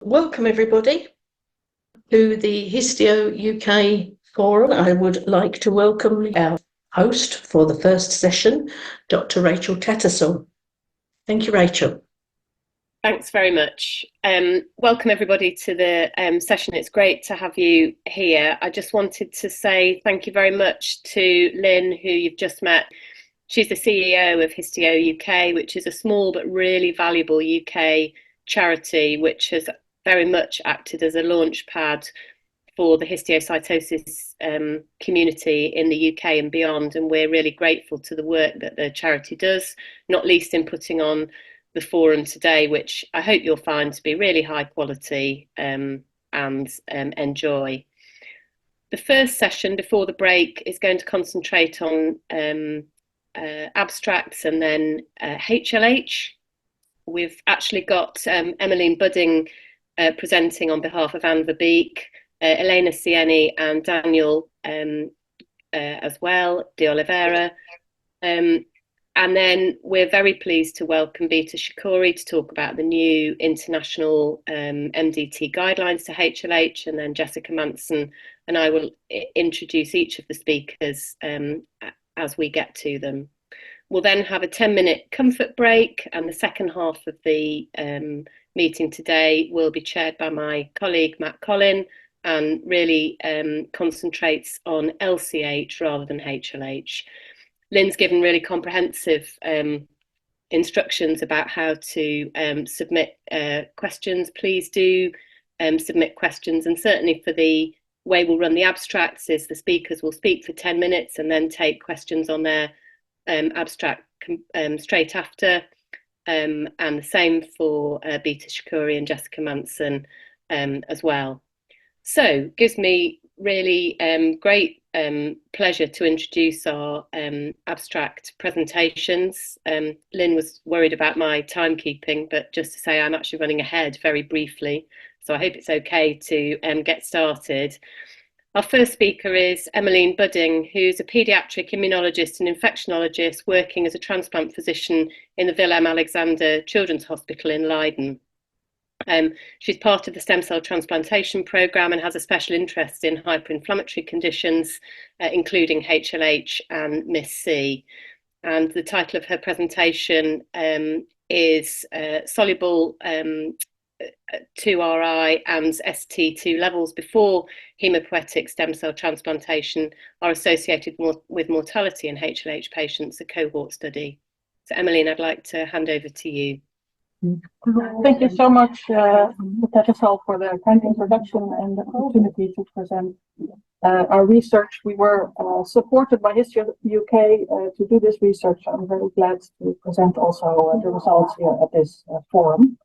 Welcome everybody to the Histio UK Forum. I would like to welcome our host for the first session, Dr. Rachel Tattersall. Thank you, Rachel. Thanks very much. Welcome everybody to the session. It's great to have you here. I just wanted to say thank you very much to Lynn, who you've just met. She's the CEO of Histio UK, which is a small but really valuable UK charity, which has very much acted as a launch pad for the histiocytosis community in the UK and beyond. And we're really grateful to the work that the charity does, not least in putting on the forum today, which I hope you'll find to be really high quality and enjoy. The first session before the break is going to concentrate on abstracts and then HLH. We've actually got Emmeline Budding presenting on behalf of Anne Verbeek, Elena Sieni and Daniel as well, De Oliveira. And then we're very pleased to welcome Bita Shikori to talk about the new international MDT guidelines to HLH, and then Jessica Manson and I will introduce each of the speakers as we get to them. We'll then have a 10-minute comfort break, and the second half of the meeting today will be chaired by my colleague Matt Collin and really concentrates on LCH rather than HLH. Lynn's given really comprehensive instructions about how to submit questions. Please do submit questions, and certainly for the way we'll run the abstracts is the speakers will speak for 10 minutes and then take questions on their abstract straight after, and the same for Bita Shikori and Jessica Manson as well. So gives me really great pleasure to introduce our abstract presentations. Lynn was worried about my timekeeping, but just to say I'm actually running ahead very briefly, so I hope it's okay to get started. Our first speaker is Emmeline Budding, who's a paediatric immunologist and infectionologist working as a transplant physician in the Willem Alexander Children's Hospital in Leiden. She's part of the stem cell transplantation programme and has a special interest in hyperinflammatory conditions, including HLH and MIS-C. And the title of her presentation is Soluble 2RI and ST2 levels before hematopoietic stem cell transplantation are associated with mortality in HLH patients, a cohort study. So Emmeline, I'd like to hand over to you. Thank you so much, Tattersall, for the kind introduction and the opportunity to present our research. We were supported by Histio UK to do this research. I'm very glad to present also the results here at this forum.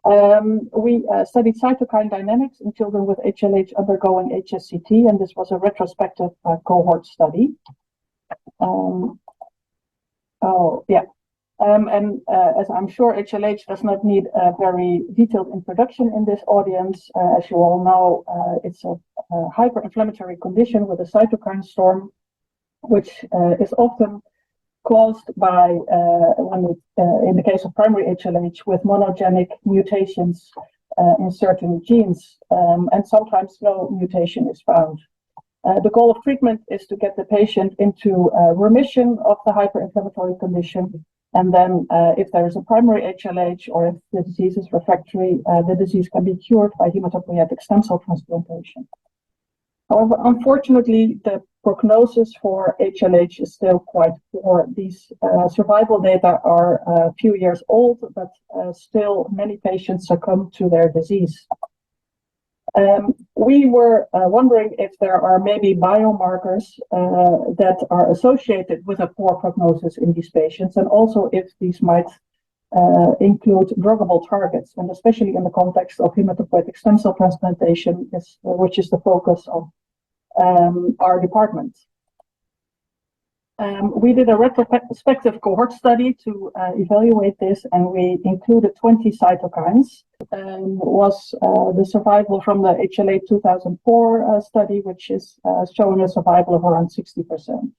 We studied cytokine dynamics in children with HLH undergoing HSCT, and this was a retrospective cohort study. As I'm sure HLH does not need a very detailed introduction in this audience. As you all know, it's a hyperinflammatory condition with a cytokine storm, which is often caused by, in the case of primary HLH, with monogenic mutations in certain genes, and sometimes no mutation is found. The goal of treatment is to get the patient into remission of the hyperinflammatory condition, and then if there is a primary HLH or if the disease is refractory, the disease can be cured by hematopoietic stem cell transplantation. However, unfortunately, the prognosis for HLH is still quite poor. These survival data are a few years old, but still many patients succumb to their disease. We were wondering if there are maybe biomarkers that are associated with a poor prognosis in these patients, and also if these might include druggable targets, and especially in the context of hematopoietic stem cell transplantation, which is the focus of our department. We did a retrospective cohort study to evaluate this, and we included 20 cytokines. Was the survival from the HLA 2004 study, which is showing a survival of around 60%.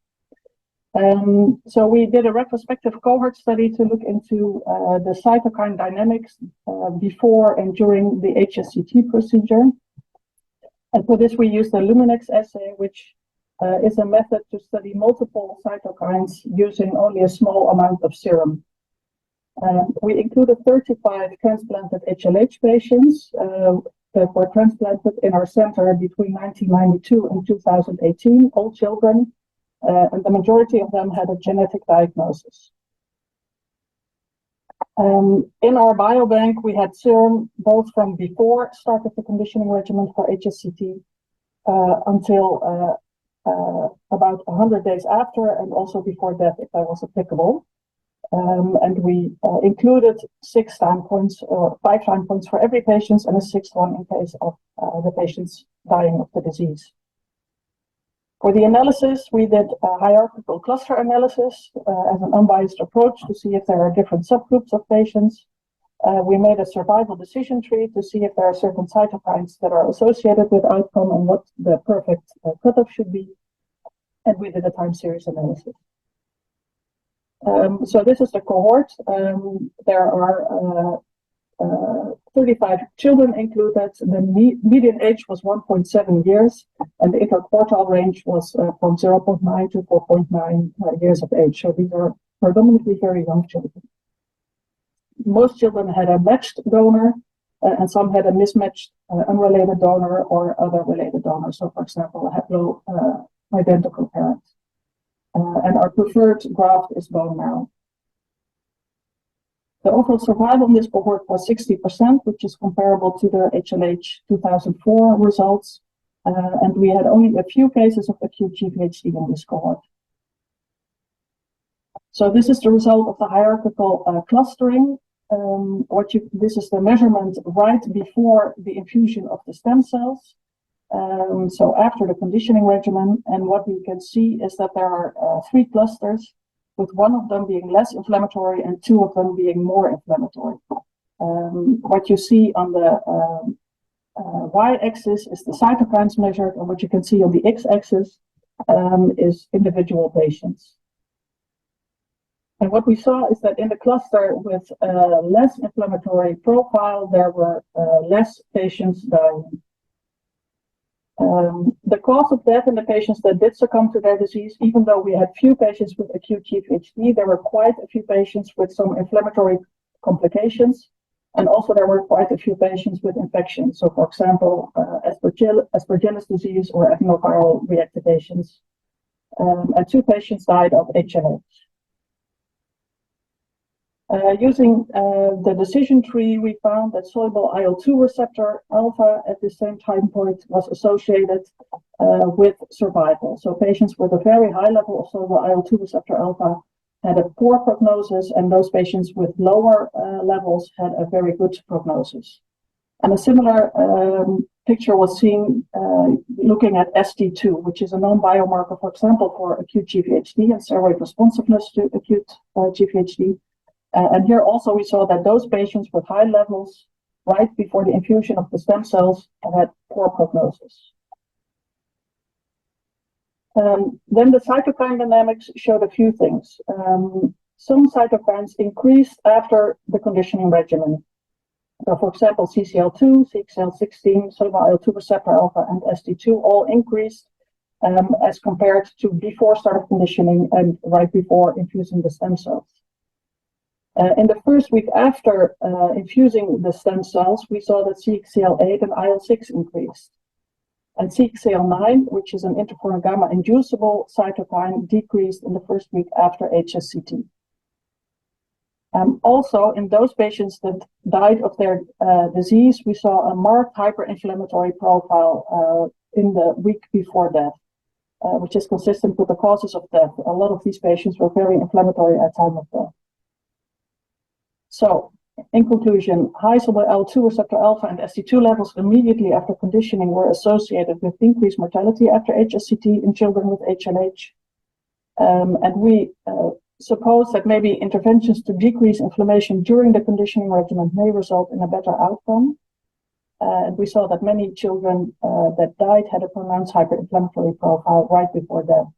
So we did a retrospective cohort study to look into the cytokine dynamics before and during the HSCT procedure. And for this, we used the Luminex assay, which is a method to study multiple cytokines using only a small amount of serum. We included 35 transplanted HLH patients that were transplanted in our center between 1992 and 2018, all children, and the majority of them had a genetic diagnosis. In our biobank, we had serum both from before start of the conditioning regimen for HSCT until about 100 days after, and also before that, if that was applicable. And we included 6 time points or 5 time points for every patient, and a 6th one in case of the patients dying of the disease. For the analysis, we did a hierarchical cluster analysis as an unbiased approach to see if there are different subgroups of patients. We made a survival decision tree to see if there are certain cytokines that are associated with outcome and what the perfect cutoff should be. And we did a time series analysis. So this is the cohort. There are 35 children included. The median age was 1.7 years, and the interquartile range was from 0.9 to 4.9 years of age. So these are predominantly very young children. Most children had a matched donor, and some had a mismatched unrelated donor or other related donor. So, for example, a haplo identical parent. And our preferred graft is bone marrow. The overall survival in this cohort was 60%, which is comparable to the HLH 2004 results. And we had only a few cases of acute GVHD in this cohort. So this is the result of the hierarchical clustering. This is the measurement right before the infusion of the stem cells. So after the conditioning regimen, and what we can see is that there are 3 clusters, with one of them being less inflammatory and 2 of them being more inflammatory. What you see on the y-axis is the cytokines measured, and what you can see on the x-axis is individual patients. And what we saw is that in the cluster with less inflammatory profile, there were less patients dying. The cause of death in the patients that did succumb to their disease, even though we had few patients with acute GVHD, there were quite a few patients with some inflammatory complications, and also there were quite a few patients with infections. So, for example, Aspergillus disease or adenoviral reactivations, and 2 patients died of HLH. Using the decision tree, we found that soluble IL-2 receptor alpha at the same time point was associated with survival. So patients with a very high level of soluble IL-2 receptor alpha had a poor prognosis, and those patients with lower levels had a very good prognosis. And a similar picture was seen looking at ST2, which is a known biomarker, for example, for acute GVHD and steroid responsiveness to acute GVHD. And here also we saw that those patients with high levels right before the infusion of the stem cells had poor prognosis. Then the cytokine dynamics showed a few things. Some cytokines increased after the conditioning regimen. So, for example, CCL2, CXL16, soluble IL-2 receptor alpha, and ST2 all increased as compared to before start of conditioning and right before infusing the stem cells. In the first week after infusing the stem cells, we saw that CXCL8 and IL-6 increased. And CXCL9, which is an interferon gamma inducible cytokine, decreased in the first week after HSCT. Also, in those patients that died of their disease, we saw a marked hyperinflammatory profile in the week before death, which is consistent with the causes of death. A lot of these patients were very inflammatory at time of death. So, in conclusion, high soluble IL-2 receptor alpha and ST2 levels immediately after conditioning were associated with increased mortality after HSCT in children with HLH. And we suppose that maybe interventions to decrease inflammation during the conditioning regimen may result in a better outcome. And we saw that many children that died had a pronounced hyperinflammatory profile right before death.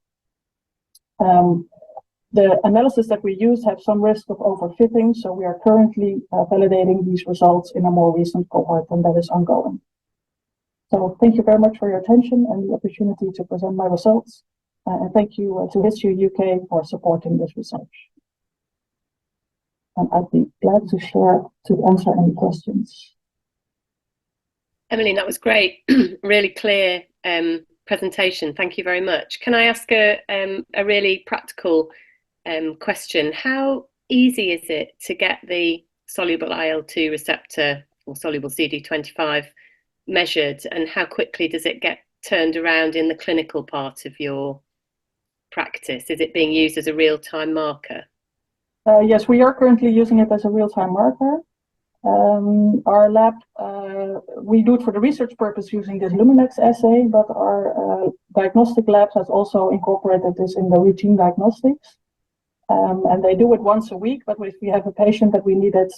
The analysis that we use have some risk of overfitting, so we are currently validating these results in a more recent cohort, and that is ongoing. So thank you very much for your attention and the opportunity to present my results. And thank you to Histio UK for supporting this research. And I'd be glad to answer any questions. Emmeline, that was great. Really clear presentation. Thank you very much. Can I ask a really practical question? How easy is it to get the soluble IL-2 receptor or soluble CD25 measured, and how quickly does it get turned around in the clinical part of your practice? Is it being used as a real-time marker? Yes, we are currently using it as a real-time marker. Our lab, we do it for the research purpose using this Luminex assay, but our diagnostic lab has also incorporated this in the routine diagnostics. And they do it once a week, but if we have a patient that we need it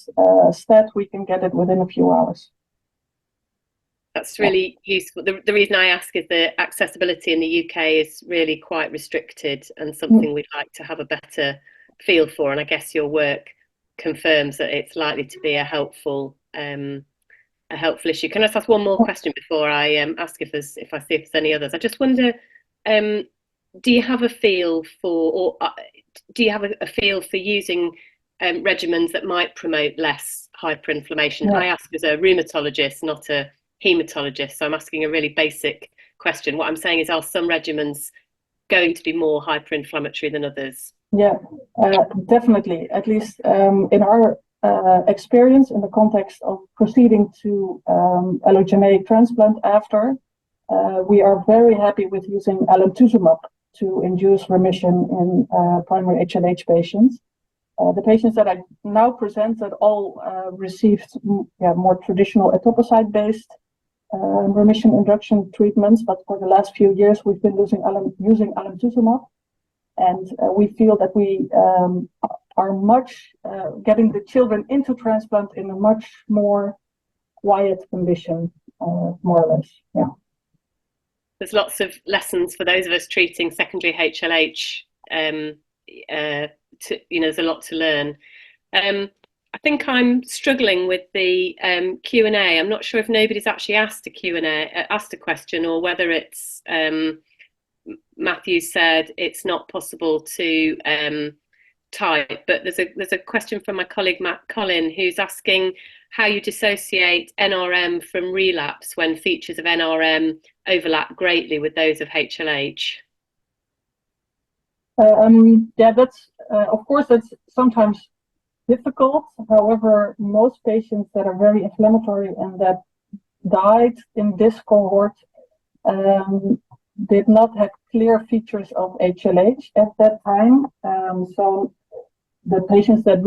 stat, we can get it within a few hours. That's really useful. The reason I ask is the accessibility in the UK is really quite restricted, and something we'd like to have a better feel for. And I guess your work confirms that it's likely to be a helpful issue. Can I just ask one more question before I ask if I see if there's any others? I just wonder, do you have a feel for, or do you have a feel for using regimens that might promote less hyperinflammation? Yeah. I ask as a rheumatologist, not a hematologist, so I'm asking a really basic question. What I'm saying is, are some regimens going to be more hyperinflammatory than others? Yeah, definitely. At least in our experience, in the context of proceeding to allogeneic transplant after, we are very happy with using alemtuzumab to induce remission in primary HLH patients. The patients that I now presented all received more traditional etoposide-based remission induction treatments, but for the last few years we've been using alemtuzumab, and we feel that we are much getting the children into transplant in a much more quiet condition, more or less. Yeah. There's lots of lessons for those of us treating secondary HLH. There's a lot to learn. I think I'm struggling with the Q&A. I'm not sure if nobody's actually asked a question, or whether it's Matthew said it's not possible to type. But there's a question from my colleague Matt Collin, who's asking how you dissociate NRM from relapse when features of NRM overlap greatly with those of HLH. Yeah, that's of course that's sometimes difficult. However, most patients that are very inflammatory and that died in this cohort did not have clear features of HLH at that time. So the patients that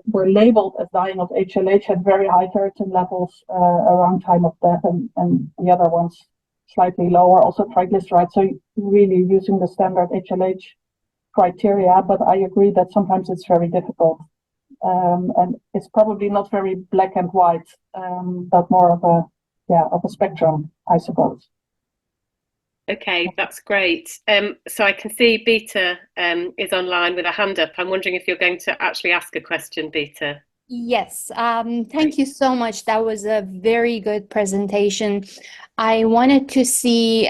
were labeled as dying of HLH had very high ferritin levels around time of death, and the other ones slightly lower, also triglycerides. So really using the standard HLH criteria, but I agree that sometimes it's very difficult. And it's probably not very black and white, but more of a spectrum, I suppose. Okay, that's great. So I can see Beta is online with a hand up. I'm wondering if you're going to actually ask a question, Beta. Yes, thank you so much. That was a very good presentation. I wanted to see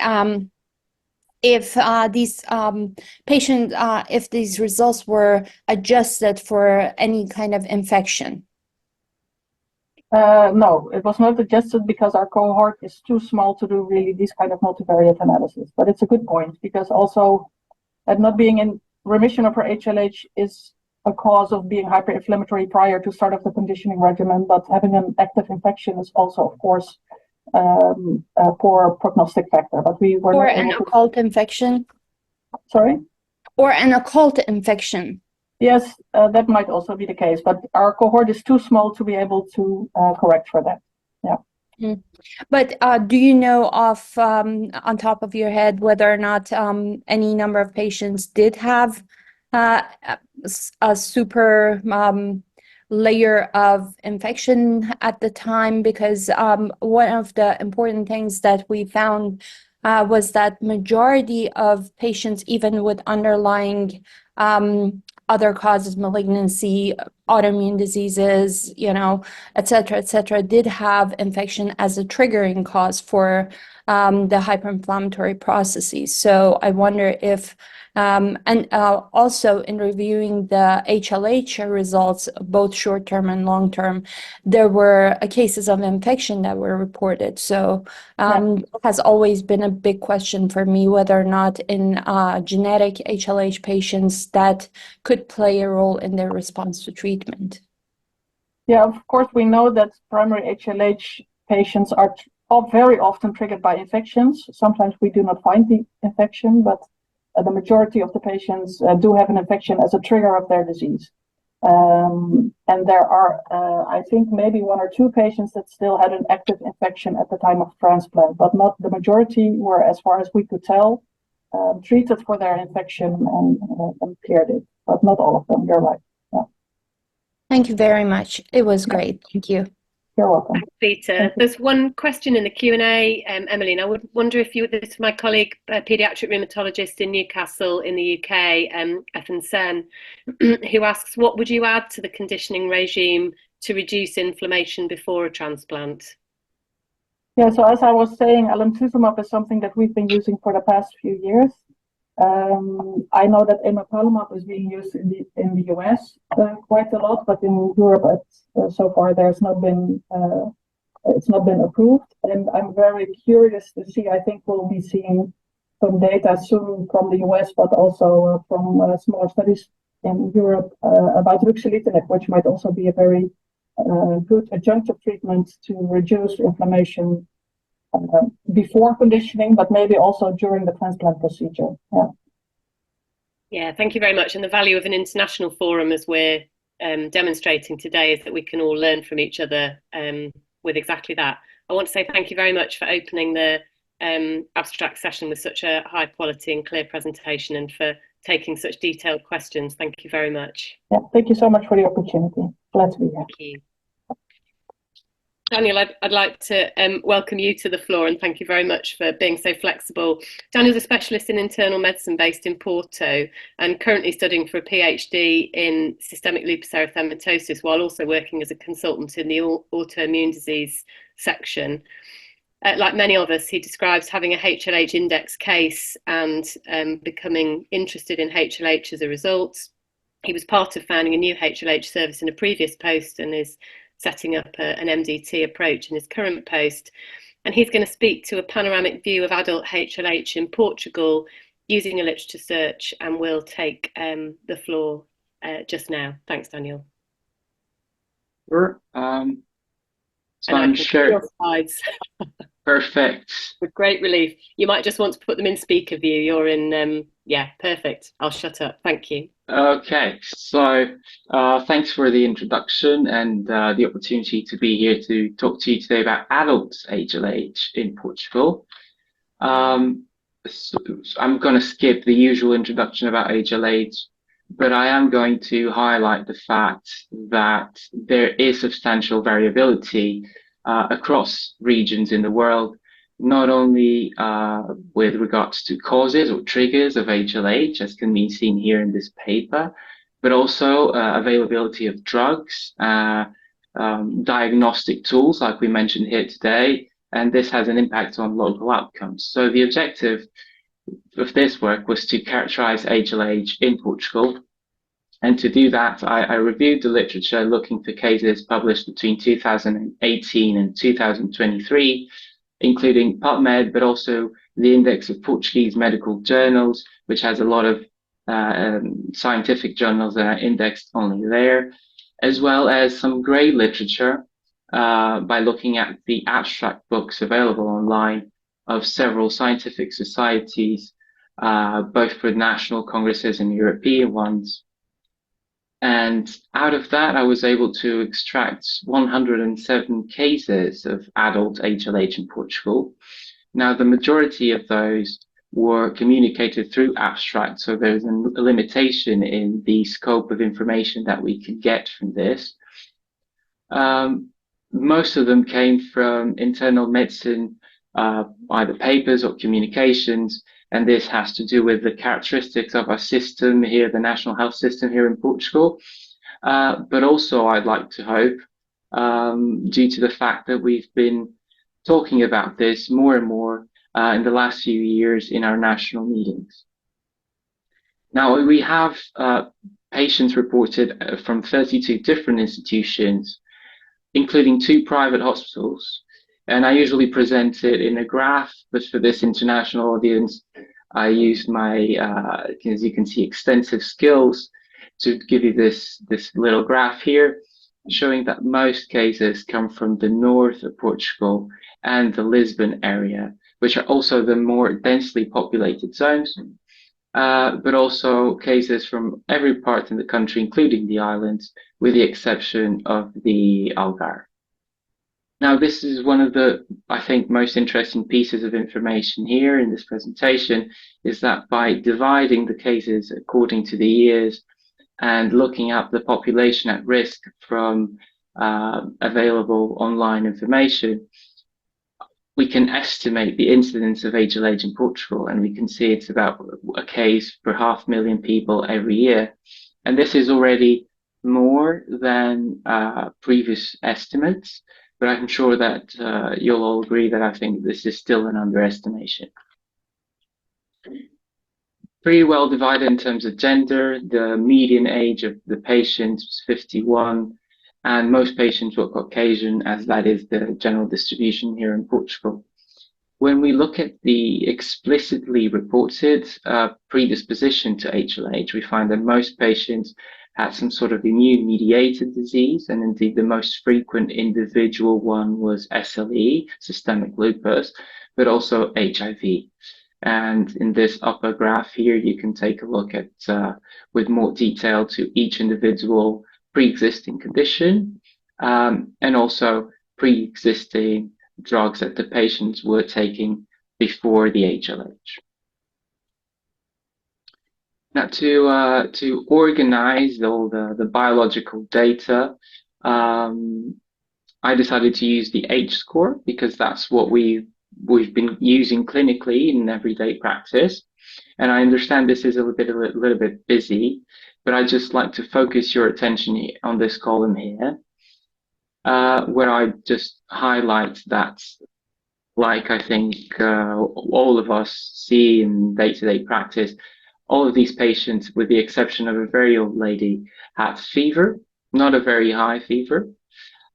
if these patients, if these results were adjusted for any kind of infection. No, it was not adjusted because our cohort is too small to do really these kind of multivariate analysis. But it's a good point, because also that not being in remission of her HLH is a cause of being hyperinflammatory prior to start of the conditioning regimen, but having an active infection is also, of course, a poor prognostic factor. But we were Or not an able to... occult infection. Sorry? Or an occult infection. Yes, that might also be the case, but our cohort is too small to be able to correct for that. Yeah. But do you know off on top of your head whether or not any number of patients did have a super layer of infection at the time? Because one of the important things that we found was that majority of patients, even with underlying other causes, malignancy, autoimmune diseases, et cetera, did have infection as a triggering cause for the hyperinflammatory processes. So I wonder if, also in reviewing the HLH results, both short-term and long-term, there were cases of infection that were reported. So has always been a big question for me whether or not in genetic HLH patients that could play a role in their response to treatment. Yeah, of course, we know that primary HLH patients are very often triggered by infections. Sometimes we do not find the infection, but the majority of the patients do have an infection as a trigger of their disease. And there are, I think, maybe 1 or 2 patients that still had an active infection at the time of transplant, but not the majority were, as far as we could tell, treated for their infection and cleared it, but not all of them. You're right. Yeah. Thank you very much. It was great. Thank you. You're welcome. Thanks, Peter. There's one question in the Q&A, Emmeline. I would wonder if this is my colleague, paediatric rheumatologist in Newcastle in the UK, Ethan Sen, who asks, what would you add to the conditioning regime to reduce inflammation before a transplant? Yeah, so as I was saying, alemtuzumab is something that we've been using for the past few years. I know that emapalumab is being used in the US quite a lot, but in Europe so far there's not been it's not been approved. And I'm very curious to see. I think we'll be seeing some data soon from the US, but also from smaller studies in Europe about ruxolitinib, which might also be a very good adjunctive treatment to reduce inflammation before conditioning, but maybe also during the transplant procedure. Yeah, thank you very much. And the value of an international forum, as we're demonstrating today, is that we can all learn from each other with exactly that. I want to say thank you very much for opening the abstract session with such a high quality and clear presentation, and for taking such detailed questions. Thank you very much. Yeah, thank you so much for the opportunity. Glad to be here. Thank you. Daniel, I'd like to welcome you to the floor, and thank you very much for being so flexible. Daniel's a specialist in internal medicine based in Porto and currently studying for a PhD in systemic lupus erythematosus, while also working as a consultant in the autoimmune disease section. Like many of us, he describes having a HLH index case and becoming interested in HLH as a result. He was part of founding a new HLH service in a previous post and is setting up an MDT approach in his current post. And he's going to speak to a panoramic view of adult HLH in Portugal using a literature search, and will take the floor just now. Thanks, Daniel. Sure. So I'm sure. Your slides. Perfect. With great relief. You might just want to put them in speaker view. You're in, yeah, perfect. I'll shut up. Thank you. Okay, so thanks for the introduction and the opportunity to be here to talk to you today about adult HLH in Portugal. So I'm going to skip the usual introduction about HLH, but I am going to highlight the fact that there is substantial variability across regions in the world, not only with regards to causes or triggers of HLH, as can be seen here in this paper, but also availability of drugs, diagnostic tools like we mentioned here today, and this has an impact on local outcomes. So the objective of this work was to characterize HLH in Portugal. And to do that, I reviewed the literature looking for cases published between 2018 and 2023, including PubMed, but also the Index of Portuguese Medical Journals, which has a lot of scientific journals that are indexed only there, as well as some grey literature by looking at the abstract books available online of several scientific societies, both for national congresses and European ones. And out of that, I was able to extract 107 cases of adult HLH in Portugal. Now, the majority of those were communicated through abstract, so there's a limitation in the scope of information that we could get from this. Most of them came from internal medicine, either papers or communications, and this has to do with the characteristics of our system here, the national health system here in Portugal. But also, I'd like to hope, due to the fact that we've been talking about this more and more in the last few years in our national meetings. Now, we have patients reported from 32 different institutions, including 2 private hospitals. And I usually present it in a graph, but for this international audience, I used my, as you can see, extensive skills to give you this little graph here, showing that most cases come from the north of Portugal and the Lisbon area, which are also the more densely populated zones, but also cases from every part in the country, including the islands, with the exception of the Algarve. Now, this is one of the, I think, most interesting pieces of information here in this presentation, is that by dividing the cases according to the years and looking at the population at risk from available online information, we can estimate the incidence of HLH in Portugal, and we can see it's about a case per 500,000 people every year. And this is already more than previous estimates, but I'm sure that you'll all agree that I think this is still an underestimation. Pretty well divided in terms of gender. The median age of the patients was 51, and most patients were Caucasian, as that is the general distribution here in Portugal. When we look at the explicitly reported predisposition to HLH, we find that most patients had some sort of immune-mediated disease, and indeed the most frequent individual one was SLE, systemic lupus, but also HIV. And in this upper graph here, you can take a look at, with more detail to each individual pre-existing condition, and also pre-existing drugs that the patients were taking before the HLH. Now, to organize all the biological data, I decided to use the H-score because that's what we've been using clinically in everyday practice. And I understand this is a little bit busy, but I'd just like to focus your attention on this column here, where I just highlight that, like I think all of us see in day-to-day practice, all of these patients, with the exception of a very old lady, had fever, not a very high fever.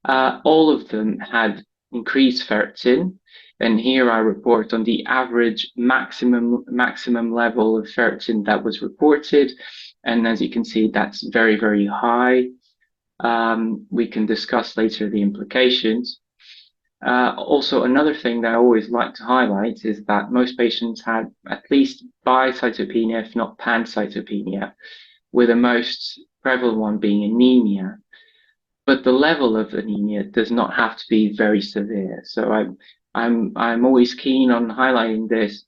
All of them had increased ferritin, and here I report on the average maximum level of ferritin that was reported, and as you can see, that's very, very high. We can discuss later the implications. Also, another thing that I always like to highlight is that most patients had at least bicytopenia, if not pancytopenia, with the most prevalent one being anemia. But the level of anemia does not have to be very severe. So I'm always keen on highlighting this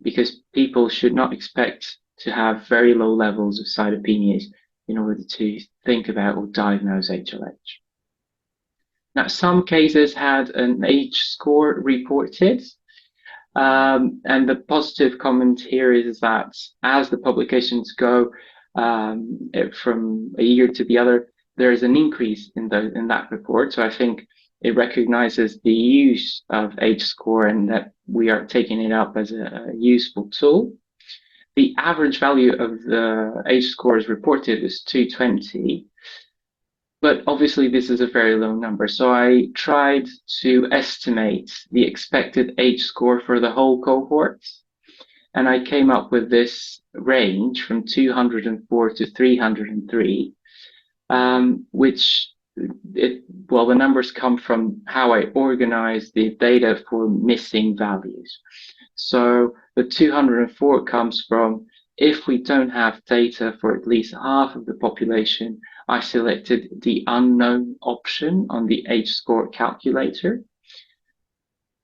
because people should not expect to have very low levels of cytopenias in order to think about or diagnose HLH. Now, some cases had an H-score reported, and the positive comment here is that as the publications go from a year to the other, there is an increase in that report. So I think it recognizes the use of H-score and that we are taking it up as a useful tool. The average value of the H-scores reported was 220. But obviously, this is a very low number. So I tried to estimate the expected H-score for the whole cohort. And I came up with this range from 204 to 303, which, the numbers come from how I organized the data for missing values. So the 204 comes from, if we don't have data for at least half of the population, I selected the unknown option on the H-score calculator,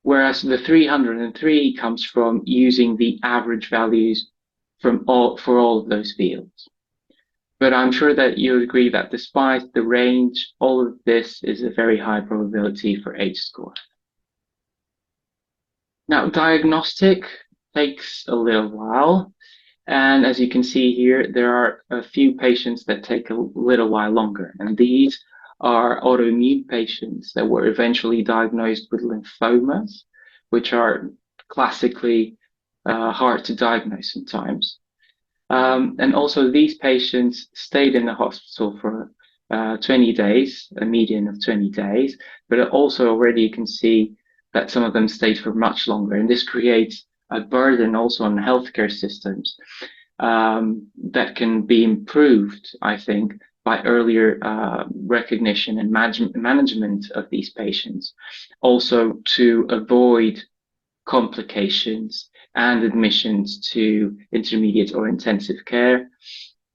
whereas the 303 comes from using the average values for all of those fields. But I'm sure that you agree that despite the range, all of this is a very high probability for H-score. Now, diagnostic takes a little while. And as you can see here, there are a few patients that take a little while longer. And these are autoimmune patients that were eventually diagnosed with lymphomas, which are classically hard to diagnose sometimes. And also these patients stayed in the hospital for 20 days, a median of 20 days, but also already you can see that some of them stayed for much longer. And this creates a burden also on healthcare systems that can be improved, I think, by earlier recognition and management of these patients. Also to avoid complications and admissions to intermediate or intensive care.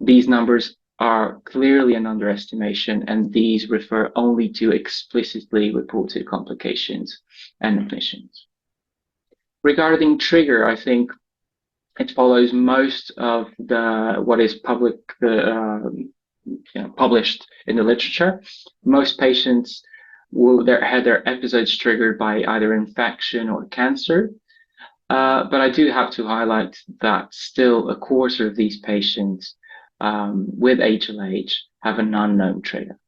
These numbers are clearly an underestimation, and these refer only to explicitly reported complications and admissions. Regarding trigger, I think it follows most of what is published in the literature. Most patients had their episodes triggered by either infection or cancer. But I do have to highlight that still a quarter of these patients with HLH have an unknown trigger.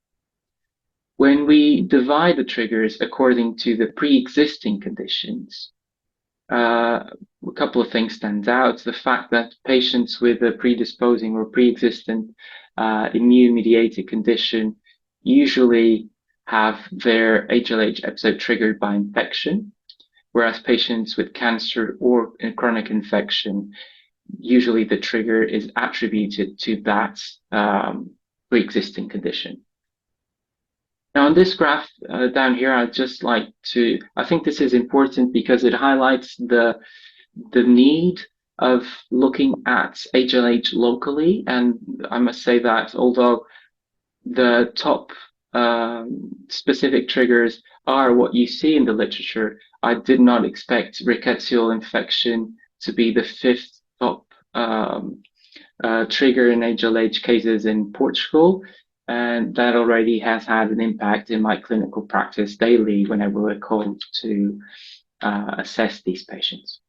When we divide the triggers according to the pre-existing conditions, a couple of things stand out. The fact that patients with a predisposing or pre-existing immune-mediated condition usually have their HLH episode triggered by infection, whereas patients with cancer or a chronic infection, usually the trigger is attributed to that pre-existing condition. Now, on this graph down here, I'd just like to, I think this is important because it highlights the need of looking at HLH locally. And I must say that although the top specific triggers are what you see in the literature, I did not expect rickettsial infection to be the fifth top trigger in HLH cases in Portugal. And that already has had an impact in my clinical practice daily whenever we're called to assess these patients.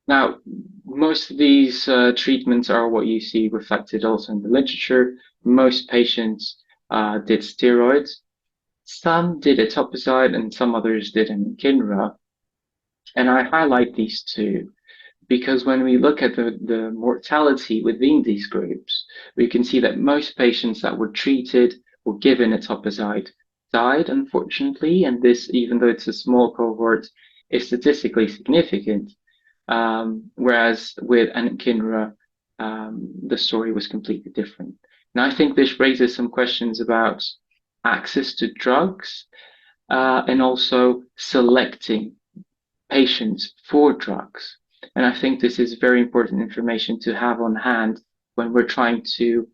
Now, most of these treatments are what you see reflected also in the literature. Most patients did steroids. Some did etoposide and some others did anakinra. And I highlight these two because when we look at the mortality within these groups, we can see that most patients that were treated or given etoposide died, unfortunately. And this, even though it's a small cohort, is statistically significant. Whereas with anakinra, the story was completely different. And I think this raises some questions about access to drugs and also selecting patients for drugs. And I think this is very important information to have on hand when we're trying to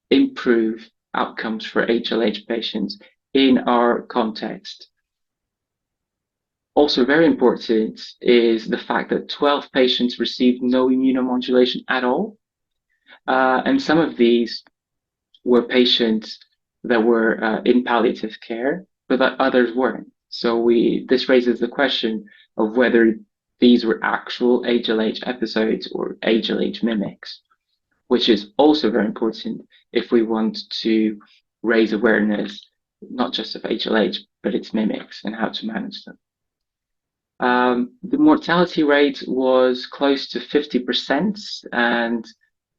improve outcomes for HLH patients in our context. Also very important is the fact that 12 patients received no immunomodulation at all. And some of these were patients that were in palliative care, but that others weren't. So this raises the question of whether these were actual HLH episodes or HLH mimics, which is also very important if we want to raise awareness, not just of HLH, but its mimics and how to manage them. The mortality rate was close to 50%, and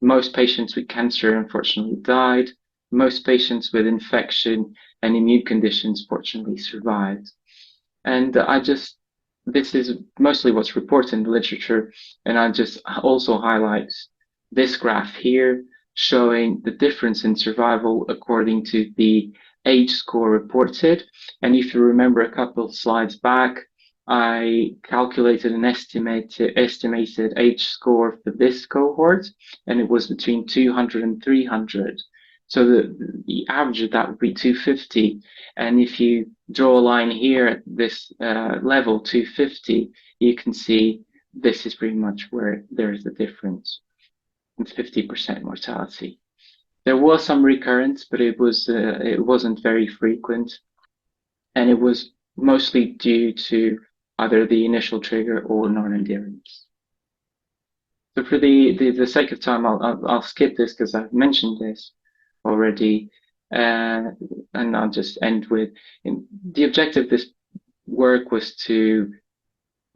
most patients with cancer unfortunately died. Most patients with infection and immune conditions fortunately survived. And this is mostly what's reported in the literature, and I just also highlight this graph here showing the difference in survival according to the age score reported. And if you remember a couple of slides back, I calculated an estimated age score for this cohort, and it was between 200 and 300. So the average of that would be 250. And if you draw a line here at this level, 250, you can see this is pretty much where there is the difference, with 50% mortality. There was some recurrence, but it wasn't very frequent, and it was mostly due to either the initial trigger or non-adherence. So for the sake of time, I'll skip this because I've mentioned this already, and I'll just end with the objective of this work was to,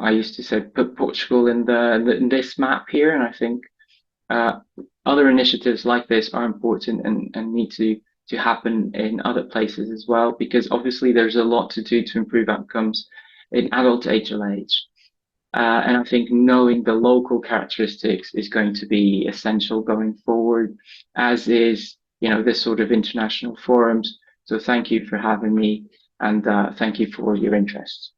I used to say, put Portugal in in this map here, and I think other initiatives like this are important and need to happen in other places as well, because obviously there's a lot to do to improve outcomes in adult HLH. And I think knowing the local characteristics is going to be essential going forward, as is, this sort of international forums. So thank you for having me, and thank you for your interest.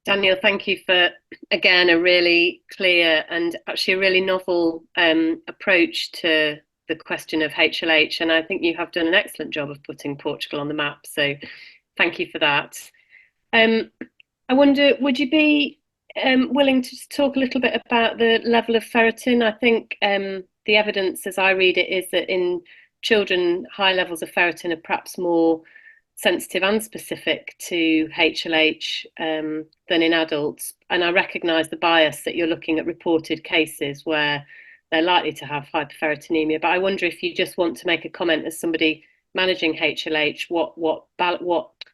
Daniel, thank you for, again, a really clear and actually a really novel approach to the question of HLH. And I think you have done an excellent job of putting Portugal on the map. So thank you for that. I wonder, would you be willing to talk a little bit about the level of ferritin? I think the evidence, as I read it, is that in children, high levels of ferritin are perhaps more sensitive and specific to HLH than in adults. And I recognise the bias that you're looking at reported cases where they're likely to have hyperferritinemia. But I wonder if you just want to make a comment as somebody managing HLH, what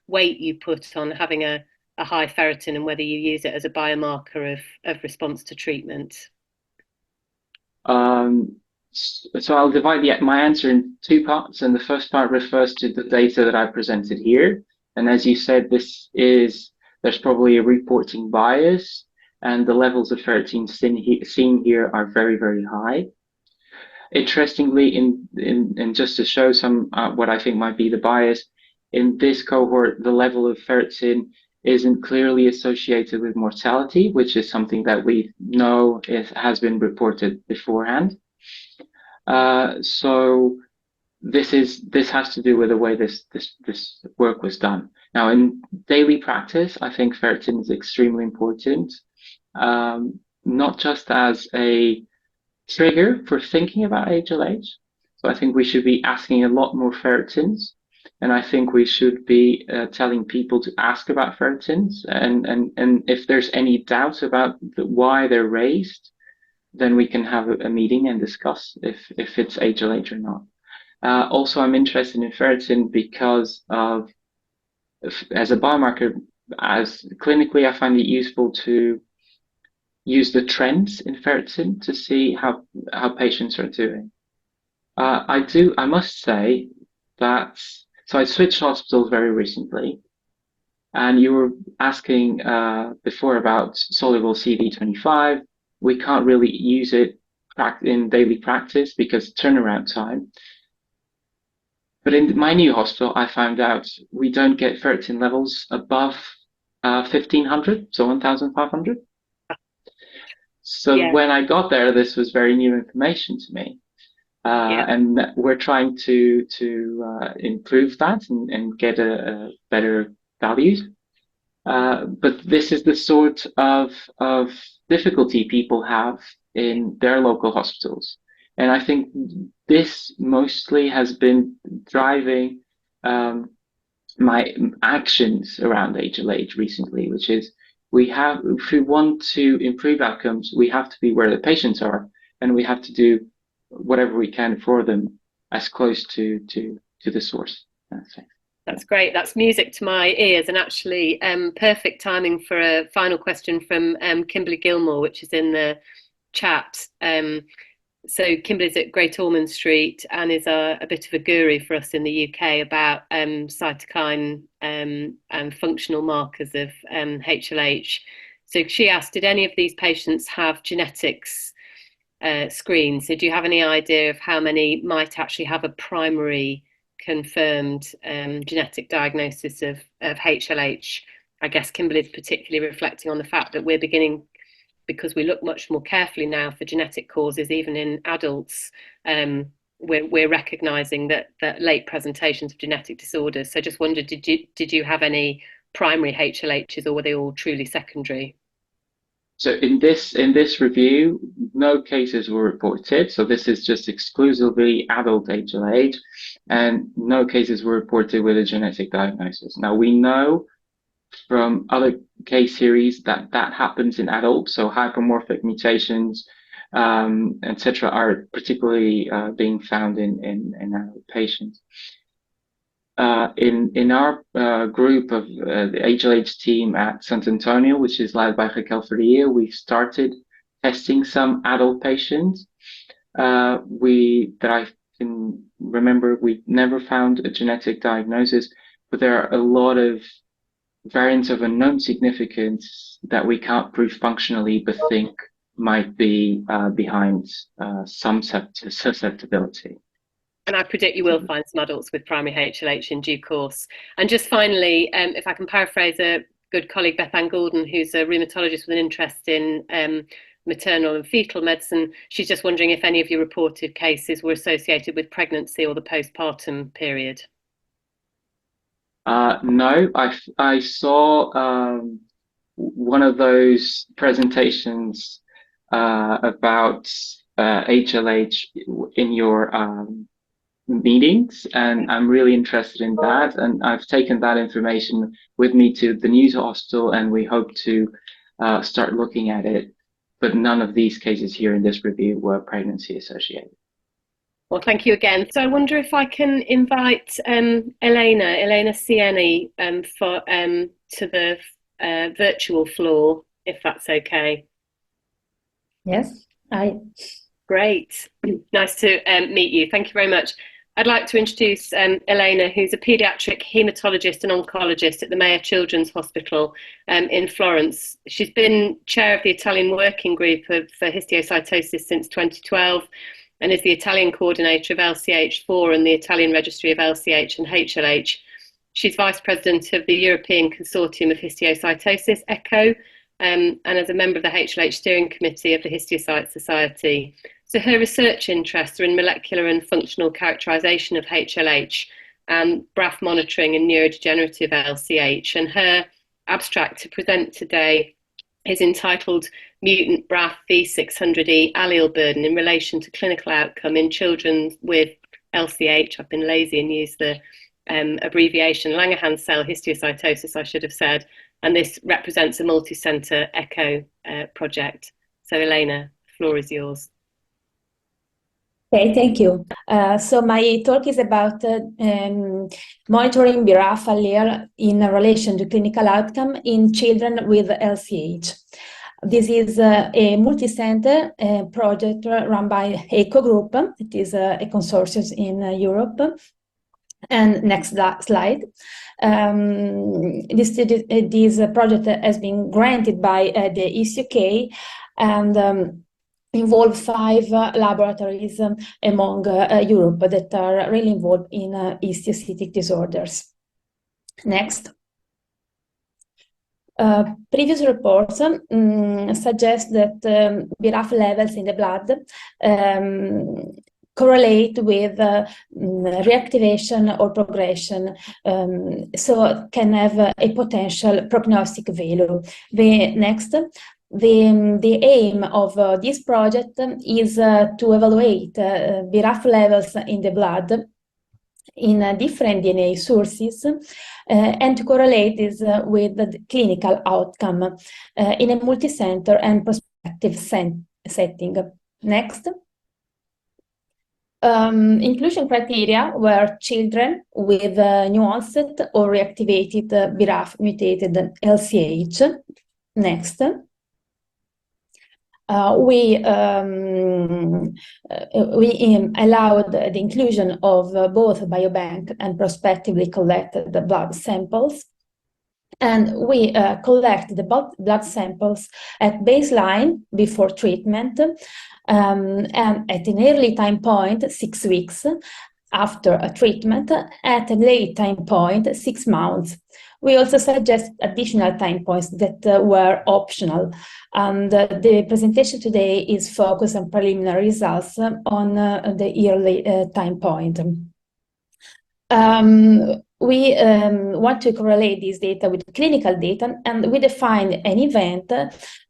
weight you put on having a high ferritin and whether you use it as a biomarker of response to treatment. So I'll divide my answer in two parts, and the first part refers to the data that I presented here. And as you said, there's probably a reporting bias, and the levels of ferritin seen here are very, very high. Interestingly, in just to show some what I think might be the bias, in this cohort, the level of ferritin isn't clearly associated with mortality, which is something that we know has been reported beforehand. So this has to do with the way this work was done. Now, in daily practice, I think ferritin is extremely important, not just as a trigger for thinking about HLH. So I think we should be asking a lot more ferritins, and I think we should be telling people to ask about ferritins, and if there's any doubt about why they're raised, then we can have a meeting and discuss if it's HLH or not. Also, I'm interested in ferritin because as a biomarker, as clinically, I find it useful to use the trends in ferritin to see how patients are doing. I must say that, so I switched hospitals very recently, and you were asking before about soluble CD25. We can't really use it in daily practice because turnaround time. But in my new hospital, I found out we don't get ferritin levels above 1500, so 1500. So Yeah. when I got there, this was very new information to me. And we're trying to improve that and get a better values. But this is the sort of difficulty people have in their local hospitals. And I think this mostly has been driving my actions around HLH recently, which is if we want to improve outcomes, we have to be where the patients are, and we have to do whatever we can for them as close to the source. That's great. That's music to my ears, and actually perfect timing for a final question from Kimberly Gilmore, which is in the chat. So Kimberly's at Great Ormond Street and is a bit of a guru for us in the UK about cytokine and functional markers of HLH. So she asked, did any of these patients have genetics screens? So do you have any idea of how many might actually have a primary confirmed genetic diagnosis of HLH? I guess Kimberly's particularly reflecting on the fact that we're beginning, because we look much more carefully now for genetic causes, even in adults, we're recognizing that late presentations of genetic disorders. So just wondered, did you have any primary HLHs, or were they all truly secondary? So in this review, no cases were reported. So this is just exclusively adult HLH, and no cases were reported with a genetic diagnosis. Now we know from other case series that happens in adults. So hypermorphic mutations, etc., are particularly being found in adult patients. In our group of the HLH team at Sant Antonio, which is led by Raquel Ferreira, we've started testing some adult patients. That I can remember, we've never found a genetic diagnosis, but there are a lot of variants of unknown significance that we can't prove functionally, but think might be behind some susceptibility. And I predict you will find some adults with primary HLH in due course. And just finally, if I can paraphrase a good colleague, Beth Ann Gordon, who's a rheumatologist with an interest in maternal and fetal medicine, she's just wondering if any of your reported cases were associated with pregnancy or the postpartum period. No, I saw one of those presentations about HLH in your meetings, and I'm really interested in that, and I've taken that information with me to the news hospital, and we hope to start looking at it, but none of these cases here in this review were pregnancy associated. Well, thank you again. So I wonder if I can invite Elena Sieni to the virtual floor, if that's okay. Yes, Great. Nice to meet you. Thank you very much. I'd like to introduce Elena, who's a paediatric haematologist and oncologist at the Mayo Children's Hospital in Florence. She's been chair of the Italian working group for histiocytosis since 2012 and is the Italian coordinator of LCH4 and the Italian registry of LCH and HLH. She's vice president of the European Consortium of Histiocytosis, ECHO, and as a member of the HLH steering committee of the Histiocyte Society. So her research interests are in molecular and functional characterization of HLH and BRAF monitoring and neurodegenerative LCH. And her abstract to present today is entitled Mutant BRAF V600E Allele Burden in Relation to Clinical Outcome in Children with LCH. I've been lazy and used the abbreviation Langerhans cell histiocytosis, I should have said. And this represents a multi-center ECHO project. So Elena, the floor is yours. Okay, thank you. So my talk is about monitoring BRAF allele in relation to clinical outcome in children with LCH. This is a multi-center project run by ECHO Group. It is a consortium in Europe. And next slide. This project has been granted by the Histio UK and involve 5 laboratories among Europe that are really involved in histiocytic disorders. Next. Previous reports suggest that BRAF levels in the blood correlate with reactivation or progression, so can have a potential prognostic value. The aim of this project is to evaluate BRAF levels in the blood in different DNA sources and to correlate this with the clinical outcome in a multi-center and prospective setting. Next. Inclusion criteria were children with new onset or reactivated BRAF mutated LCH. Next. We allowed the inclusion of both biobank and prospectively collected blood samples. And we collect the blood samples at baseline before treatment and at an early time point, 6 weeks after a treatment, at a late time point, 6 months. We also suggest additional time points that were optional. And the presentation today is focused on preliminary results on the yearly time point. We want to correlate this data with clinical data, and we define an event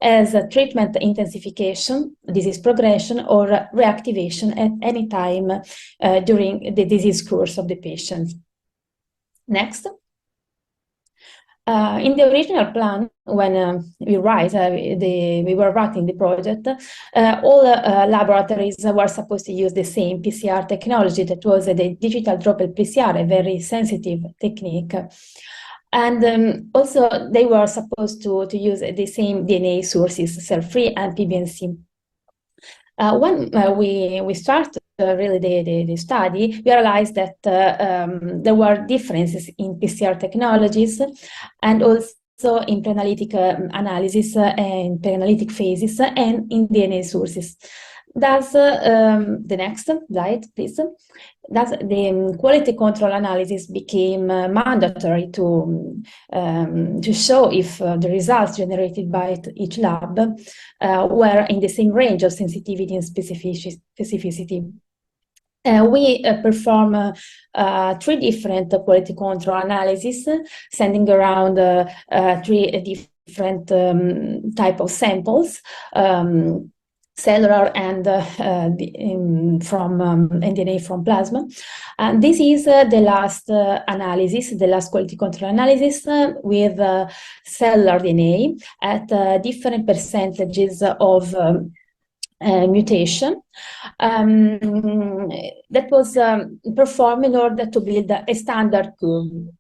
as a treatment intensification, disease progression, or reactivation at any time during the disease course of the patient. Next. In the original plan, when we were writing the project, all laboratories were supposed to use the same PCR technology. That was the digital droplet PCR, a very sensitive technique. And also they were supposed to use the same DNA sources, cell-free and PBNC. When we started really the study, we realized that there were differences in PCR technologies and also in pre-analytic analysis and pre-analytic phases and in DNA sources. Thus, the next slide, please. Thus, the quality control analysis became mandatory to show if the results generated by each lab were in the same range of sensitivity and specificity. We perform 3 different quality control analyses, sending around 3 different type of samples. Cellular and from DNA from plasma. And this is the last analysis, the last quality control analysis with cellular DNA at different percentages of mutation. That was performed in order to build a standard curve.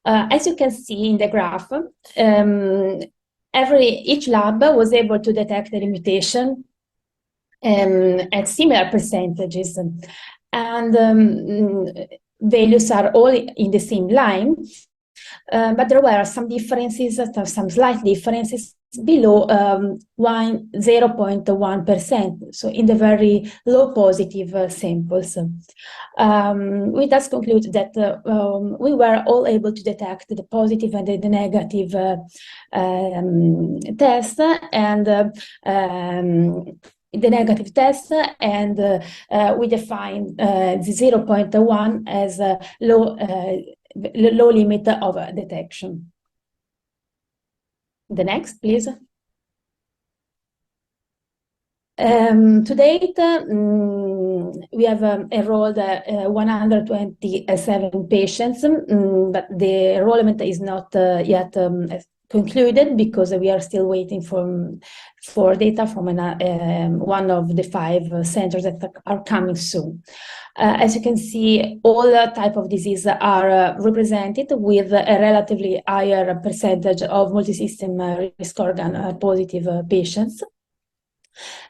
As you can see in the graph, each lab was able to detect the mutation at similar percentages, and values are all in the same line, but there were some differences, some slight differences below 0.1%, so in the very low positive samples. We thus conclude that we were all able to detect the positive and the negative test, and the negative test, and we define the 0.1 as a low limit of detection. The next, please. To date, we have enrolled 127 patients, but the enrollment is not yet concluded because we are still waiting for data from one of the 5 centers that are coming soon. As you can see, all types of disease are represented with a relatively higher percentage of multisystem risk organ positive patients.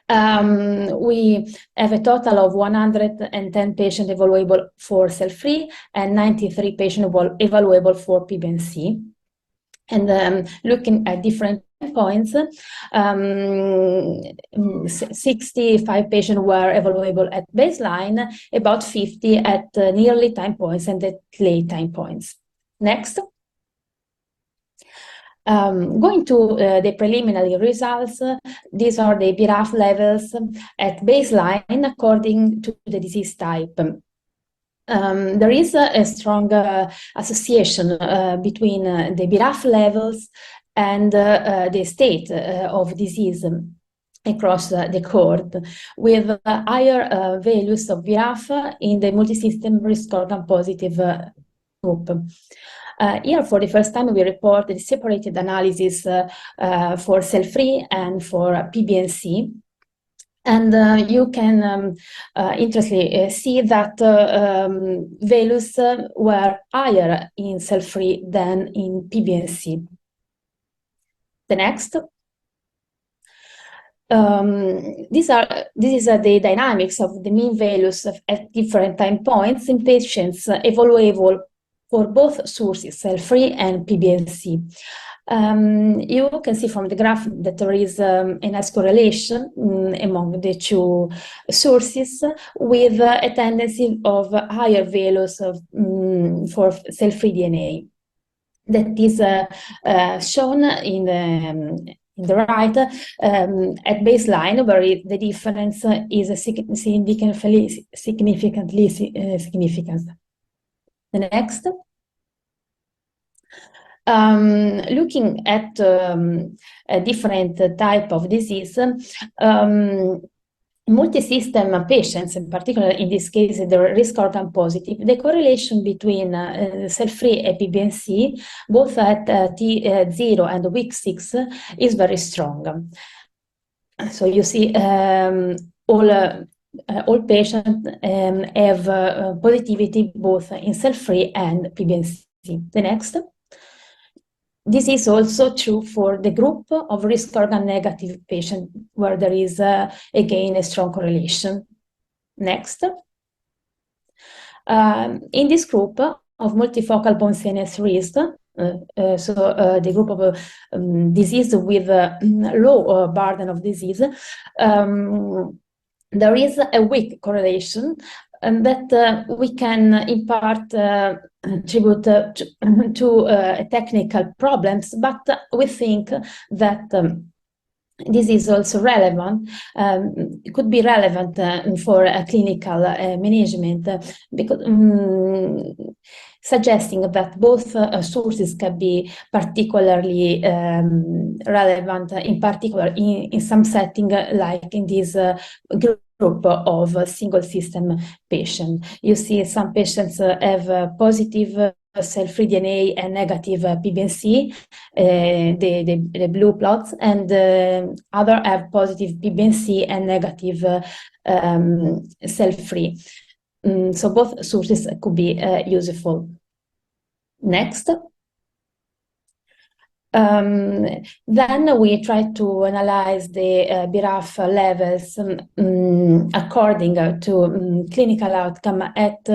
We have a total of 110 patients evaluable for cell-free and 93 patients evaluable for PBNC. And looking at different points, 65 patients were evaluable at baseline, about 50 at nearly time points and at late time points. Next. Going to the preliminary results, these are the BRAF levels at baseline according to the disease type. There is a strong association between the BRAF levels and the state of disease across the cohort, with higher values of BRAF in the multisystem risk organ positive group. Here, for the first time, we report the separated analysis for cell-free and for PBNC. And you can interestingly see that values were higher in cell-free than in PBNC. The next. This is the dynamics of the mean values at different time points in patients evaluable for both sources, cell-free and PBNC. You can see from the graph that there is a nice correlation among the 2 sources, with a tendency of higher values of, for cell-free DNA. That is shown in the right at baseline, where the difference is significantly significant. The next. Looking at a different type of disease, multi-system patients, in particular in this case, the risk organ positive, the correlation between cell-free and PBNC, both at T0 and week 6, is very strong. So you see all patients have positivity both in cell-free and PBNC. The next. This is also true for the group of risk organ negative patients, where there is, again, a strong correlation. Next. In this group of multifocal bone CNS risk, the group of disease with low burden of disease, there is a weak correlation that we can in part attribute to technical problems, but we think that this is also relevant, could be relevant for clinical management, because suggesting that both sources can be particularly relevant, in particular in some setting, like in this group of single system patients. You see some patients have positive cell-free DNA and negative PBNC, the blue plots, and other have positive PBNC and negative cell-free. So both sources could be useful. Next. Then we try to analyze the BRAF levels according to clinical outcome at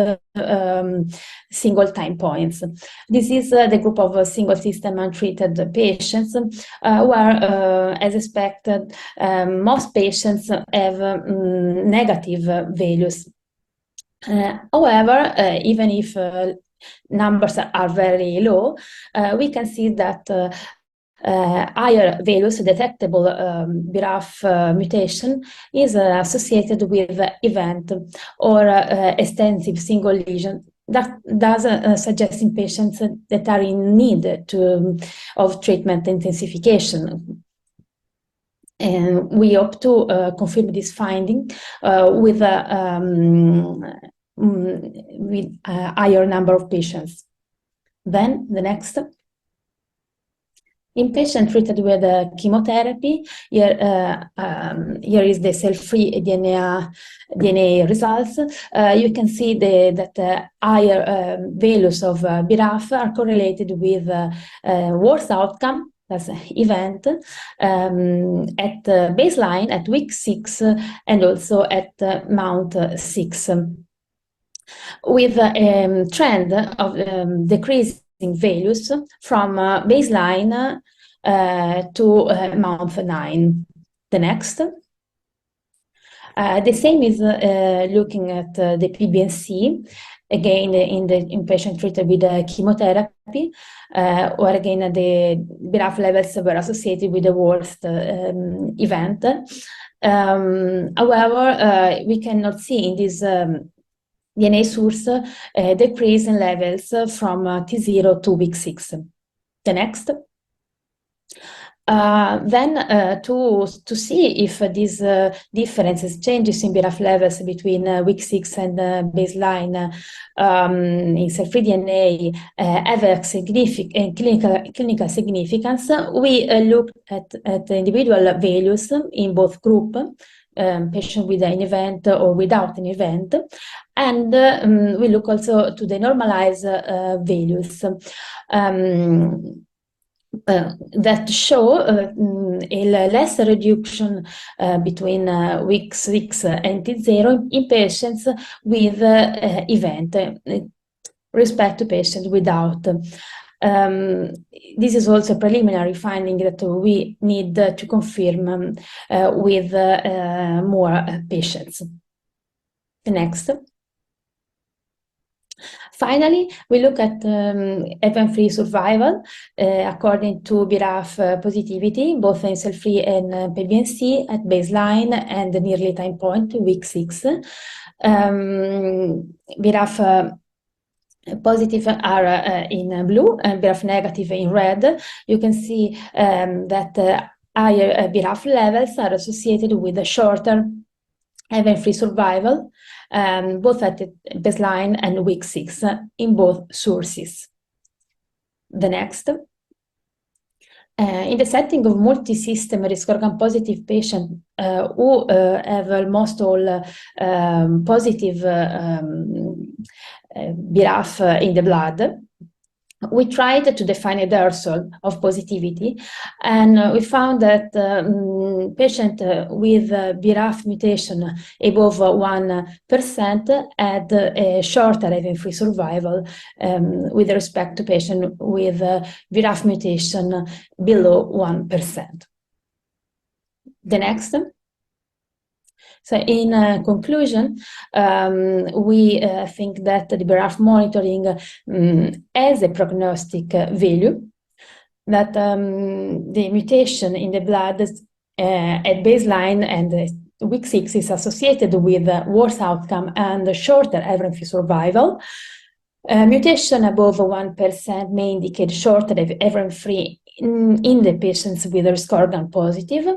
single time points. This is the group of single system untreated patients, where, as expected, most patients have negative values. However, even if numbers are very low, we can see that higher values detectable BRAF mutation is associated with event or extensive single lesion that does suggest in patients that are in need of treatment intensification. And we hope to confirm this finding with higher number of patients. Then the next. In patients treated with chemotherapy, here is the cell-free DNA results. You can see that higher values of BRAF are correlated with worse outcome, that's event, at baseline, at week 6, and also at month 6. With a trend of decreasing values from baseline to month 9. The next. The same is looking at the PBNC, again in patients treated with chemotherapy, or again the BRAF levels were associated with the worst event. However, we cannot see in this DNA source decrease in levels from T0 to week 6. The next. Then to see if these differences, changes in BRAF levels between week 6 and baseline in cell-free DNA have a significant clinical significance, we look at the individual values in both groups, patient with an event or without an event, and we look also to the normalized values that show a less reduction between week 6 and T0 in patients with event respect to patients without. This is also a preliminary finding that we need to confirm with more patients. The next. Finally, we look at event-free survival according to BRAF positivity, both in cell-free and PBNC at baseline and nearly time point, week 6. BRAF positive are in blue and BRAF negative in red. You can see that higher BRAF levels are associated with a shorter event-free survival, both at the baseline and week 6 in both sources. The next. In the setting of multi-system risk organ positive patients who have almost all positive BRAF in the blood, we tried to define a threshold of positivity, and we found that patients with BRAF mutation above 1% had a shorter event-free survival with respect to patients with BRAF mutation below 1%. The next. So in conclusion, we think that the BRAF monitoring has a prognostic value, that the mutation in the blood at baseline and week 6 is associated with worse outcome and shorter event-free survival. Mutation above 1% may indicate shorter event-free in the patients with risk organ positive.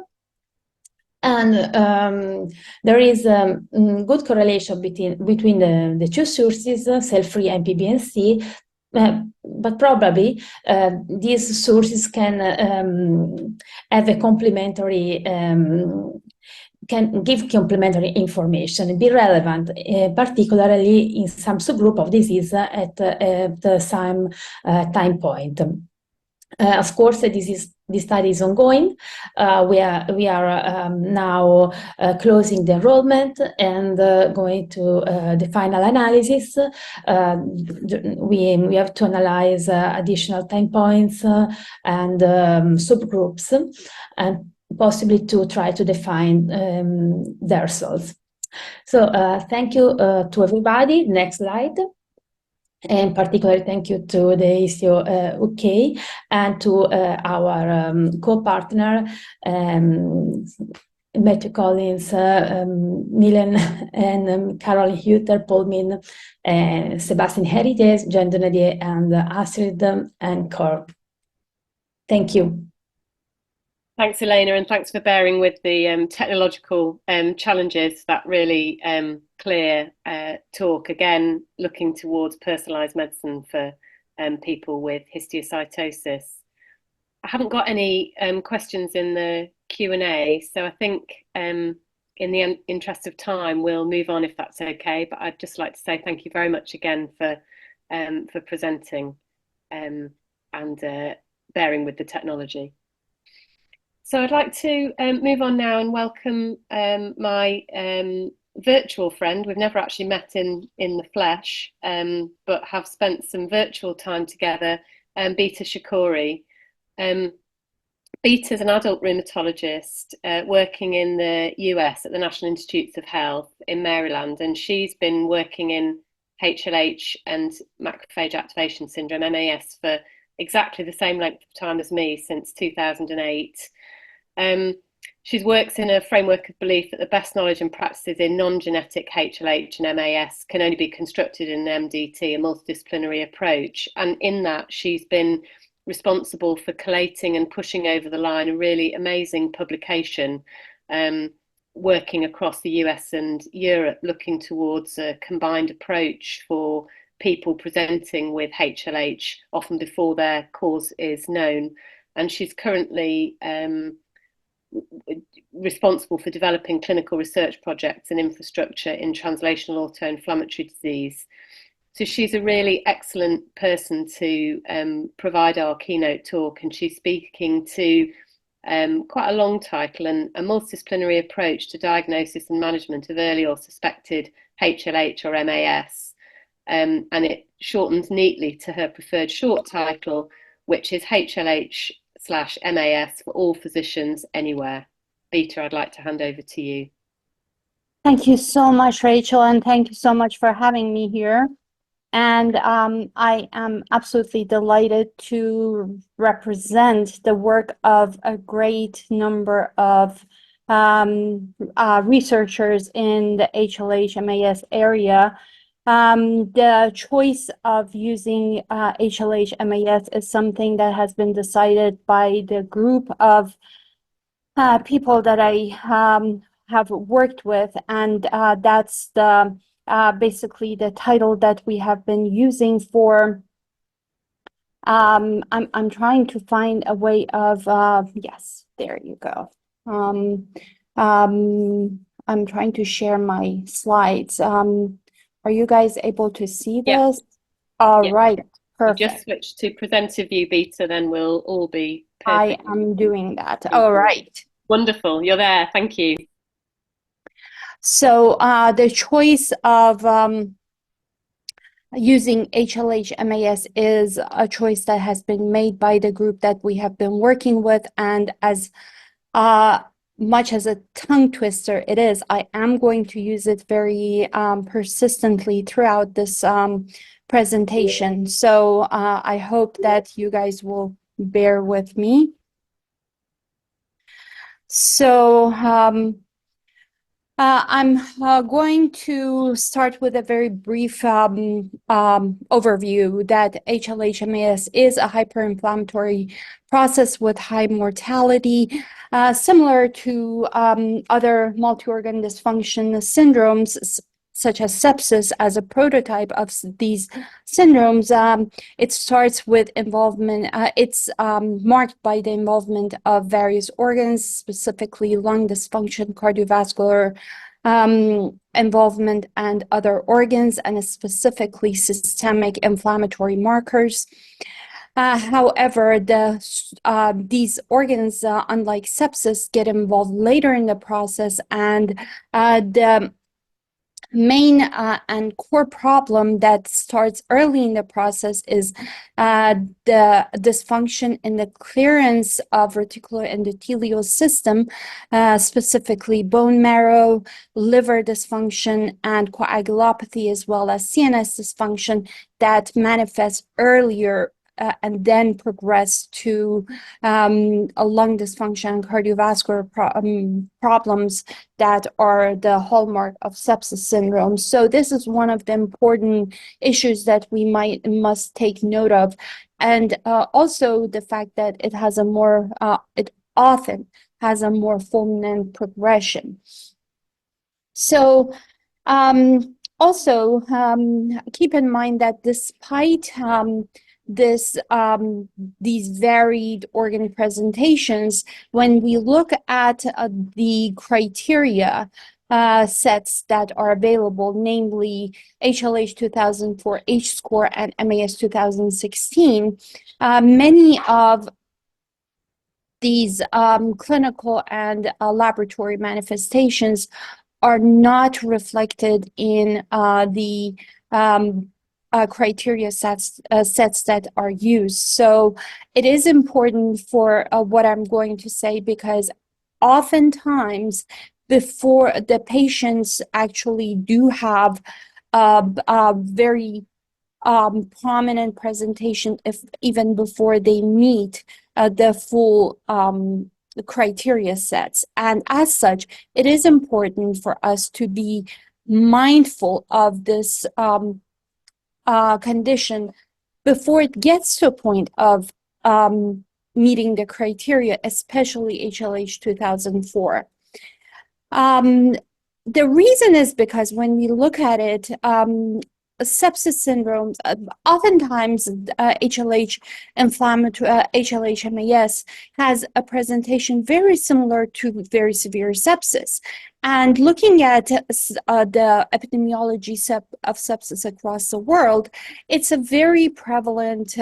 And there is a good correlation between the two sources, cell-free and PBNC, but probably these sources can have a complementary, can give complementary information and be relevant, particularly in some subgroup of disease at the same time point. Of course, this study is ongoing. We are now closing the enrollment and going to the final analysis. We have to analyze additional time points and subgroups, and possibly to try to define their results. So thank you to everybody. Next slide. And particularly thank you to the Histio UK and to our co-partner, Matthew Collins, Milan and Caroline Hutter, Paul Min, Sebastian Heritage, Jean Donadier, and Astrid and Cor. Thank you. Thanks, Elena, and thanks for bearing with the technological challenges. That really clear talk, again, looking towards personalised medicine for people with histiocytosis. I haven't got any questions in the Q&A, so I think in the interest of time, we'll move on if that's okay. But I'd just like to say thank you very much again for presenting and bearing with the technology. So I'd like to move on now and welcome my virtual friend. We've never actually met in the flesh, but have spent some virtual time together, Bita Shakoury. Bita's an adult rheumatologist working in the US at the National Institutes of Health in Maryland, and she's been working in HLH and macrophage activation syndrome, MAS, for exactly the same length of time as me, since 2008. She works in a framework of belief that the best knowledge and practices in non-genetic HLH and MAS can only be constructed in an MDT, a multidisciplinary approach. And in that, she's been responsible for collating and pushing over the line a really amazing publication, working across the US and Europe, looking towards a combined approach for people presenting with HLH, often before their cause is known. And she's currently responsible for developing clinical research projects and infrastructure in translational autoinflammatory disease. So she's a really excellent person to provide our keynote talk, and she's speaking to quite a long title, and a multidisciplinary approach to diagnosis and management of early or suspected HLH or MAS. And it shortens neatly to her preferred short title, which is HLH/MAS for all physicians anywhere. Bita, I'd like to hand over to you. Thank you so much, Rachel, and thank you so much for having me here. And I am absolutely delighted to represent the work of a great number of researchers in the HLH-MAS area. The choice of using HLH-MAS is something that has been decided by the group of people that I have worked with, and that's the basically the title that we have been using for. I'm trying to find a way of yes, there you go. I'm trying to share my slides. Are you guys able to see Yeah. this? All Yeah. right, You perfect. just switch to presenter view beta, then we'll all be I perfect. am doing that. All right. Wonderful. You're there. Thank you. So the choice of using HLH-MAS is a choice that has been made by the group that we have been working with, and as much as a tongue twister it is, I am going to use it very persistently throughout this presentation. So I hope that you guys will bear with me. So I'm going to start with a very brief overview that HLH-MAS is a hyperinflammatory process with high mortality, similar to other multi-organ dysfunction syndromes, such as sepsis as a prototype of these syndromes. It starts with involvement, it's marked by the involvement of various organs, specifically lung dysfunction, cardiovascular involvement, and other organs, and specifically systemic inflammatory markers. However, these organs, unlike sepsis, get involved later in the process, and the main and core problem that starts early in the process is the dysfunction in the clearance of reticular endothelial system, specifically bone marrow, liver dysfunction, and coagulopathy, as well as CNS dysfunction that manifests earlier and then progress to a lung dysfunction and cardiovascular problems that are the hallmark of sepsis syndrome. So this is one of the important issues that we must take note of. And also the fact that it has a more, it often has a more fulminant progression. So also keep in mind that despite these varied organ presentations, when we look at the criteria sets that are available, namely HLH 2004 H-score and MAS 2016, many of these clinical and laboratory manifestations are not reflected in the criteria sets that are used. So it is important for what I'm going to say, because oftentimes before the patients actually do have a very prominent presentation, if even before they meet the full criteria sets. And as such, it is important for us to be mindful of this condition before it gets to a point of meeting the criteria, especially HLH 2004. The reason is because when we look at it, sepsis syndromes, oftentimes HLH HLH-MAS has a presentation very similar to very severe sepsis. And looking at the epidemiology of sepsis across the world, it's a very prevalent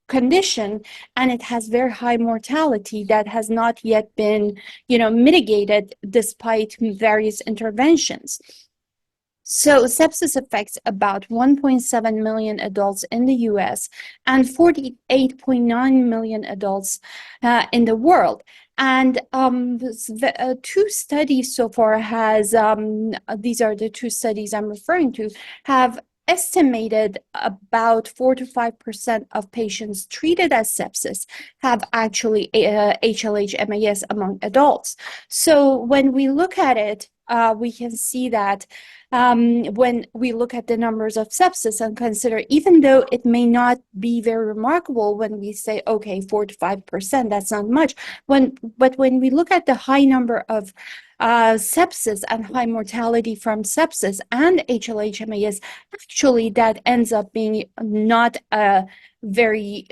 condition, and it has very high mortality that has not yet been, mitigated despite various interventions. So sepsis affects about 1.7 million adults in the US and 48.9 million adults in the world. And two studies so far these are the two studies I'm referring to, have estimated about 4 to 5% of patients treated as sepsis have actually HLH-MAS among adults. So when we look at it, we can see that when we look at the numbers of sepsis and consider, even though it may not be very remarkable when we say, okay, 4 to 5%, that's not much. But when we look at the high number of sepsis and high mortality from sepsis and HLH-MAS, actually that ends up being not a very,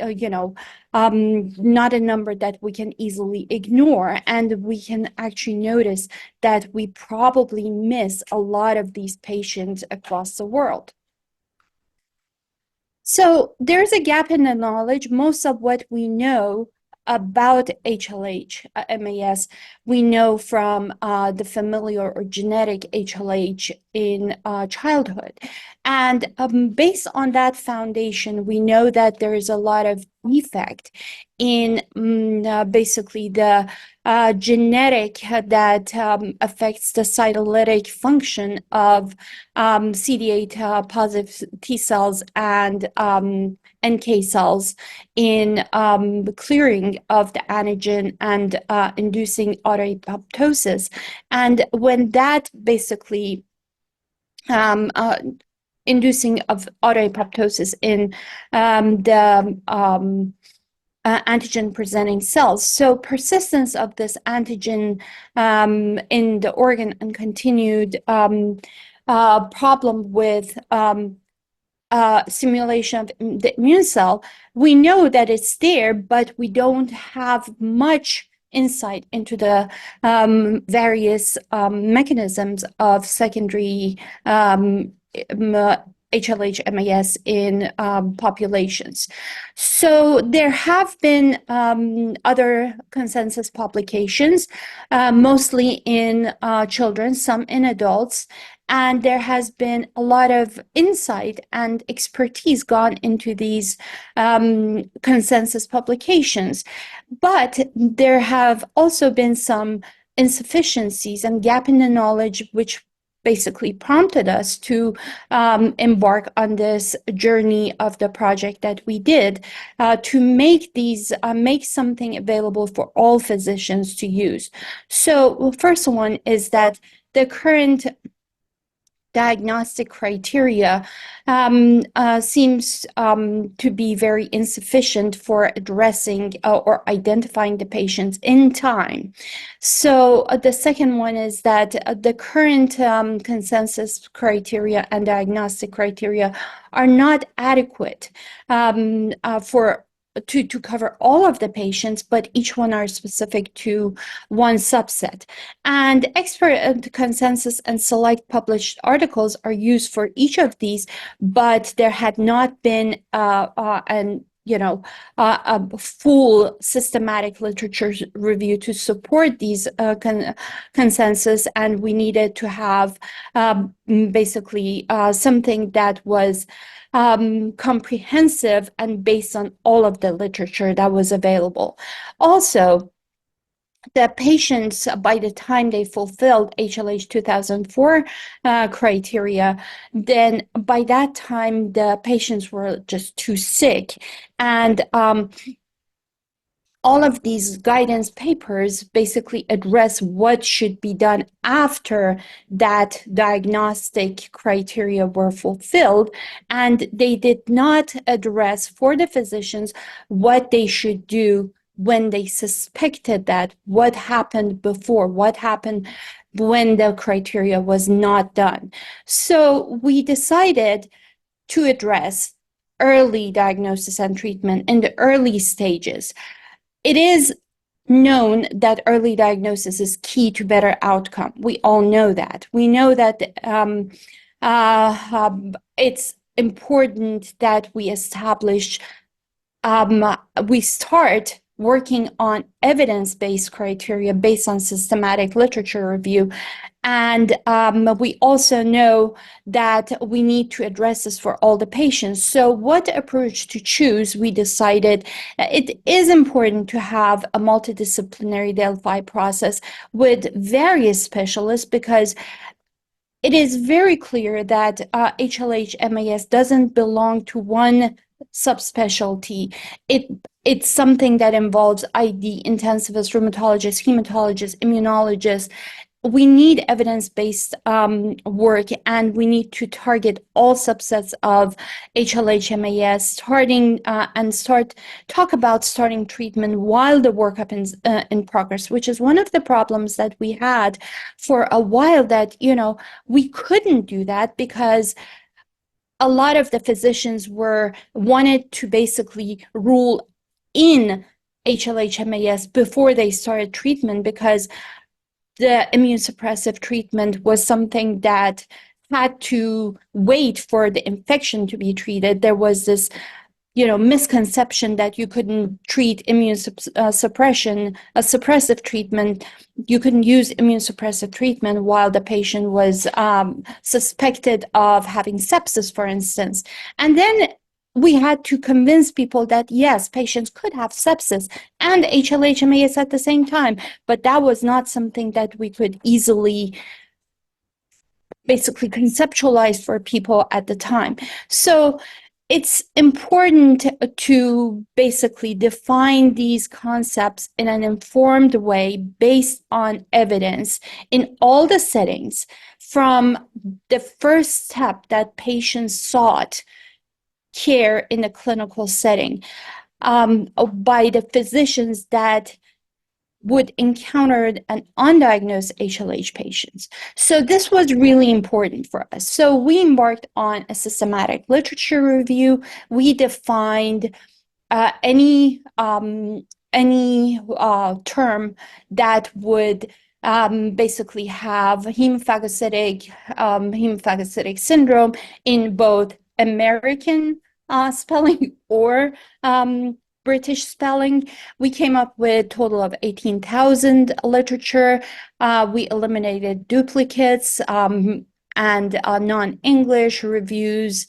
not a number that we can easily ignore. And we can actually notice that we probably miss a lot of these patients across the world. So there's a gap in the knowledge. Most of what we know about HLH, MAS, we know from the familial or genetic HLH in childhood. And based on that foundation, we know that there is a lot of defect in basically the genetic that affects the cytolytic function of CD8 positive T cells and NK cells in the clearing of the antigen and inducing autoapoptosis. And when that basically inducing of autoapoptosis in the antigen presenting cells. So persistence of this antigen in the organ and continued problem with stimulation of the immune cell, we know that it's there, but we don't have much insight into the various mechanisms of secondary HLH-MAS in populations. So there have been other consensus publications, mostly in children, some in adults, and there has been a lot of insight and expertise gone into these consensus publications. But there have also been some insufficiencies and gap in the knowledge, which basically prompted us to embark on this journey of the project that we did to make these make something available for all physicians to use. So first one is that the current diagnostic criteria seems to be very insufficient for addressing or identifying the patients in time. So the second one is that the current consensus criteria and diagnostic criteria are not adequate to cover all of the patients, but each one are specific to one subset. And expert consensus and select published articles are used for each of these, but there had not been a full systematic literature review to support these consensus, and we needed to have basically something that was comprehensive and based on all of the literature that was available. Also, the patients, by the time they fulfilled HLH 2004 criteria, then by that time, the patients were just too sick. And all of these guidance papers basically address what should be done after that diagnostic criteria were fulfilled. And they did not address for the physicians what they should do when they suspected that, what happened before, what happened when the criteria was not done. So we decided to address early diagnosis and treatment in the early stages. It is known that early diagnosis is key to better outcome. We all know that. We know that it's important that we establish, we start working on evidence-based criteria based on systematic literature review. And we also know that we need to address this for all the patients. So what approach to choose? We decided it is important to have a multidisciplinary Delphi process with various specialists, because it is very clear that HLH-MAS doesn't belong to one subspecialty. It's something that involves ID, intensivists, rheumatologists, hematologists, immunologists, we need evidence-based work, and we need to target all subsets of HLH-MAS, talk about starting treatment while the workup is in progress, which is one of the problems that we had for a while, that, we couldn't do that because a lot of the physicians wanted to basically rule in HLH-MAS before they started treatment, because the immunosuppressive treatment was something that had to wait for the infection to be treated. There was this, misconception that you couldn't treat suppressive treatment. You couldn't use immunosuppressive treatment while the patient was suspected of having sepsis, for instance. And then we had to convince people that, yes, patients could have sepsis and HLH-MAS at the same time, but that was not something that we could easily basically conceptualize for people at the time. So it's important to basically define these concepts in an informed way based on evidence in all the settings, from the first step that patients sought care in the clinical setting, by the physicians that would encounter an undiagnosed HLH patients. So this was really important for us. So we embarked on a systematic literature review. We defined any term that would basically have hemophagocytic syndrome in both American spelling or British spelling. We came up with a total of 18,000 literature. We eliminated duplicates and non-English reviews,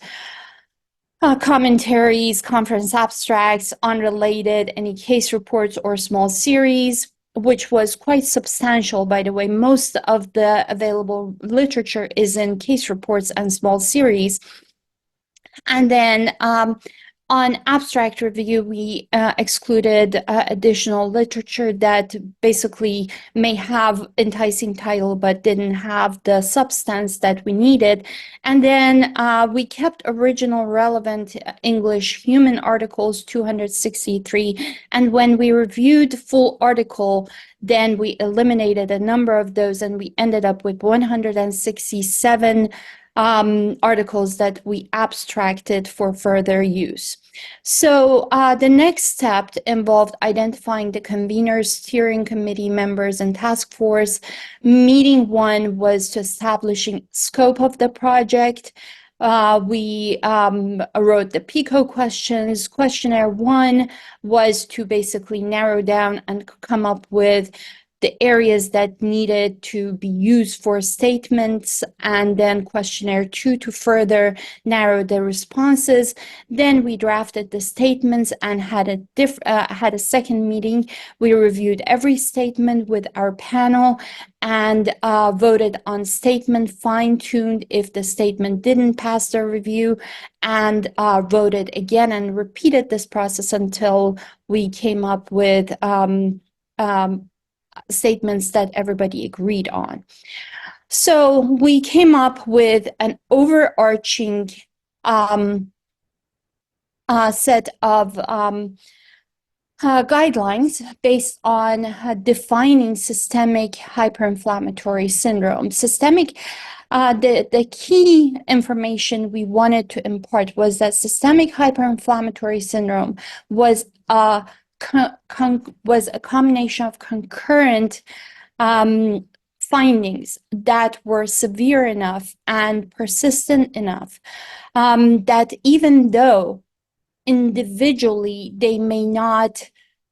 commentaries, conference abstracts, unrelated, any case reports or small series, which was quite substantial, by the way. Most of the available literature is in case reports and small series. And then on abstract review, we excluded additional literature that basically may have enticing title but didn't have the substance that we needed. And then we kept original relevant English human articles, 263. And when we reviewed the full article, then we eliminated a number of those, and we ended up with 167 articles that we abstracted for further use. So the next step involved identifying the conveners, steering committee members, and task force. Meeting one was to establishing scope of the project. We wrote the PICO questions. Questionnaire 1 was to basically narrow down and come up with the areas that needed to be used for statements, and then questionnaire 2 to further narrow the responses. Then we drafted the statements and had a second meeting. We reviewed every statement with our panel and voted on statement, fine-tuned if the statement didn't pass the review, and voted again and repeated this process until we came up with statements that everybody agreed on. So we came up with an overarching set of guidelines based on defining systemic hyperinflammatory syndrome. The key information we wanted to impart was that systemic hyperinflammatory syndrome was a combination of concurrent findings that were severe enough and persistent enough that even though individually they may not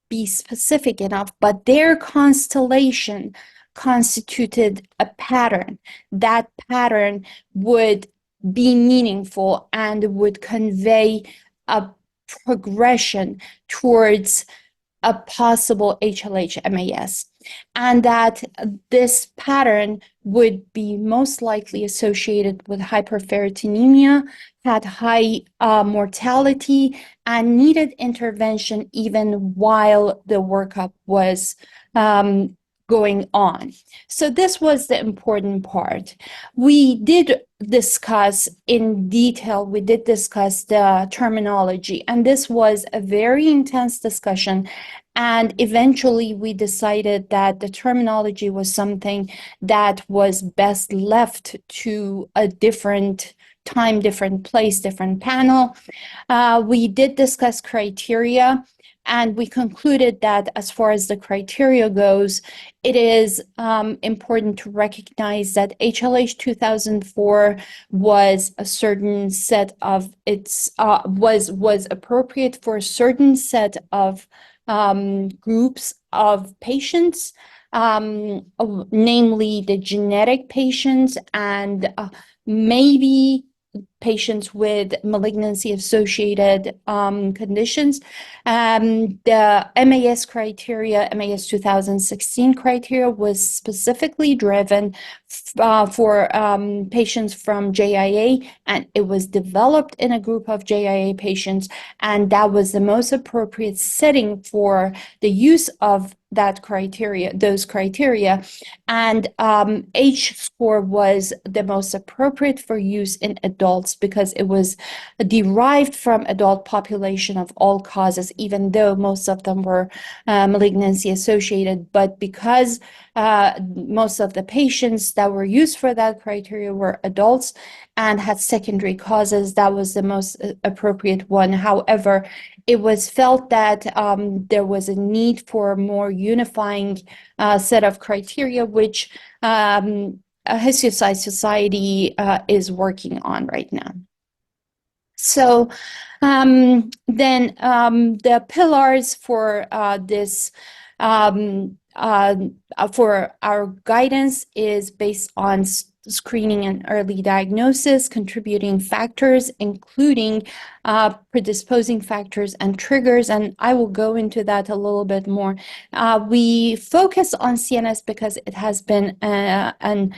be specific enough, but their constellation constituted a pattern. That pattern would be meaningful and would convey a progression towards a possible HLH-MAS, and that this pattern would be most likely associated with hyperferritinemia, had high mortality, and needed intervention even while the workup was going on. So this was the important part. We did discuss in detail, we did discuss the terminology, and this was a very intense discussion. And eventually we decided that the terminology was something that was best left to a different time, different place, different panel. We did discuss criteria, and we concluded that as far as the criteria goes, it is important to recognize that HLH 2004 was a certain set of was appropriate for a certain set of groups of patients, namely the genetic patients and maybe patients with malignancy-associated conditions. The MAS criteria, MAS 2016 criteria, was specifically driven for patients from JIA, and it was developed in a group of JIA patients, and that was the most appropriate setting for the use of that criteria, those criteria. And H-score was the most appropriate for use in adults because it was derived from adult population of all causes, even though most of them were malignancy associated. But because most of the patients that were used for that criteria were adults and had secondary causes, that was the most appropriate one. However, it was felt that there was a need for a more unifying set of criteria, which Histio Society is working on right now. So then the pillars for this for our guidance is based on screening and early diagnosis, contributing factors, including predisposing factors and triggers, and I will go into that a little bit more. We focus on CNS because it has been an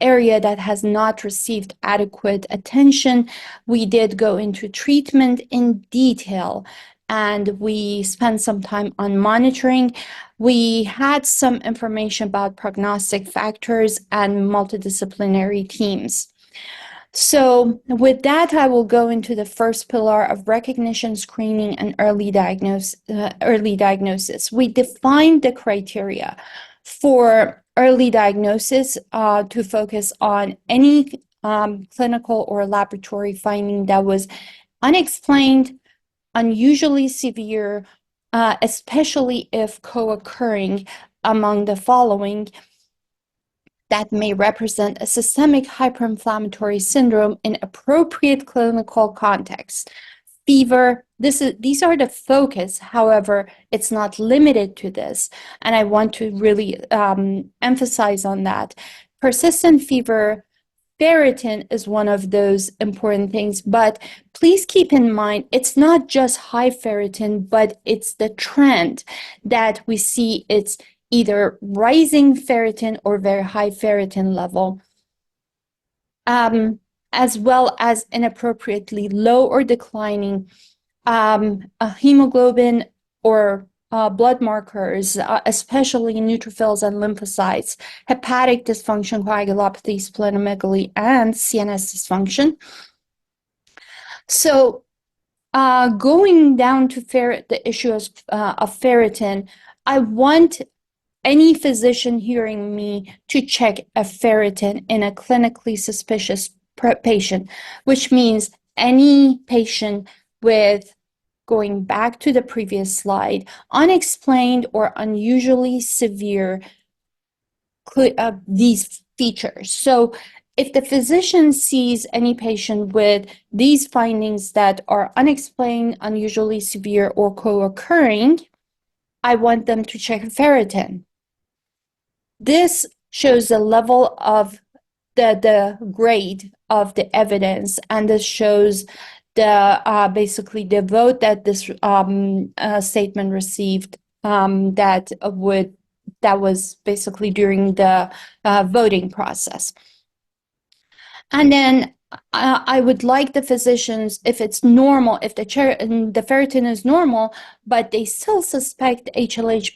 area that has not received adequate attention. We did go into treatment in detail, and we spent some time on monitoring. We had some information about prognostic factors and multidisciplinary teams. So with that, I will go into the first pillar of recognition, screening, and early diagnosis. We defined the criteria for early diagnosis to focus on any clinical or laboratory finding that was unexplained, unusually severe, especially if co-occurring among the following that may represent a systemic hyperinflammatory syndrome in appropriate clinical context. Fever, these are the focus. However, it's not limited to this, and I want to really emphasize on that. Persistent fever, ferritin is one of those important things, but please keep in mind, it's not just high ferritin, but it's the trend that we see. It's either rising ferritin or very high ferritin level, as well as inappropriately low or declining hemoglobin or blood markers, especially neutrophils and lymphocytes, hepatic dysfunction, coagulopathy, splenomegaly, and CNS dysfunction. So going down to the issue of ferritin, I want any physician hearing me to check a ferritin in a clinically suspicious patient, which means any patient with, going back to the previous slide, unexplained or unusually severe these features. So if the physician sees any patient with these findings that are unexplained, unusually severe, or co-occurring, I want them to check ferritin. This shows the level of the grade of the evidence, and this shows the basically the vote that this statement received, that was basically during the voting process. And then I would like the physicians, if it's normal, if the ferritin is normal, but they still suspect HLH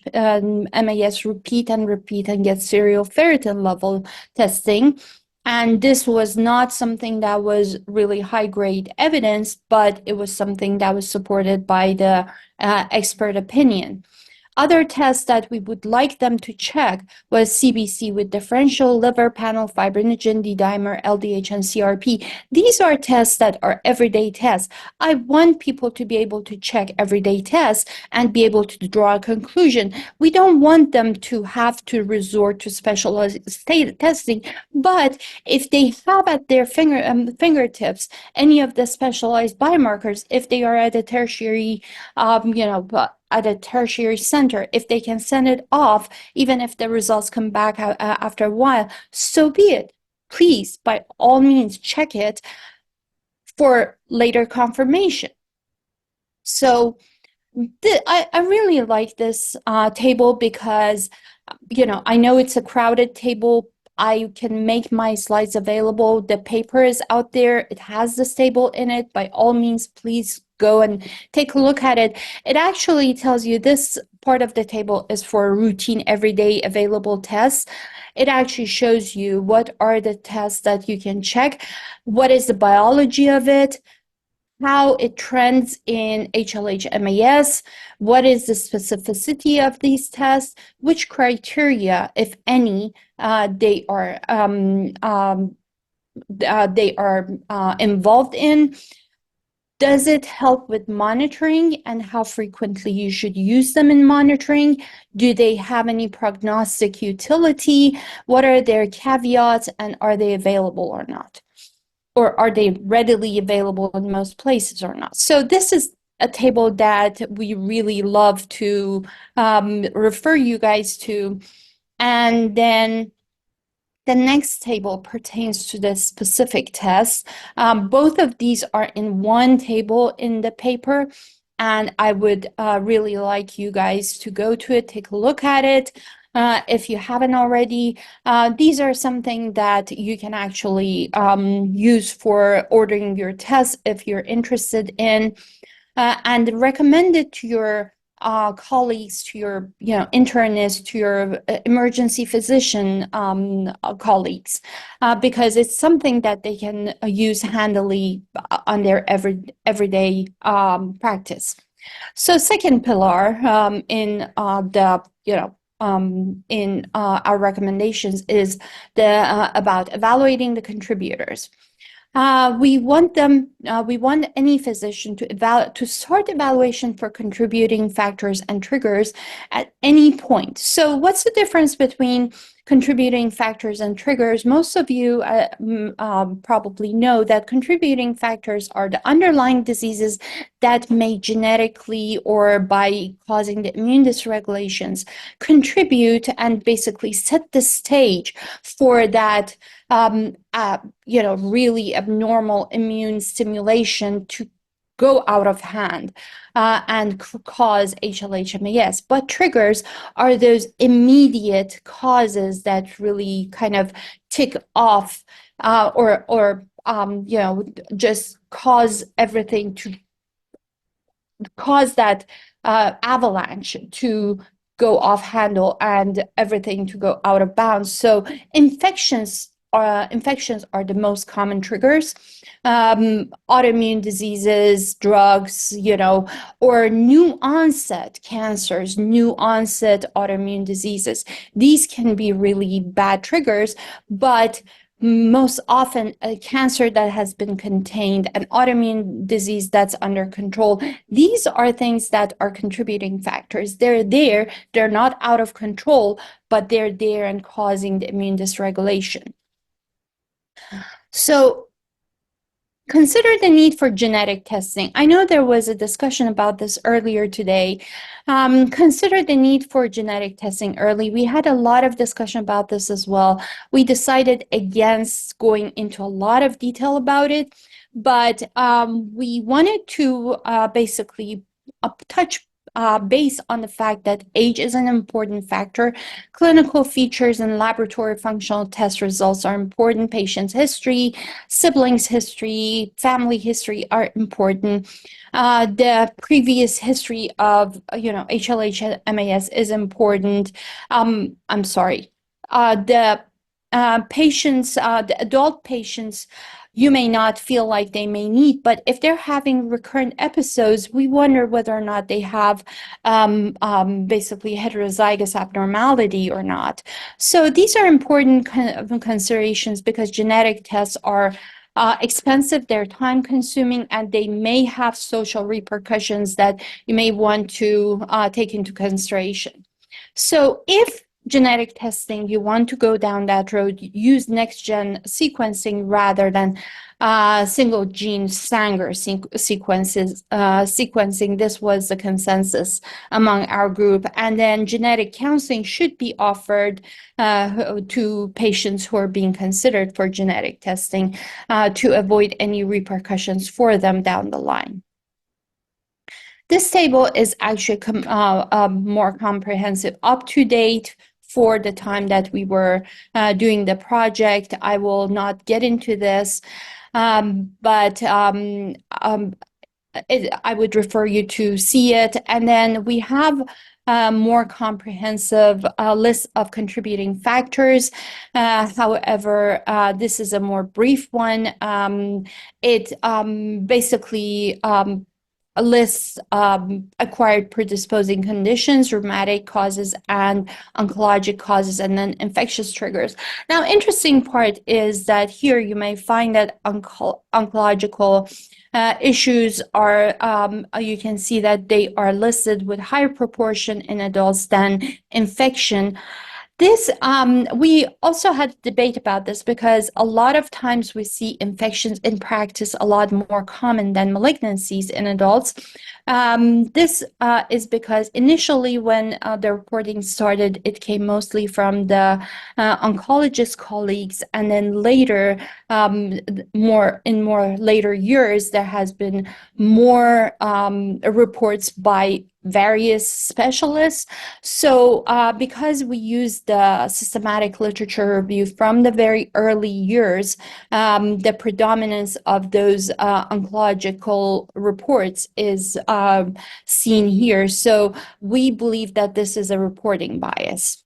MAS, repeat and get serial ferritin level testing. And this was not something that was really high-grade evidence, but it was something that was supported by the expert opinion. Other tests that we would like them to check was CBC with differential liver panel, fibrinogen, D-dimer, LDH, and CRP. These are tests that are everyday tests. I want people to be able to check everyday tests and be able to draw a conclusion. We don't want them to have to resort to specialized testing, but if they have at their fingertips any of the specialized biomarkers, if they are at a tertiary, at a tertiary center, if they can send it off, even if the results come back after a while, so be it. Please, by all means, check it for later confirmation. So I really like this table because, I know it's a crowded table. I can make my slides available. The paper is out there. It has this table in it. By all means, please go and take a look at it. It actually tells you this part of the table is for routine, everyday available tests. It actually shows you what are the tests that you can check, what is the biology of it, how it trends in HLH MAS, what is the specificity of these tests, which criteria, if any, they are involved in. Does it help with monitoring and how frequently you should use them in monitoring? Do they have any prognostic utility? What are their caveats and are they available or not? Or are they readily available in most places or not? So this is a table that we really love to refer you guys to. And then the next table pertains to the specific tests. Both of these are in one table in the paper, and I would really like you guys to go to it, take a look at it. If you haven't already, these are something that you can actually use for ordering your tests if you're interested in, and recommend it to your colleagues, to your internists, to your emergency physician colleagues, because it's something that they can use handily on their everyday practice. So second pillar in the in our recommendations is the about evaluating the contributors. We want any physician to start evaluation for contributing factors and triggers at any point. So what's the difference between contributing factors and triggers? Most of you probably know that contributing factors are the underlying diseases that may genetically or by causing the immune dysregulations contribute and basically set the stage for that really abnormal immune stimulation to go out of hand and cause HLH MAS. But triggers are those immediate causes that really kind of tick off or just cause everything to cause that avalanche to go off handle and everything to go out of bounds. So infections are the most common triggers. Autoimmune diseases, drugs, or new onset cancers, new onset autoimmune diseases. These can be really bad triggers, but most often a cancer that has been contained, an autoimmune disease that's under control. These are things that are contributing factors. They're there, they're not out of control, but they're there and causing the immune dysregulation. So consider the need for genetic testing. I know there was a discussion about this earlier today. Consider the need for genetic testing early. We had a lot of discussion about this as well. We decided against going into a lot of detail about it, but we wanted to basically touch based on the fact that age is an important factor. Clinical features and laboratory functional test results are important. Patient's history, siblings history, family history are important. The previous history of, HLH and MAS is important. I'm sorry. The adult patients, you may not feel like they may need, but if they're having recurrent episodes, we wonder whether or not they have basically heterozygous abnormality or not. So these are important considerations because genetic tests are expensive, they're time consuming, and they may have social repercussions that you may want to take into consideration. So if genetic testing, you want to go down that road, use next-gen sequencing rather than single gene Sanger sequencing. This was the consensus among our group. And then genetic counseling should be offered to patients who are being considered for genetic testing to avoid any repercussions for them down the line. This table is actually more comprehensive, up to date for the time that we were doing the project. I will not get into this, but I would refer you to see it. And then we have a more comprehensive list of contributing factors. However, this is a more brief one. It basically lists acquired predisposing conditions, rheumatic causes, and oncologic causes, and then infectious triggers. Now, interesting part is that here you may find that oncological issues are, you can see that they are listed with higher proportion in adults than infection. This, we also had a debate about this because a lot of times we see infections in practice a lot more common than malignancies in adults. This is because initially when the reporting started, it came mostly from the oncologist colleagues, and then later, more later years, there has been more reports by various specialists. So because we use the systematic literature review from the very early years, the predominance of those oncological reports is seen here. So we believe that this is a reporting bias.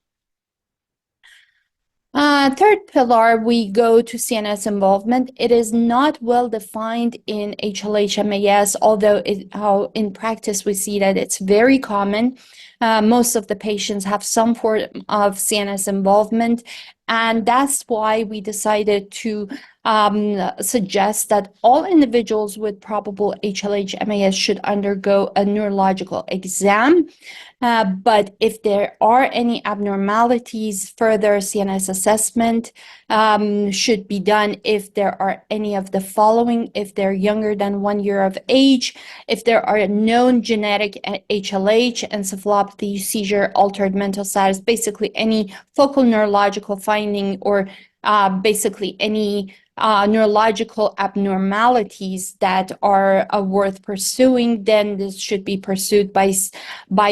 Third pillar, we go to CNS involvement. It is not well defined in HLH-MAS, although in practice we see that it's very common. Most of the patients have some form of CNS involvement, and that's why we decided to suggest that all individuals with probable HLH-MAS should undergo a neurological exam. But if there are any abnormalities, further CNS assessment should be done if there are any of the following: if they're younger than 1 year of age, if there are known genetic HLH, encephalopathy, seizure, altered mental status, basically any focal neurological finding, or basically any neurological abnormalities that are worth pursuing, then this should be pursued by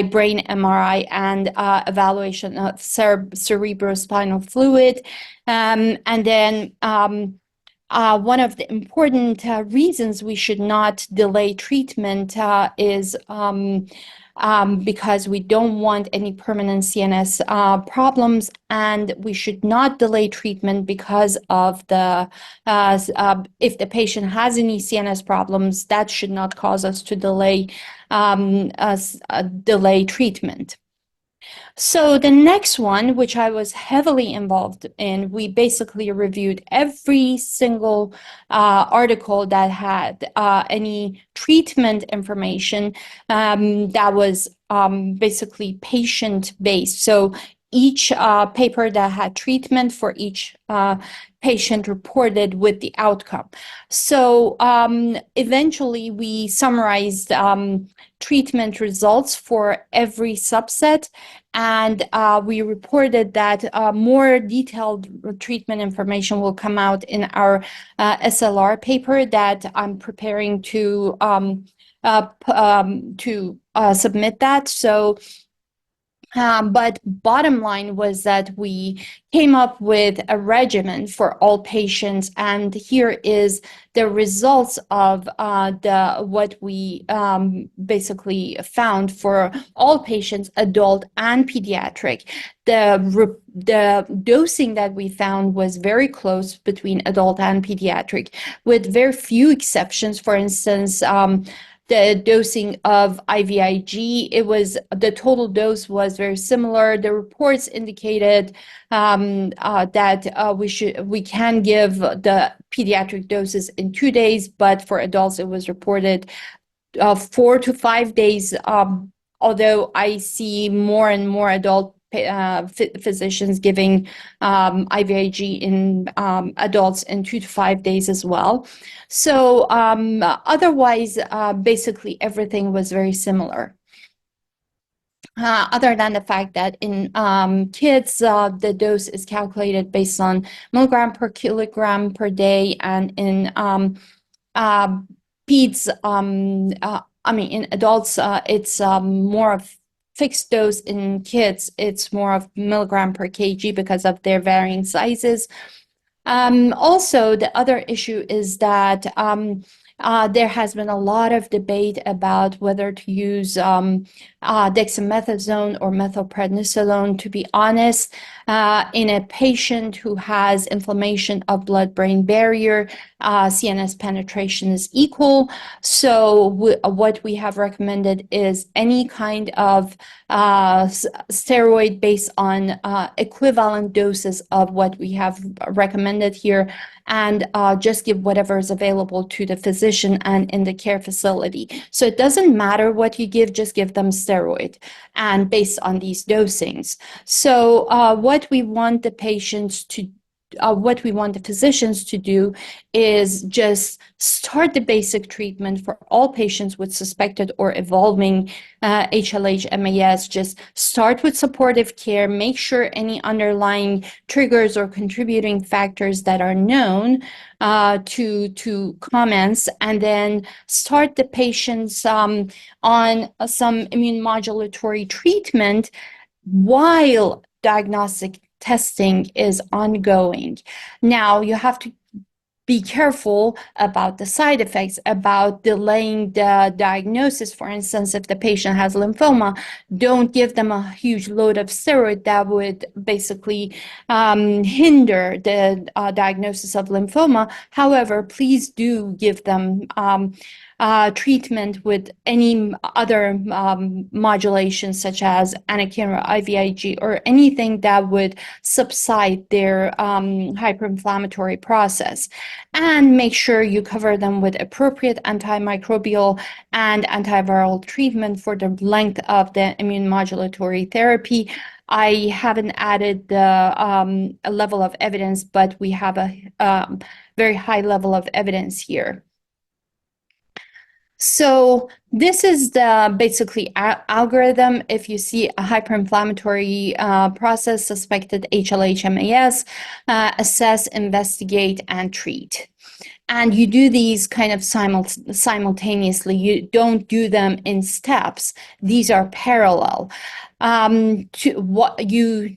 brain MRI and evaluation of cerebrospinal fluid. And then one of the important reasons we should not delay treatment is because we don't want any permanent CNS problems, and we should not delay treatment because of the if the patient has any CNS problems, that should not cause us to delay treatment. So the next one, which I was heavily involved in, we basically reviewed every single article that had any treatment information that was basically patient-based. So each paper that had treatment for each patient reported with the outcome. So eventually we summarized treatment results for every subset, and we reported that more detailed treatment information will come out in our SLR paper that I'm preparing to submit that. So but bottom line was that we came up with a regimen for all patients, and here is the results of what we basically found for all patients, adult and pediatric. The dosing that we found was very close between adult and pediatric, with very few exceptions. For instance, the dosing of IVIG, the total dose was very similar. The reports indicated that we can give the pediatric doses in 2 days, but for adults it was reported 4 to 5 days. Although I see more and more adult physicians giving IVIG in adults in 2 to 5 days as well. So otherwise, basically everything was very similar. Other than the fact that in kids, the dose is calculated based on milligram per kilogram per day, and in peds, in adults, it's more of fixed dose. In kids, it's more of milligram per kg because of their varying sizes. Also, the other issue is that there has been a lot of debate about whether to use dexamethasone or methylprednisolone. To be honest, in a patient who has inflammation of blood-brain barrier, CNS penetration is equal. So what we have recommended is any kind of steroid based on equivalent doses of what we have recommended here, and just give whatever is available to the physician and in the care facility. So it doesn't matter what you give, just give them steroid, and based on these dosings. So what we want the physicians to do is just start the basic treatment for all patients with suspected or evolving HLH-MAS. Just start with supportive care, make sure any underlying triggers or contributing factors that are known to comments, and then start the patients on some immune modulatory treatment while diagnostic testing is ongoing. Now, you have to be careful about the side effects, about delaying the diagnosis. For instance, if the patient has lymphoma, don't give them a huge load of steroid that would basically hinder the diagnosis of lymphoma. However, please do give them treatment with any other modulation, such as anakinra, IVIG, or anything that would subside their hyperinflammatory process. And make sure you cover them with appropriate antimicrobial and antiviral treatment for the length of the immune modulatory therapy. I haven't added the level of evidence, but we have a very high level of evidence here. So this is the basically algorithm. If you see a hyperinflammatory process, suspected HLH-MAS, assess, investigate, and treat. And you do these kind of simultaneously. You don't do them in steps. These are parallel. You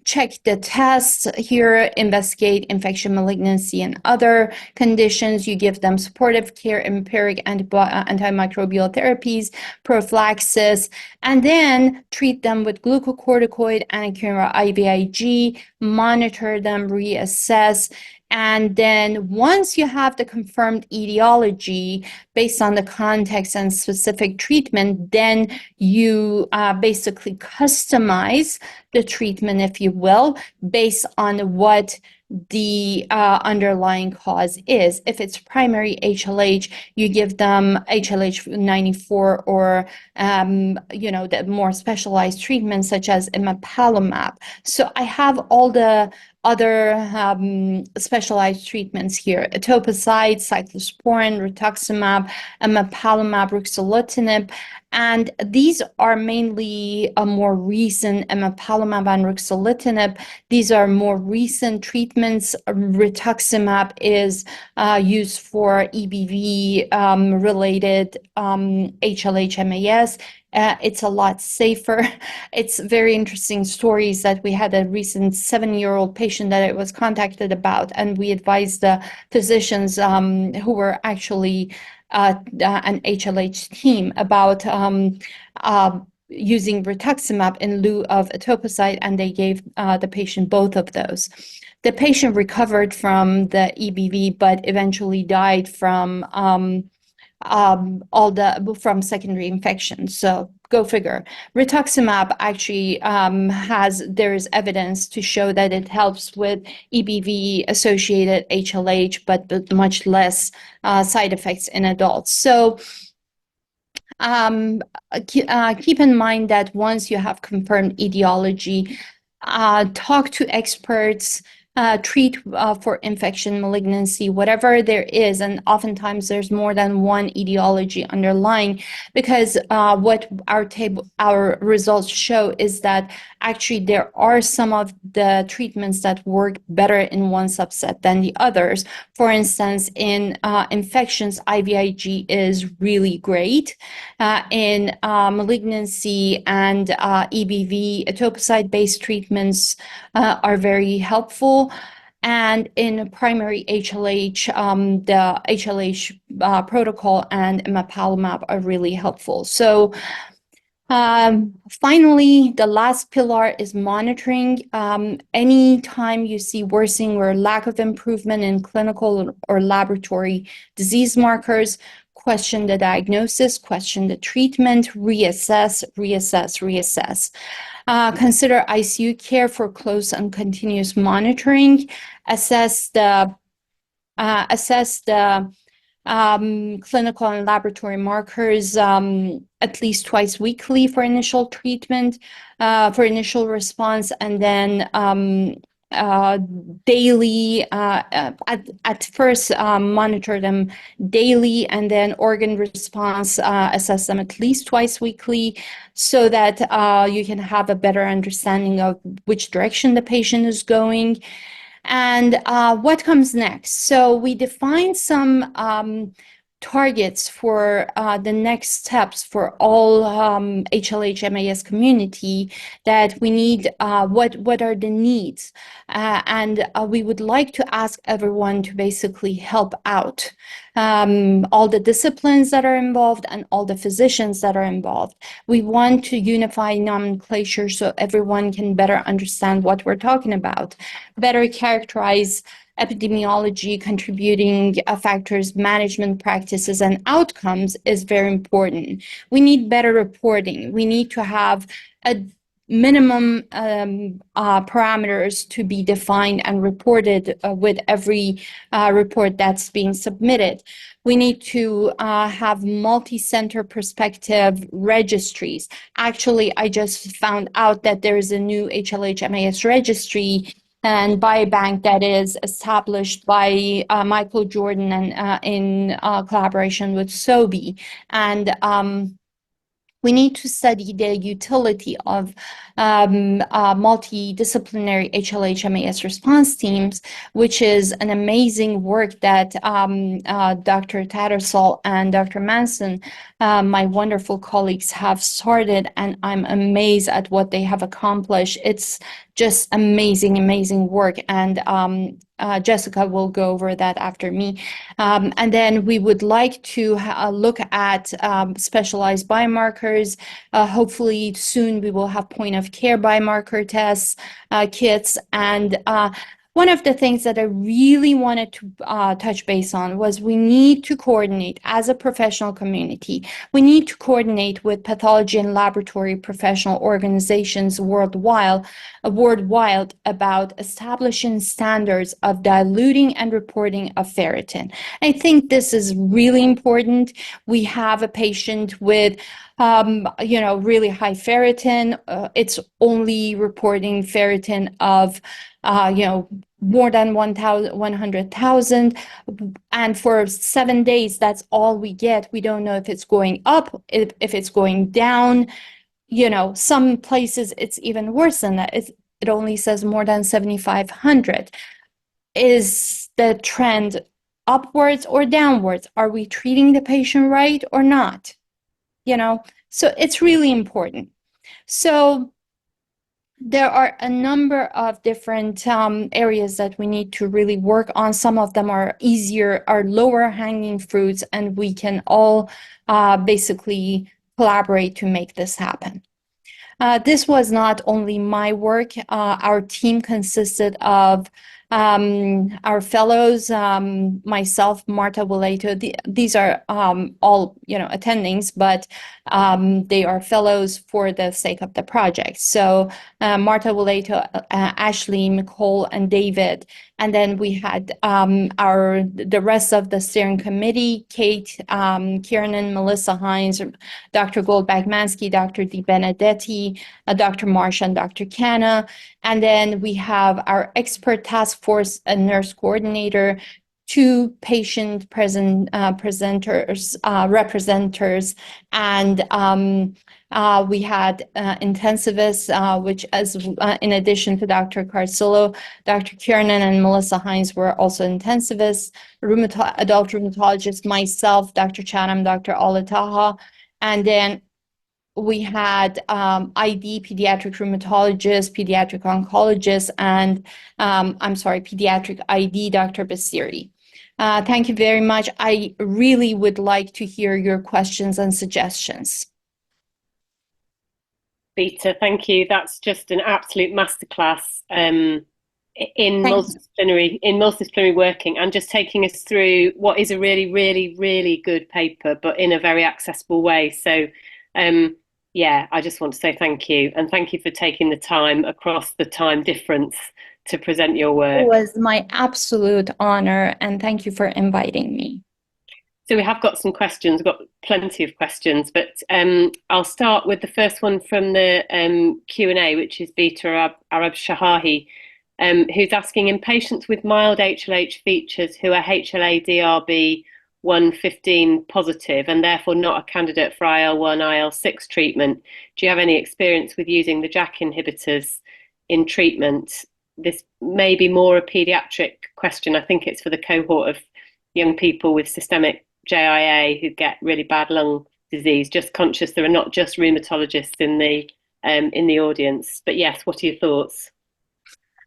check the tests here, investigate infection, malignancy, and other conditions. You give them supportive care, empiric antimicrobial therapies, prophylaxis, and then treat them with glucocorticoid, anakinra, IVIG, monitor them, reassess. And then once you have the confirmed etiology based on the context and specific treatment, then you basically customize the treatment, if you will, based on what the underlying cause is. If it's primary HLH, you give them HLH 94 or the more specialized treatments such as imapalumab. So I have all the other specialized treatments here: etoposide, cyclosporin, rituximab, imapalumab, ruxolitinib. And these are mainly a more recent imapalumab and ruxolitinib. These are more recent treatments. Rituximab is used for EBV related HLH-MAS. It's a lot safer. It's very interesting stories that we had a recent 7-year-old patient that it was contacted about, and we advised the physicians who were actually an HLH team about using rituximab in lieu of etoposide, and they gave the patient both of those. The patient recovered from the EBV, but eventually died from from secondary infections. So go figure. Rituximab actually there's evidence to show that it helps with EBV associated HLH, but with much less side effects in adults. So keep in mind that once you have confirmed etiology, talk to experts, treat for infection, malignancy, whatever there is, and oftentimes there's more than one etiology underlying, because what our results show is that actually there are some of the treatments that work better in one subset than the others. For instance, in infections, IVIG is really great. In malignancy and EBV, etoposide-based treatments are very helpful. And in primary HLH, the HLH protocol and imapalumab are really helpful. So finally, the last pillar is monitoring. Anytime you see worsening or lack of improvement in clinical or laboratory disease markers, question the diagnosis, question the treatment, reassess. Consider ICU care for close and continuous monitoring. Assess the clinical and laboratory markers at least twice weekly for initial treatment, for initial response, and then daily. At first, monitor them daily, and then organ response, assess them at least twice weekly, so that you can have a better understanding of which direction the patient is going. And what comes next? So we defined some targets for the next steps for all HLH-MAS community, that we need, what are the needs? And we would like to ask everyone to basically help out all the disciplines that are involved and all the physicians that are involved. We want to unify nomenclature so everyone can better understand what we're talking about, better characterize epidemiology, contributing factors, management practices, and outcomes is very important. We need better reporting. We need to have a minimum parameters to be defined and reported with every report that's being submitted. We need to have multi-center perspective registries. Actually, I just found out that there is a new HLH-MAS registry and biobank that is established by Michael Jordan and in collaboration with SOBI. And we need to study the utility of multidisciplinary HLH-MAS response teams, which is an amazing work that Dr. Tattersall and Dr. Manson, my wonderful colleagues, have started, and I'm amazed at what they have accomplished. It's just amazing work, and Jessica will go over that after me. And then we would like to look at specialized biomarkers. Hopefully soon we will have point of care biomarker tests, kits, and one of the things that I really wanted to touch base on was we need to coordinate as a professional community. We need to coordinate with pathology and laboratory professional organizations worldwide about establishing standards of diluting and reporting of ferritin. I think this is really important. We have a patient with really high ferritin. It's only reporting ferritin of more than 100,000. And for 7 days, that's all we get. We don't know if it's going up, if it's going down. Some places it's even worse than that. It only says more than 7,500. Is the trend upwards or downwards? Are we treating the patient right or not? So it's really important. So there are a number of different areas that we need to really work on. Some of them are lower hanging fruits, and we can all basically collaborate to make this happen. This was not only my work. Our team consisted of our fellows, myself, Marta Waleto. These are all attendings, but they are fellows for the sake of the project. So Marta Waleto, Ashley, Nicole, and David. And then we had the rest of the steering committee: Kate, Kiernan, Melissa Hines, Dr. Goldbach-Mansky, Dr. Di Benedetti, Dr. Marsh, and Dr. Canna. And then we have our expert task force and nurse coordinator, 2 patient representers, and we had intensivists, which in addition to Dr. Carcillo, Dr. Kiernan and Melissa Hines were also intensivists, adult rheumatologist, myself, Dr. Chatham, Dr. Alataha, and then we had ID, pediatric rheumatologist, pediatric oncologist, and pediatric ID, Dr. Basiri. Thank you very much. I really would like to hear your questions and suggestions. Beta, thank you. That's just an absolute masterclass in multidisciplinary working, and just taking us through what is a really, really, really good paper, but in a very accessible way. So I just want to say thank you, and thank you for taking the time across the time difference to present your work. It was my absolute honor, and thank you for inviting me. So we have got some questions, we've got plenty of questions, but I'll start with the first one from the Q&A, which is Beta Arab Shahahi, who's asking, in patients with mild HLH features who are HLA-DRB 115 positive and therefore not a candidate for IL-1, IL-6 treatment, do you have any experience with using the JAK inhibitors in treatment? This may be more a pediatric question. I think it's for the cohort of young people with systemic JIA who get really bad lung disease. Just conscious there are not just rheumatologists in the audience. But yes, what are your thoughts?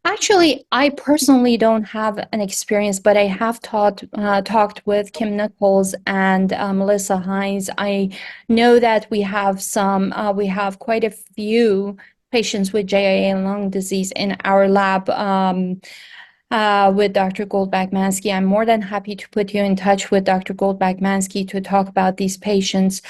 Actually, I personally don't have an experience, but I have talked with Kim Nichols and Melissa Hines. I know that we have quite a few patients with JIA and lung disease in our lab with Dr. Goldbach-Mansky. I'm more than happy to put you in touch with Dr. Goldbach-Mansky to talk about these patients.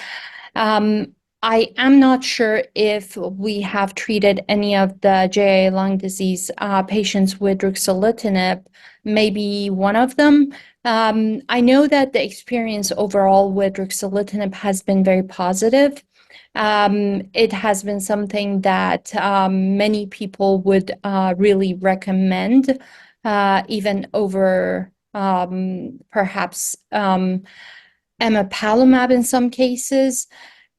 I am not sure if we have treated any of the JIA lung disease patients with ruxolitinib, maybe one of them. I know that the experience overall with ruxolitinib has been very positive. It has been something that many people would really recommend, even over perhaps emapalumab in some cases.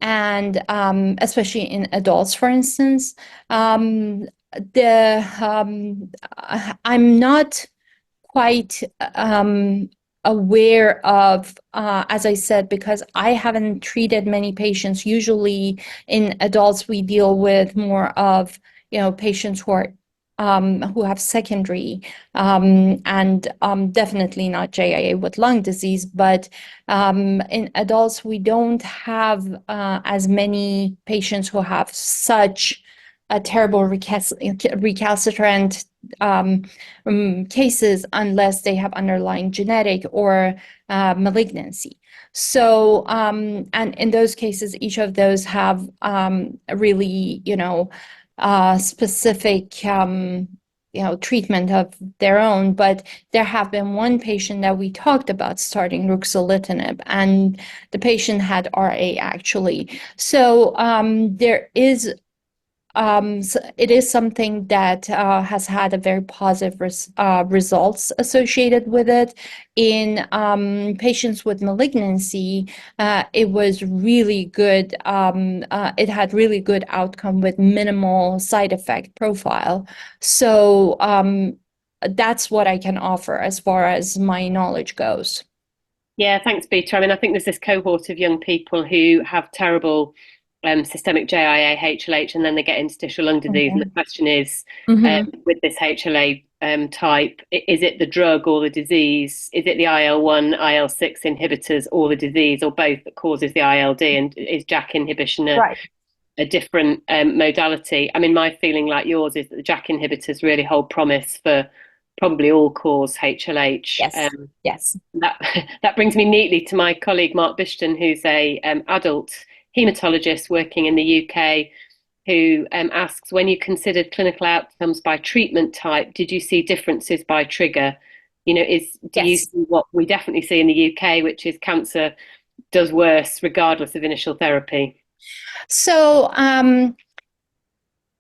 And especially in adults, for instance, I'm not quite aware of, as I said, because I haven't treated many patients. Usually in adults, we deal with more of patients who are who have secondary and definitely not JIA with lung disease, but in adults, we don't have as many patients who have such a terrible recalcitrant cases unless they have underlying genetic or malignancy. So, and in those cases, each of those have really, specific, treatment of their own. But there have been one patient that we talked about starting ruxolitinib, and the patient had RA actually. So there is so it is something that has had a very positive results associated with it. In patients with malignancy, it was really good. It had really good outcome with minimal side effect profile. So that's what I can offer as far as my knowledge goes. Yeah, thanks, Peter. I mean, I think there's this cohort of young people who have terrible systemic JIA, HLH, and then they get interstitial lung disease. And the question is, with this HLA type, is it the drug or the disease? Is it the IL-1, IL-6 inhibitors or the disease or both that causes the ILD? And is JAK inhibition a different modality? I mean, my feeling, like yours, is that the JAK inhibitors really hold promise for probably all cause HLH. Yes. Yes. That brings me neatly to my colleague Mark Bishton, who's a adult hematologist working in the UK, who asks, when you considered clinical outcomes by treatment type, did you see differences by trigger? Do you see what we definitely see in the UK, which is cancer does worse regardless of initial therapy? So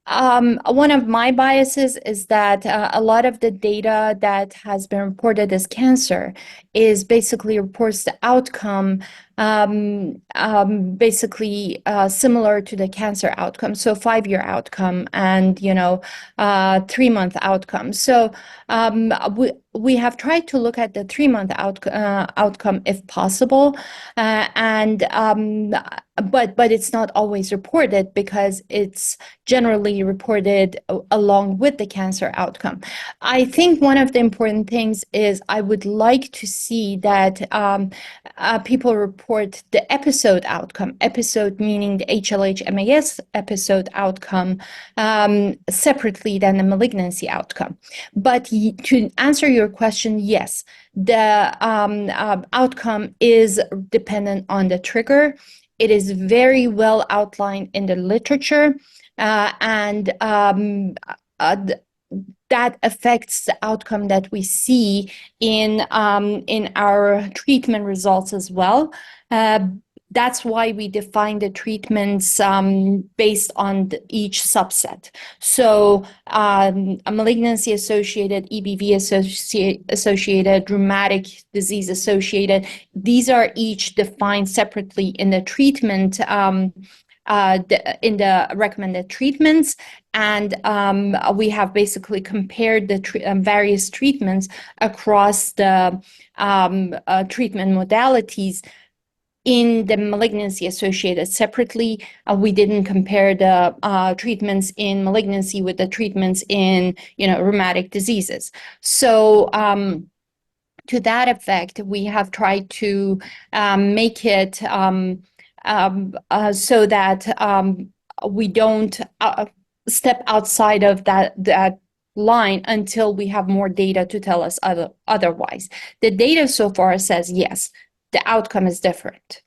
one of my biases is that a lot of the data that has been reported as cancer is basically reports the outcome basically similar to the cancer outcome, so 5-year outcome and 3-month outcome. So we have tried to look at the 3-month outcome if possible, but it's not always reported because it's generally reported along with the cancer outcome. I think one of the important things is I would like to see that people report the episode outcome, episode meaning the HLH-MAS episode outcome, separately than the malignancy outcome. But to answer your question, yes, the outcome is dependent on the trigger. It is very well outlined in the literature, and that affects the outcome that we see in our treatment results as well. That's why we define the treatments based on each subset. So a malignancy associated, EBV associated, rheumatic disease associated, these are each defined separately in the treatment in the recommended treatments, and we have basically compared the various treatments across the treatment modalities. In the malignancy associated separately, we didn't compare the treatments in malignancy with the treatments in rheumatic diseases. So to that effect, we have tried to make it so that we don't step outside of that line until we have more data to tell us otherwise. The data so far says yes, the outcome is different.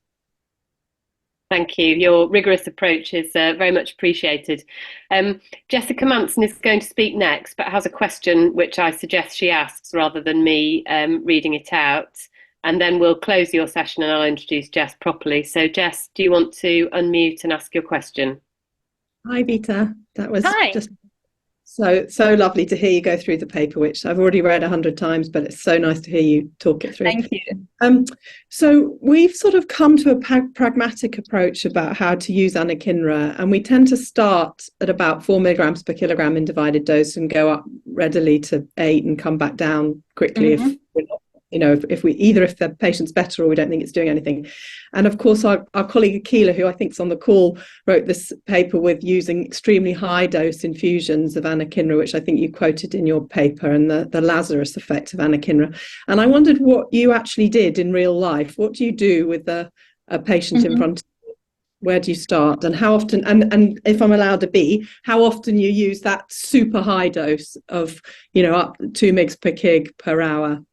Thank you. Your rigorous approach is very much appreciated. Jessica Manson is going to speak next, but has a question which I suggest she asks rather than me reading it out. And then we'll close your session and I'll introduce Jess properly. So Jess, do you want to unmute and ask your question? Hi, Vita. That was Hi. Just so lovely to hear you go through the paper, which I've already read 100 times, but it's so nice to hear you talk it through. Thank you. So we've sort of come to a pragmatic approach about how to use anakinra, and we tend to start at about 4 milligrams per kilogram in divided dose and go up readily to 8 and come back down quickly if we're not, if the patient's better or we don't think it's doing anything. And of course, our colleague Akila, who I think is on the call, wrote this paper with using extremely high dose infusions of anakinra, which I think you quoted in your paper, and the Lazarus effect of anakinra. And I wondered what you actually did in real life. What do you do with a patient in front of you? where do you start, and how often, and if I'm allowed to be, how often you use that super high dose of, up 2 mg per kg per hour?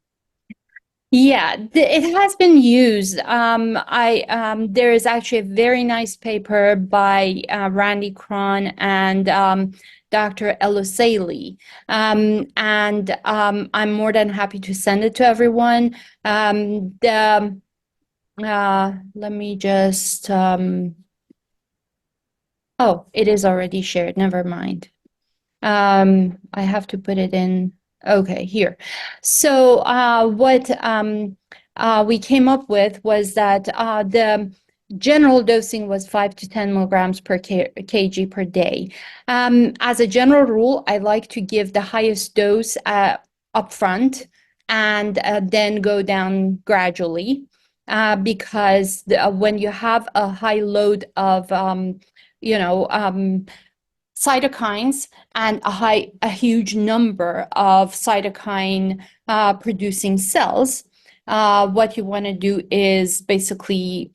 Yeah, it has been used. There is actually a very nice paper by Randy Cron and Dr. Elosalie, and I'm more than happy to send it to everyone. Let me just. Oh, it is already shared. Never mind. I have to put it in. Okay, here. So what we came up with was that the general dosing was 5 to 10 milligrams per kg per day. As a general rule, I like to give the highest dose up front and then go down gradually, because when you have a high load of cytokines and a huge number of cytokine producing cells, what you want to do is basically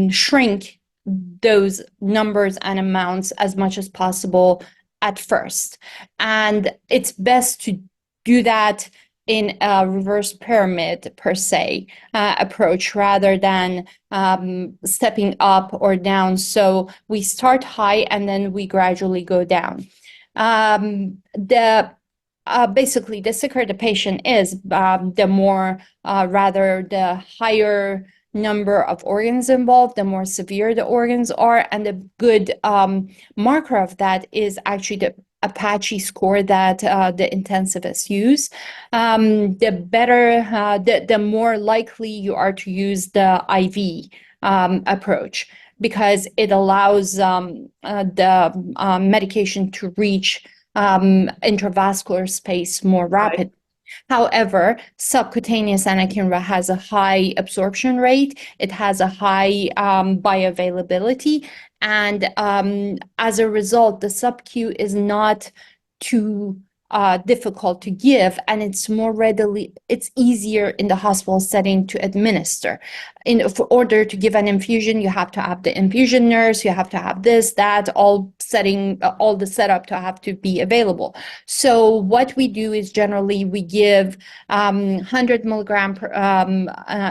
shrink those numbers and amounts as much as possible at first. And it's best to do that in a reverse pyramid per se approach, rather than stepping up or down. So we start high and then we gradually go down. Basically, the sicker the patient is, the more the higher number of organs involved, the more severe the organs are. And the good marker of that is actually the Apache score that the intensivists use. The better, the more likely you are to use the IV approach, because it allows the medication to reach intravascular space more rapidly. Right. However, subcutaneous anakinra has a high absorption rate. It has a high bioavailability. And as a result, the sub-Q is not too difficult to give, and it's easier in the hospital setting to administer. For order to give an infusion, you have to have the infusion nurse, you have to have this, that, all the setup to have to be available. So what we do is generally we give 100 milligram per,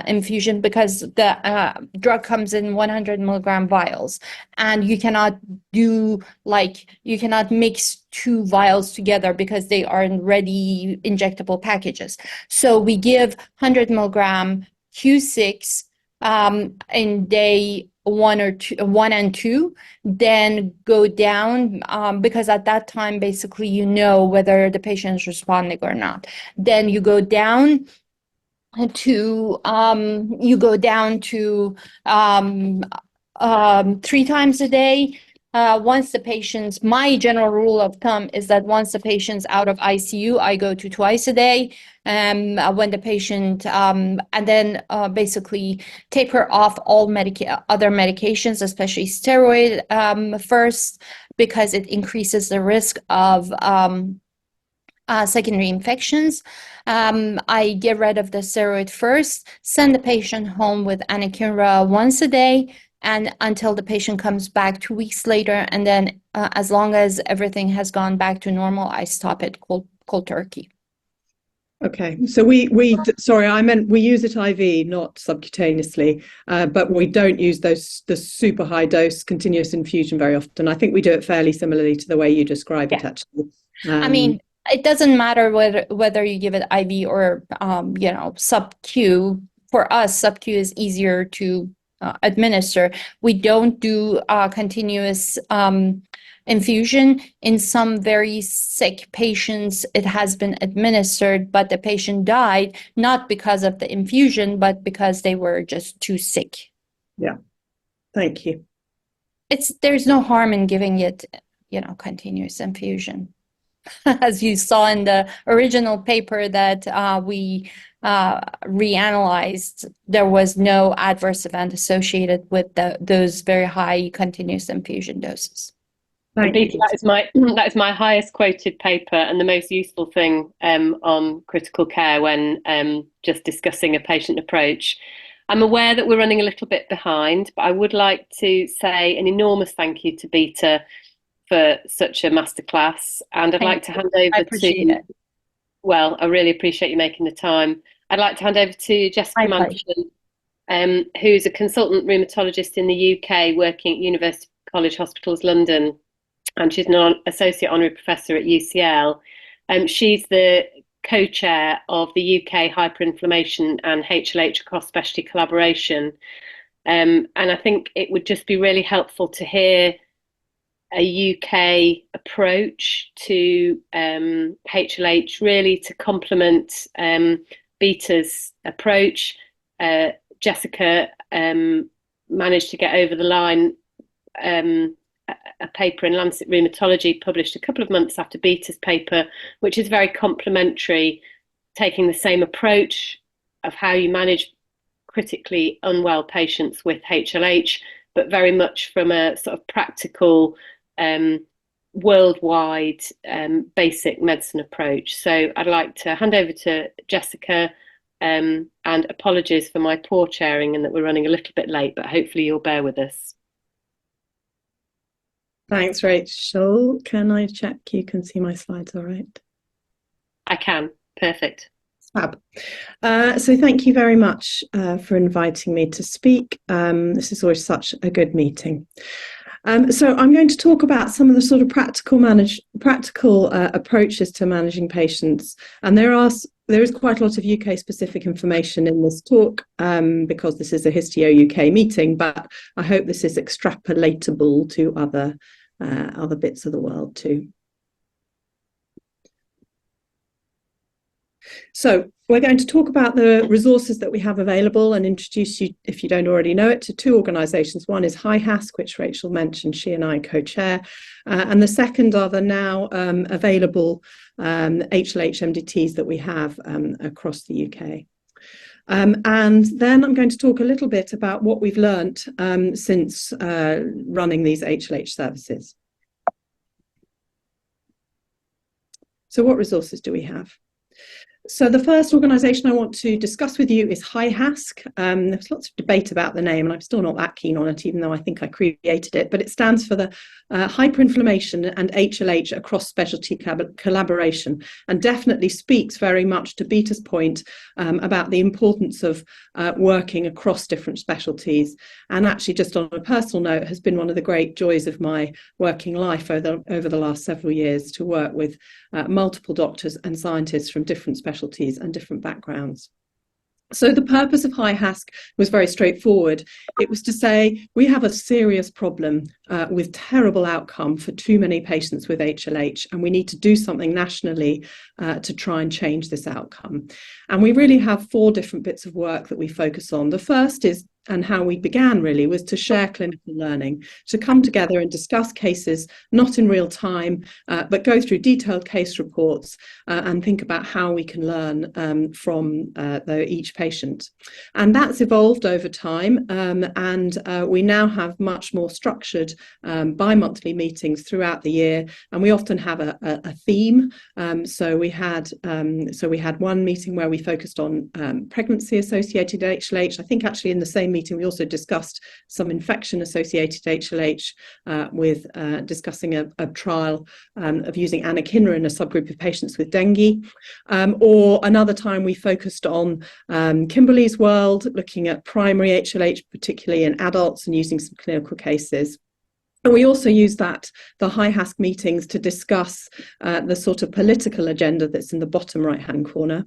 infusion, because the drug comes in 100 milligram vials, and you cannot mix 2 vials together because they are in ready injectable packages. So we give 100 milligram Q6 in day 1 and 2, then go down, because at that time, basically, you know whether the patient is responding or not. Then you go down to 3 times a day. My general rule of thumb is that once the patient's out of ICU, I go to twice a day. When the patient, and then basically taper off all other medications, especially steroid first, because it increases the risk of secondary infections. I get rid of the steroid first, send the patient home with anakinra once a day, and until the patient comes back 2 weeks later, and then as long as everything has gone back to normal, I stop it cold turkey. Okay, so we use it IV, not subcutaneously, but we don't use the super high dose continuous infusion very often. I think we do it fairly similarly to the way you describe it, actually. I mean, it doesn't matter whether you give it IV or sub-Q. For us, sub-Q is easier to administer. We don't do continuous infusion. In some very sick patients, it has been administered, but the patient died not because of the infusion, but because they were just too sick. Yeah, thank you. There's no harm in giving it, continuous infusion. As you saw in the original paper that we reanalyzed, there was no adverse event associated with those very high continuous infusion doses. That is my highest quoted paper, and the most useful thing on critical care when just discussing a patient approach. I'm aware that we're running a little bit behind, but I would like to say an enormous thank you to Beta for such a masterclass, and I'd like to hand over I appreciate it. Well, I really appreciate you making the time. I'd like to hand over to Jessica My pleasure. Manchin, who's a consultant rheumatologist in the UK working at University College Hospitals London, and she's an associate honorary professor at UCL. She's the co-chair of the UK Hyperinflammation and HLH Cross Specialty Collaboration. And I think it would just be really helpful to hear a UK approach to HLH, really to complement Beta's approach. Jessica managed to get over the line a paper in Lancet Rheumatology published a couple of months after Beta's paper, which is very complementary, taking the same approach of how you manage critically unwell patients with HLH, but very much from a sort of practical, worldwide basic medicine approach. So I'd like to hand over to Jessica, and apologies for my poor chairing and that we're running a little bit late, but hopefully you'll bear with us. Thanks, Rachel. Can I check you can see my slides all right? I can. Perfect. Fab. So thank you very much for inviting me to speak. This is always such a good meeting. So I'm going to talk about some of the sort of practical approaches to managing patients, and there is quite a lot of UK specific information in this talk because this is a Histio UK meeting, but I hope this is extrapolatable to other bits of the world too. So we're going to talk about the resources that we have available and introduce you, if you don't already know it, to two organisations. One is HIHASC, which Rachel mentioned, she and I co-chair, and the second are the now available HLH MDTs that we have across the UK. And then I'm going to talk a little bit about what we've learnt since running these HLH services. So what resources do we have? So the first organisation I want to discuss with you is HIHASC. There's lots of debate about the name, and I'm still not that keen on it, even though I think I created it, but it stands for the Hyperinflammation and HLH Across Specialty Collaboration, and definitely speaks very much to Beta's point about the importance of working across different specialties. And actually, just on a personal note, has been one of the great joys of my working life over the last several years, to work with multiple doctors and scientists from different specialties and different backgrounds. So the purpose of HIHASC was very straightforward. It was to say we have a serious problem with terrible outcome for too many patients with HLH, and we need to do something nationally to try and change this outcome. And we really have four different bits of work that we focus on. The first is, and how we began really, was to share clinical learning, to come together and discuss cases, not in real time, but go through detailed case reports and think about how we can learn from each patient. And that's evolved over time, and we now have much more structured bi-monthly meetings throughout the year, and we often have a theme. So we had one meeting where we focused on pregnancy-associated HLH. I think actually in the same meeting we also discussed some infection-associated HLH with discussing a trial of using anakinra in a subgroup of patients with dengue. Or another time we focused on Kimberly's world, looking at primary HLH, particularly in adults, and using some clinical cases. And we also use the HIHASC meetings to discuss the sort of political agenda that's in the bottom right-hand corner.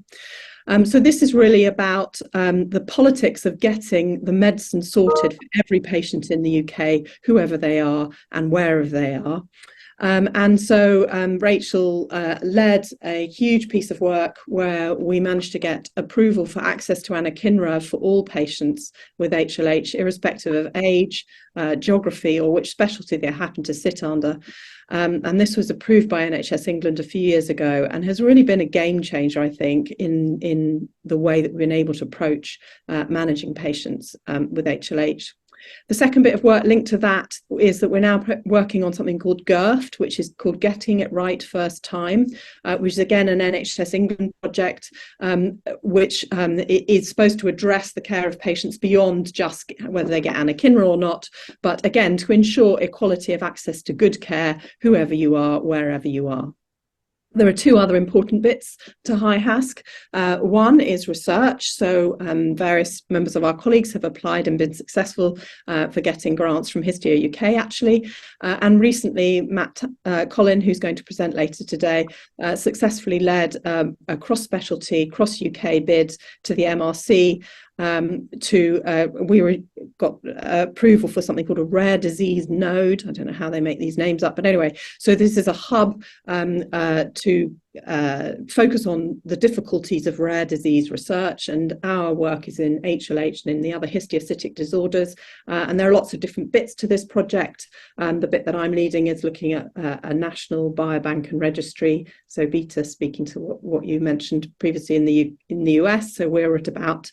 So this is really about the politics of getting the medicine sorted for every patient in the UK, whoever they are and wherever they are. And so Rachel led a huge piece of work where we managed to get approval for access to anakinra for all patients with HLH, irrespective of age, geography, or which specialty they happen to sit under. And this was approved by NHS England a few years ago, and has really been a game changer, I think, in the way that we've been able to approach managing patients with HLH. The second bit of work linked to that is that we're now working on something called GIRFT, which is called Getting It Right First Time, which is again an NHS England project, which is supposed to address the care of patients beyond just whether they get anakinra or not, but again to ensure equality of access to good care, whoever you are, wherever you are. There are two other important bits to HIHASC. One is research. So various members of our colleagues have applied and been successful for getting grants from Histio UK, actually. And recently, Matt Collin, who's going to present later today, successfully led a cross-specialty, cross-UK bid to the MRC we got approval for something called a rare disease node. I don't know how they make these names up, but anyway, so this is a hub to focus on the difficulties of rare disease research, and our work is in HLH and in the other histiocytic disorders, and there are lots of different bits to this project. The bit that I'm leading is looking at a national biobank and registry, so Beta, speaking to what you mentioned previously in the US, so we're at about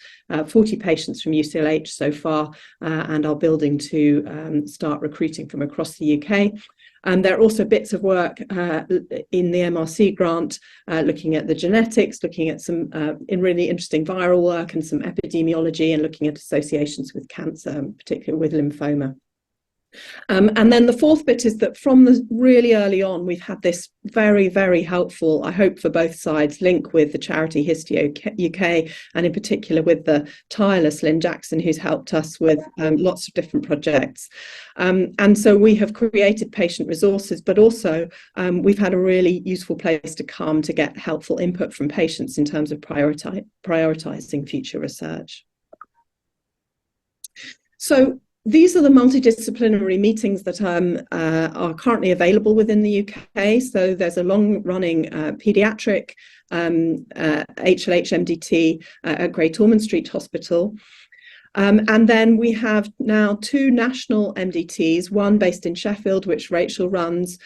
40 patients from UCLH so far, and are building to start recruiting from across the UK. And there are also bits of work in the MRC grant looking at the genetics, looking at some really interesting viral work and some epidemiology, and looking at associations with cancer, particularly with lymphoma. And then the fourth bit is that from the really early on, we've had this very, very helpful, I hope for both sides, link with the charity Histio UK, and in particular with the tireless Lynn Jackson, who's helped us with lots of different projects. And so we have created patient resources, but also we've had a really useful place to come to get helpful input from patients in terms of prioritising future research. So these are the multidisciplinary meetings that are currently available within the UK. So there's a long-running paediatric HLH MDT at Great Ormond Street Hospital. And then we have now two national MDTs, one based in Sheffield, which Rachel runs,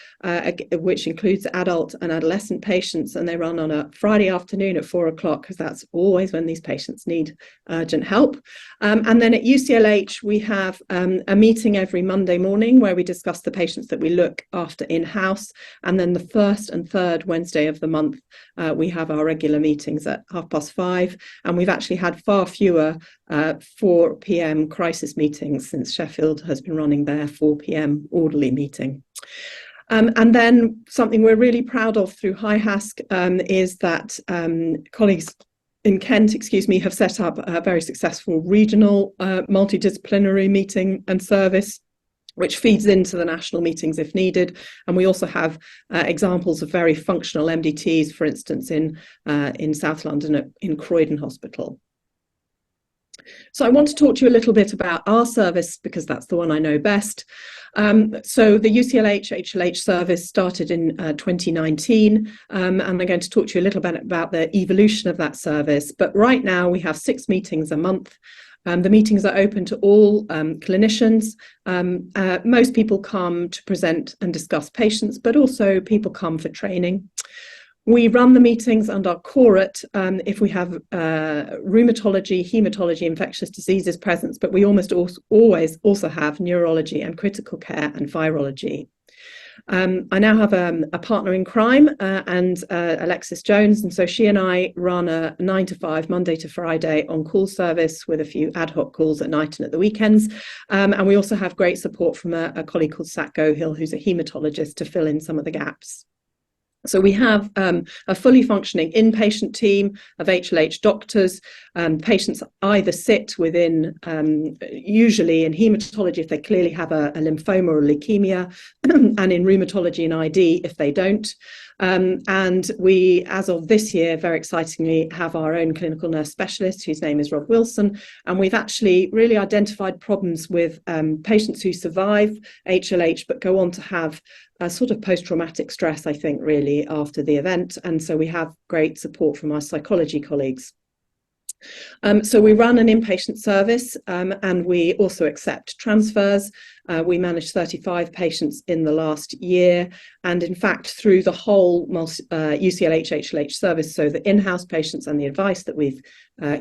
which includes adult and adolescent patients, and they run on a Friday afternoon at 4 o'clock, because that's always when these patients need urgent help. And then at UCLH, we have a meeting every Monday morning where we discuss the patients that we look after in-house. And then the first and third Wednesday of the month, we have our regular meetings at 5:30. And we've actually had far fewer 4 p.m. crisis meetings since Sheffield has been running their 4 p.m. orderly meeting. And then something we're really proud of through HIHASC is that colleagues in Kent, have set up a very successful regional multidisciplinary meeting and service, which feeds into the national meetings if needed. And we also have examples of very functional MDTs, for instance, in South London in Croydon Hospital. So I want to talk to you a little bit about our service, because that's the one I know best. So the UCLH HLH service started in 2019, and I'm going to talk to you a little bit about the evolution of that service. But right now we have 6 meetings a month. The meetings are open to all clinicians. Most people come to present and discuss patients, but also people come for training. We run the meetings and are quorate if we have rheumatology, haematology, infectious diseases present, but we almost always also have neurology and critical care and virology. I now have a partner in crime and Alexis Jones, and so she and I run a 9 to 5 Monday to Friday on-call service with a few ad hoc calls at night and at the weekends, and we also have great support from a colleague called Sat Gohill, who's a haematologist, to fill in some of the gaps. So we have a fully functioning inpatient team of HLH doctors. Patients either sit within, usually in haematology if they clearly have a lymphoma or leukemia, and in rheumatology and ID if they don't. And we, as of this year, very excitingly, have our own clinical nurse specialist, whose name is Rob Wilson. And we've actually really identified problems with patients who survive HLH but go on to have a sort of post-traumatic stress, I think, really, after the event. And so we have great support from our psychology colleagues. So we run an inpatient service, and we also accept transfers. We managed 35 patients in the last year, and in fact through the whole UCLH HLH service, so the in-house patients and the advice that we've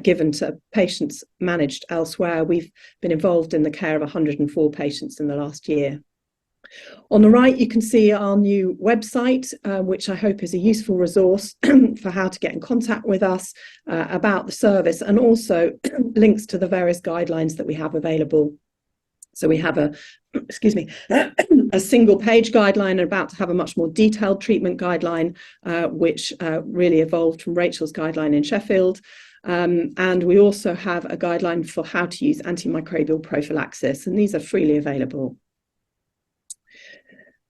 given to patients managed elsewhere, we've been involved in the care of 104 patients in the last year. On the right, you can see our new website, which I hope is a useful resource for how to get in contact with us about the service, and also links to the various guidelines that we have available. So we have a single page guideline, and about to have a much more detailed treatment guideline, which really evolved from Rachel's guideline in Sheffield. And we also have a guideline for how to use antimicrobial prophylaxis, and these are freely available.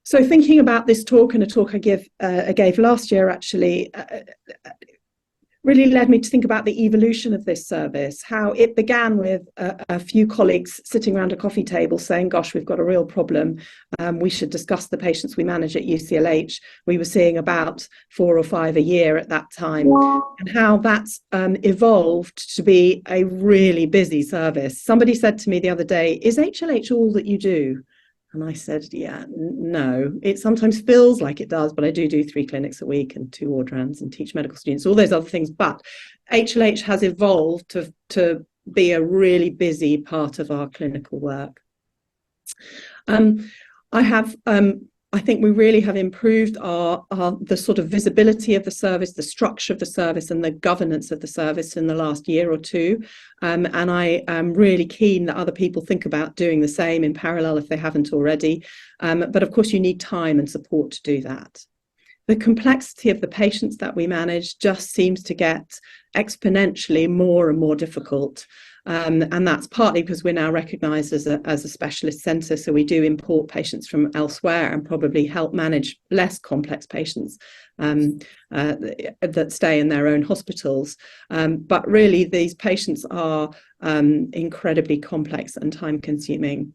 So thinking about this talk, and a talk I gave last year actually, really led me to think about the evolution of this service, how it began with a few colleagues sitting around a coffee table saying, gosh, we've got a real problem. We should discuss the patients we manage at UCLH. We were seeing about 4 or 5 a year at that time, and how that's evolved to be a really busy service. Somebody said to me the other day, is HLH all that you do? And I said, yeah, no, it sometimes feels like it does, but I do 3 clinics a week and 2 ward rounds and teach medical students, all those other things. But HLH has evolved to be a really busy part of our clinical work. I think we really have improved the sort of visibility of the service, the structure of the service, and the governance of the service in the last year or 2. And I am really keen that other people think about doing the same in parallel if they haven't already. But of course, you need time and support to do that. The complexity of the patients that we manage just seems to get exponentially more and more difficult. And that's partly because we're now recognised as a specialist centre, so we do import patients from elsewhere and probably help manage less complex patients that stay in their own hospitals. But really, these patients are incredibly complex and time-consuming.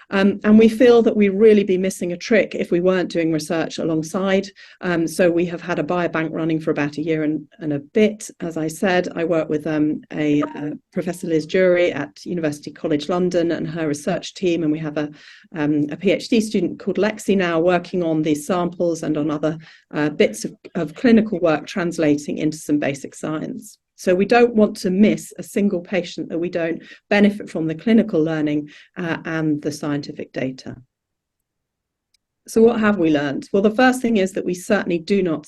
And we feel that we'd really be missing a trick if we weren't doing research alongside. So we have had a biobank running for about a year and a bit. As I said, I work with Professor Liz Jury at University College London and her research team, and we have a PhD student called Lexi now working on these samples and on other bits of clinical work translating into some basic science. So we don't want to miss a single patient that we don't benefit from the clinical learning and the scientific data. So what have we learned? Well, the first thing is that we certainly do not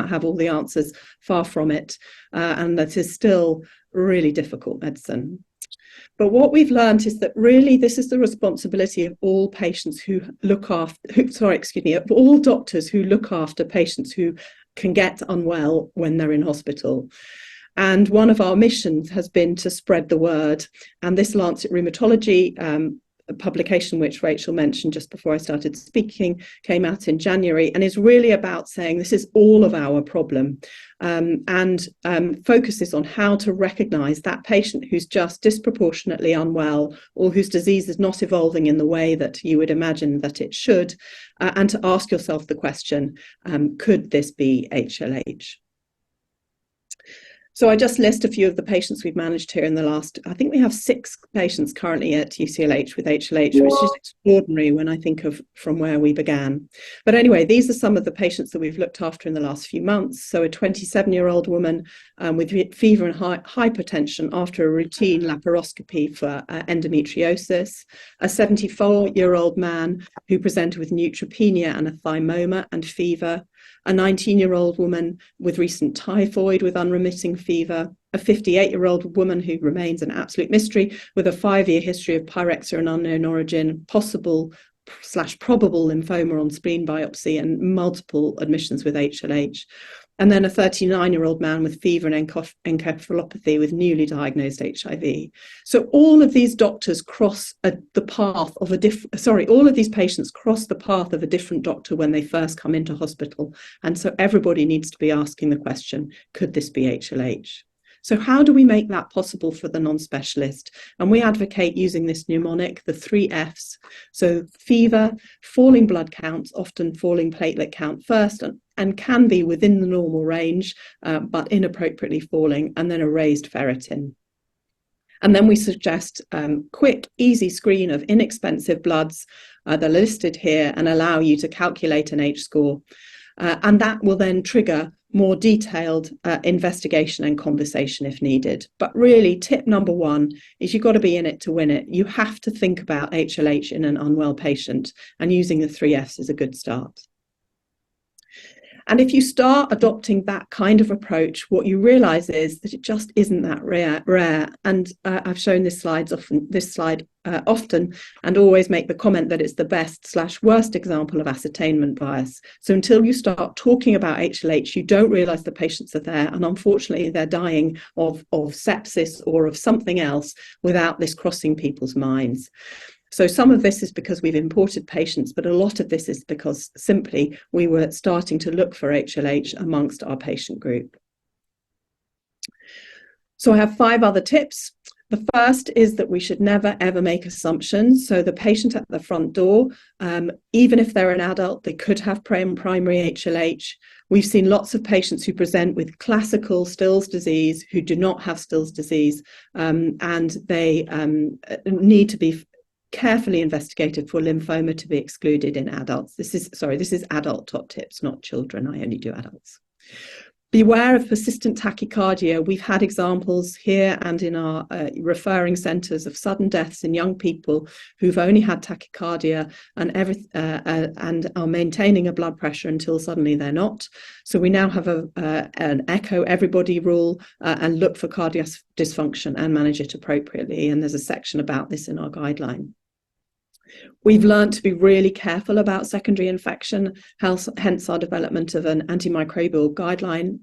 have all the answers, far from it, and that is still really difficult medicine. But what we've learned is that really this is the responsibility of all patients who look after, of all doctors who look after patients who can get unwell when they're in hospital. And one of our missions has been to spread the word. And this Lancet Rheumatology a publication which Rachel mentioned just before I started speaking came out in January, and is really about saying this is all of our problem, and focuses on how to recognise that patient who's just disproportionately unwell or whose disease is not evolving in the way that you would imagine that it should, and to ask yourself the question, could this be HLH? So I just list a few of the patients we've managed here in the last, I think we have 6 patients currently at UCLH with HLH, which is extraordinary when I think of from where we began. But anyway, these are some of the patients that we've looked after in the last few months. So a 27-year-old woman with fever and hypertension after a routine laparoscopy for endometriosis, a 74-year-old man who presented with neutropenia and a thymoma and fever, a 19-year-old woman with recent typhoid with unremitting fever, a 58-year-old woman who remains an absolute mystery with a 5-year history of pyrexia and unknown origin, possible/probable lymphoma on spleen biopsy, and multiple admissions with HLH. And then a 39-year-old man with fever and encephalopathy with newly diagnosed HIV. So all of these doctors cross the path of all of these patients cross the path of a different doctor when they first come into hospital. And so everybody needs to be asking the question, could this be HLH? So how do we make that possible for the non-specialist? And we advocate using this mnemonic, the 3 Fs. So fever, falling blood counts, often falling platelet count first, and can be within the normal range, but inappropriately falling, and then a raised ferritin. And then we suggest quick, easy screen of inexpensive bloods that are listed here and allow you to calculate an H-score. And that will then trigger more detailed investigation and conversation if needed. But really, tip number 1 is you've got to be in it to win it. You have to think about HLH in an unwell patient, and using the 3 Fs is a good start. And if you start adopting that kind of approach, what you realize is that it just isn't that rare. And I've shown this slide often and always make the comment that it's the best/worst example of ascertainment bias. So until you start talking about HLH, you don't realize the patients are there. And unfortunately, they're dying of sepsis or of something else without this crossing people's minds. So some of this is because we've imported patients, but a lot of this is because simply we were starting to look for HLH amongst our patient group. So I have 5 other tips. The first is that we should never, ever make assumptions. So the patient at the front door, even if they're an adult, they could have primary HLH. We've seen lots of patients who present with classical Still's disease who do not have Still's disease, and they need to be carefully investigated for lymphoma to be excluded in adults. This is adult top tips, not children. I only do adults. Beware of persistent tachycardia. We've had examples here and in our referring centres of sudden deaths in young people who've only had tachycardia and are maintaining a blood pressure until suddenly they're not. So we now have an echo everybody rule and look for cardiac dysfunction and manage it appropriately. And there's a section about this in our guideline. We've learned to be really careful about secondary infection, hence our development of an antimicrobial guideline,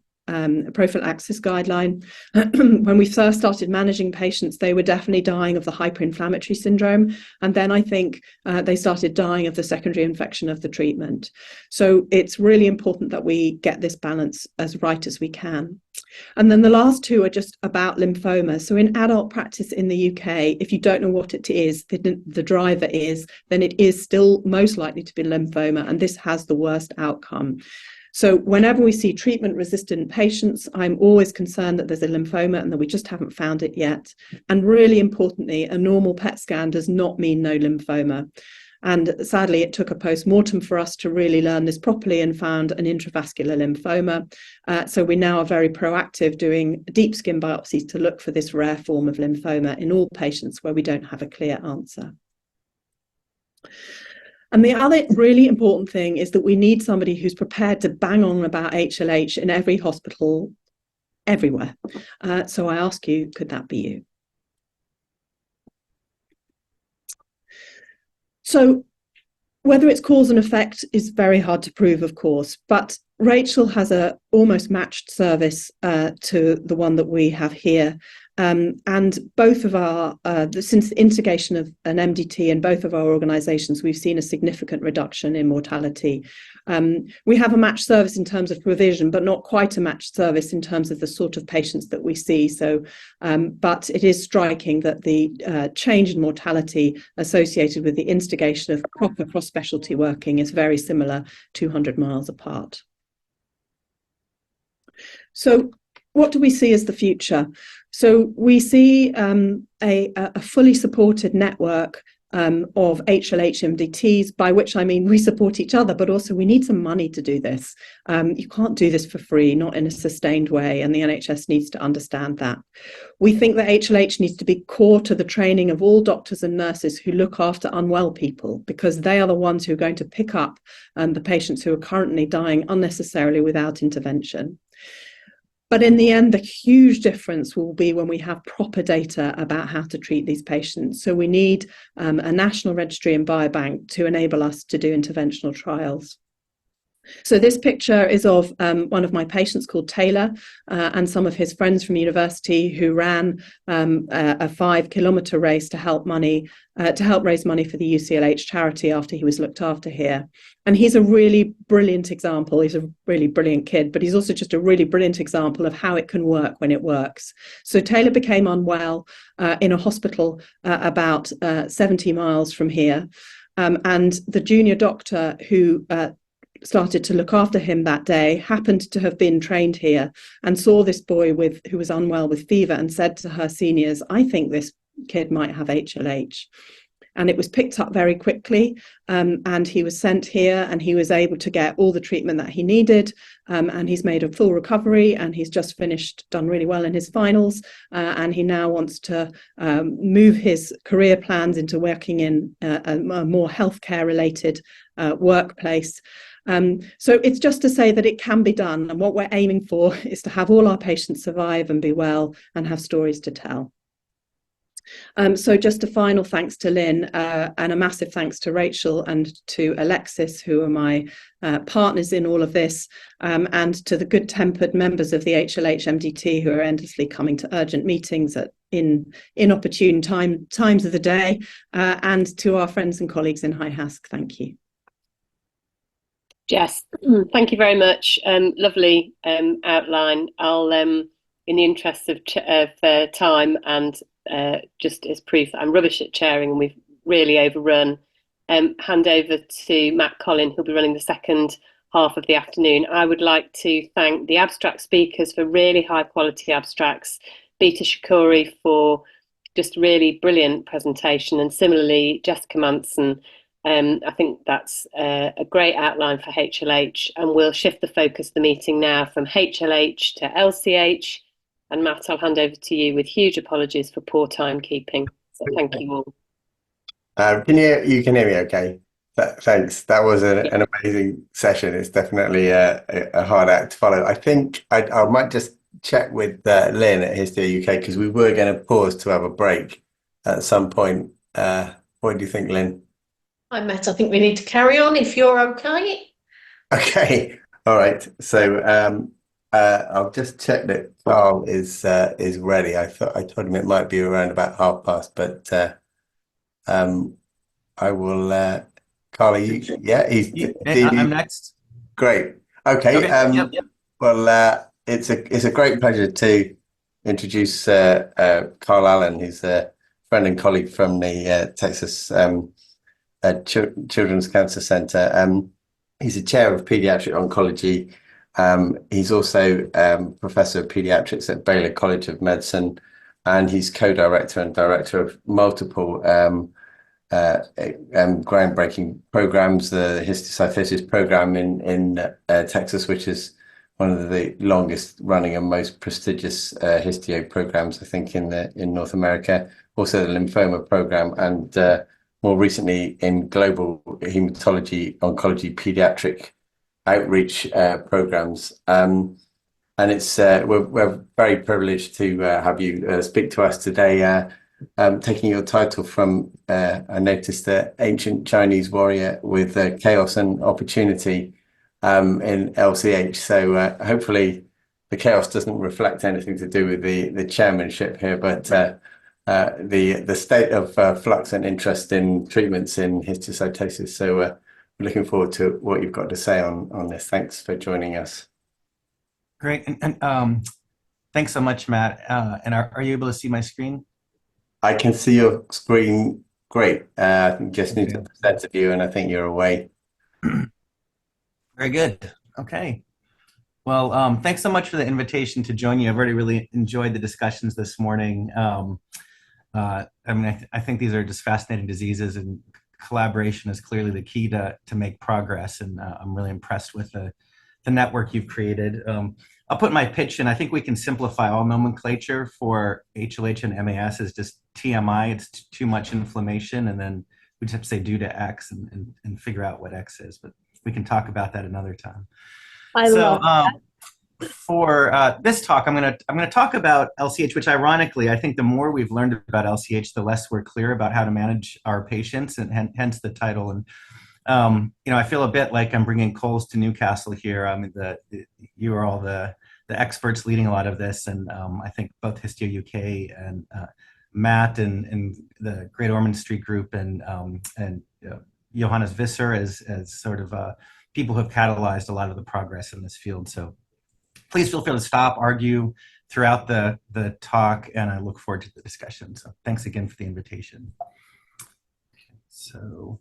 prophylaxis guideline. When we first started managing patients, they were definitely dying of the hyperinflammatory syndrome. And then I think they started dying of the secondary infection of the treatment. So it's really important that we get this balance as right as we can. And then the last 2 are just about lymphoma. So in adult practice in the UK, if you don't know what it is, the driver is, then it is still most likely to be lymphoma, and this has the worst outcome. So whenever we see treatment-resistant patients, I'm always concerned that there's a lymphoma and that we just haven't found it yet. And really importantly, a normal PET scan does not mean no lymphoma. And sadly, it took a post-mortem for us to really learn this properly and found an intravascular lymphoma. So we now are very proactive doing deep skin biopsies to look for this rare form of lymphoma in all patients where we don't have a clear answer. And the other really important thing is that we need somebody who's prepared to bang on about HLH in every hospital, everywhere. So I ask you, could that be you? So whether it's cause and effect is very hard to prove, of course, but Rachel has a almost matched service to the one that we have here. And both of our, since the instigation of an MDT in both of our organisations, we've seen a significant reduction in mortality. We have a matched service in terms of provision, but not quite a matched service in terms of the sort of patients that we see. So, but it is striking that the change in mortality associated with the instigation of proper cross-specialty working is very similar, 200 miles apart. So what do we see as the future? So we see a fully supported network of HLH MDTs, by which I mean we support each other, but also we need some money to do this. You can't do this for free, not in a sustained way, and the NHS needs to understand that. We think that HLH needs to be core to the training of all doctors and nurses who look after unwell people, because they are the ones who are going to pick up the patients who are currently dying unnecessarily without intervention. But in the end, the huge difference will be when we have proper data about how to treat these patients. So we need a national registry and biobank to enable us to do interventional trials. So this picture is of one of my patients called Taylor and some of his friends from university who ran a 5-kilometre race to help raise money for the UCLH charity after he was looked after here. And he's a really brilliant example. He's a really brilliant kid, but he's also just a really brilliant example of how it can work when it works. So Taylor became unwell in a hospital about 70 miles from here. And the junior doctor who started to look after him that day happened to have been trained here and saw this boy who was unwell with fever and said to her seniors, "I think this kid might have HLH." And it was picked up very quickly, and he was sent here and he was able to get all the treatment that he needed, and he's made a full recovery, and he's just done really well in his finals, and he now wants to move his career plans into working in a more healthcare related workplace. So it's just to say that it can be done, and what we're aiming for is to have all our patients survive and be well and have stories to tell. So just a final thanks to Lynn and a massive thanks to Rachel and to Alexis, who are my partners in all of this, and to the good-tempered members of the HLH MDT who are endlessly coming to urgent meetings at inopportune times of the day, and to our friends and colleagues in High Hask. Thank you. Jess, thank you very much. Lovely outline. I'll, in the interest of time and just as proof that I'm rubbish at chairing and we've really overrun, hand over to Matt Collin, who'll be running the second half of the afternoon. I would like to thank the abstract speakers for really high quality abstracts, Beta Shakuri for just really brilliant presentation, and similarly Jessica Manson. I think that's a great outline for HLH, and we'll shift the focus of the meeting now from HLH to LCH. And Matt, I'll hand over to you with huge apologies for poor timekeeping. So thank you all. You can hear me okay? Thanks. That was an amazing session. It's definitely a hard act to follow. I think I might just check with Lynn at Histio UK, because we were going to pause to have a break at some point. What do you think, Lynn? Hi, Matt. I think we need to carry on if you're okay. Okay. All right. So I'll just check that Carl is ready. I told him it might be around about 30, but I will. Carl, yeah, I'm next. Great. Okay. Yep. Well, it's a great pleasure to introduce Carl Allen, who's a friend and colleague from the Texas Children's Cancer Center. He's a chair of pediatric oncology. He's also professor of pediatrics at Baylor College of Medicine, and he's co-director and director of multiple groundbreaking programs, the histiocytosis program in Texas, which is one of the longest running and most prestigious histio programs, I think, in North America. Also the lymphoma program, and more recently in global hematology, oncology, pediatric outreach programs. And it's we're very privileged to have you speak to us today, taking your title from, I noticed, the ancient Chinese warrior with chaos and opportunity in LCH. So hopefully the chaos doesn't reflect anything to do with the chairmanship here, but the state of flux and interest in treatments in histiocytosis. So we're looking forward to what you've got to say on this. Thanks for joining us. Great, and thanks so much, Matt. And are you able to see my screen? I can see your screen. Great. I think just need to present to you, and I think you're away. Very good. Okay. Well, thanks so much for the invitation to join you. I've already really enjoyed the discussions this morning. I mean, I think these are just fascinating diseases, and collaboration is clearly the key to make progress. And I'm really impressed with the network you've created. I'll put my pitch in. I think we can simplify all nomenclature for HLH and MAS as just TMI. It's too much inflammation, and then we just have to say due to X and figure out what X is. But we can talk about that another time. For this talk, I'm gonna talk about LCH, which ironically, I think the more we've learned about LCH, the less we're clear about how to manage our patients, and hence the title. And I feel a bit like I'm bringing coals to Newcastle here. I mean, you are all the experts leading a lot of this, and I think both Histio UK and Matt and the Great Ormond Street Group and Johannes Visser as sort of people who have catalyzed a lot of the progress in this field. So please feel free to stop, argue throughout the talk, and I look forward to the discussion. So thanks again for the invitation. So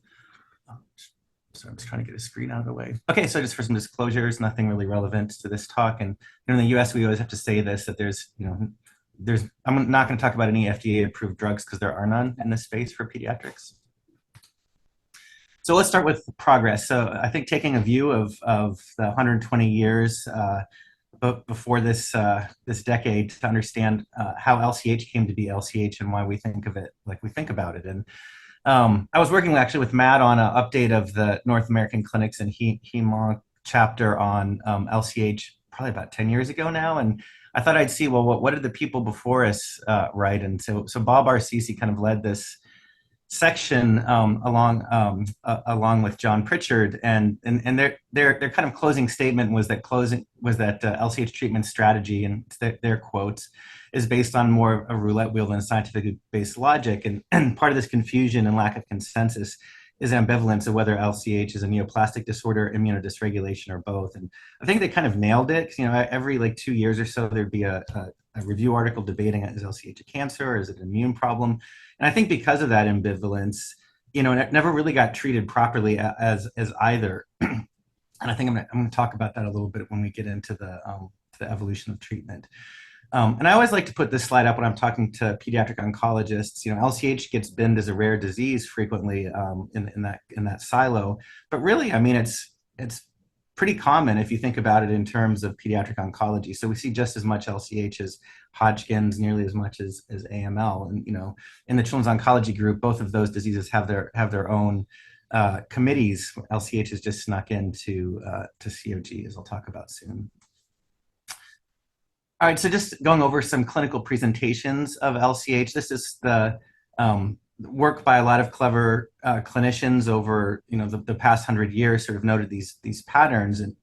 I'm just trying to get a screen out of the way. Okay, so just for some disclosures, nothing really relevant to this talk. And in the US, we always have to say this, that I'm not going to talk about any FDA approved drugs because there are none in this space for pediatrics. So let's start with progress. So I think taking a view of the 120 years before this decade to understand how LCH came to be LCH and why we think of it like we think about it. And I was working actually with Matt on an update of the North American Clinics and Hem-Onc chapter on LCH probably about 10 years ago now. And I thought I'd see, well, what did the people before us write? And so Bob Arcisi kind of led this section along with John Pritchard, and their kind of closing statement was that LCH treatment strategy, and their quotes, is based on more of a roulette wheel than scientifically based logic, and part of this confusion and lack of consensus is ambivalence of whether LCH is a neoplastic disorder, immunodysregulation, or both. And I think they kind of nailed it. Every like 2 years or so, there'd be a review article debating, is LCH a cancer or is it an immune problem? And I think because of that ambivalence, it never really got treated properly as either. And I think I'm going to talk about that a little bit when we get into the evolution of treatment. And I always like to put this slide up when I'm talking to pediatric oncologists. LCH gets binned as a rare disease frequently in that silo, but really, I mean, it's pretty common if you think about it in terms of pediatric oncology. So we see just as much LCH as Hodgkin's, nearly as much as AML. And in the Children's Oncology Group, both of those diseases have their own committees. LCH has just snuck into to COG, as I'll talk about soon. All right, so just going over some clinical presentations of LCH. This is the work by a lot of clever clinicians over the past 100 years. Sort of noted these patterns, and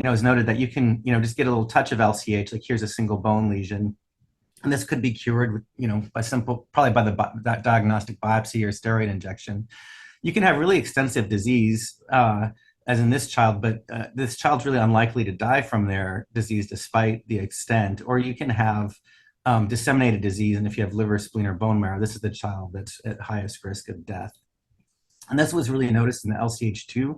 has noted that you can just get a little touch of LCH. Like here's a single bone lesion, and this could be cured by that diagnostic biopsy or steroid injection. You can have really extensive disease, as in this child, but this child's really unlikely to die from their disease despite the extent. Or you can have disseminated disease, and if you have liver, spleen, or bone marrow, this is the child that's at highest risk of death. And this was really noticed in the LCH2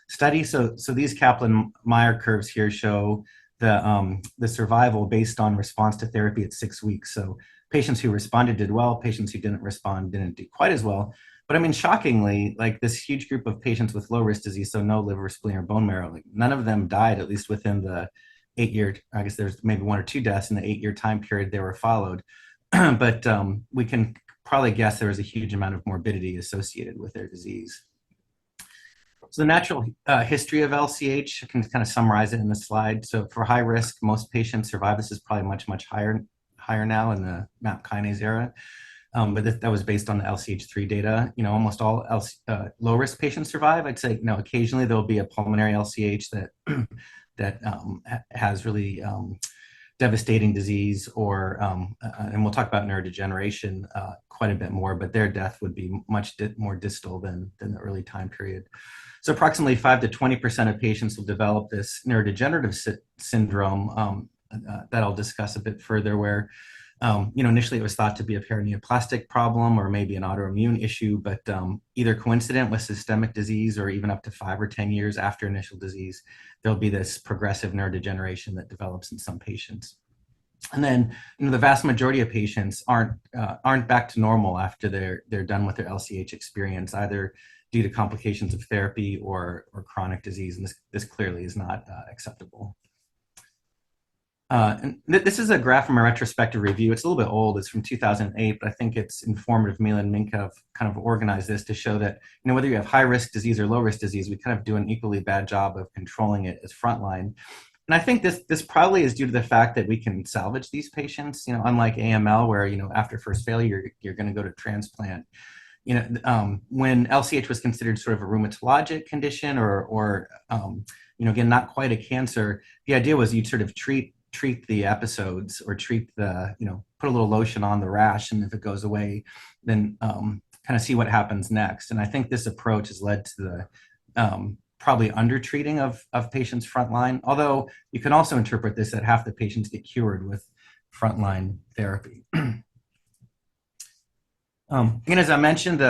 study. So these Kaplan-Meier curves here show the survival based on response to therapy at 6 weeks. So patients who responded did well, patients who didn't respond didn't do quite as well. But I mean, shockingly, like this huge group of patients with low risk disease, so no liver, spleen, or bone marrow, like none of them died, at least within the 8-year, I guess there's maybe 1 or 2 deaths in the 8-year time period they were followed. But we can probably guess there was a huge amount of morbidity associated with their disease. So the natural history of LCH, I can kind of summarize it in the slide. So for high risk, most patients survive. This is probably much, much higher now in the MAP kinase era. But that was based on the LCH3 data. Almost all low risk patients survive. I'd say, occasionally there'll be a pulmonary LCH that has really devastating disease, or and we'll talk about neurodegeneration quite a bit more, but their death would be much more distal than the early time period. So approximately 5 to 20% of patients will develop this neurodegenerative syndrome that I'll discuss a bit further, where initially it was thought to be a paraneoplastic problem or maybe an autoimmune issue, but either coincident with systemic disease or even up to 5 or 10 years after initial disease, there'll be this progressive neurodegeneration that develops in some patients. And then, the vast majority of patients aren't back to normal after they're done with their LCH experience, either due to complications of therapy or chronic disease, and this clearly is not acceptable. And this is a graph from a retrospective review. It's a little bit old. It's from 2008, but I think it's informative. Mila and Minka have kind of organized this to show that, whether you have high risk disease or low risk disease, we kind of do an equally bad job of controlling it as frontline. And I think this probably is due to the fact that we can salvage these patients, unlike AML, where, after first failure, you're going to go to transplant. when LCH was considered sort of a rheumatologic condition or again, not quite a cancer, the idea was you'd sort of treat the episodes or treat the, put a little lotion on the rash, and if it goes away, then kind of see what happens next. And I think this approach has led to the probably undertreating of patients frontline, although you can also interpret this that half the patients get cured with frontline therapy. Again, as I mentioned,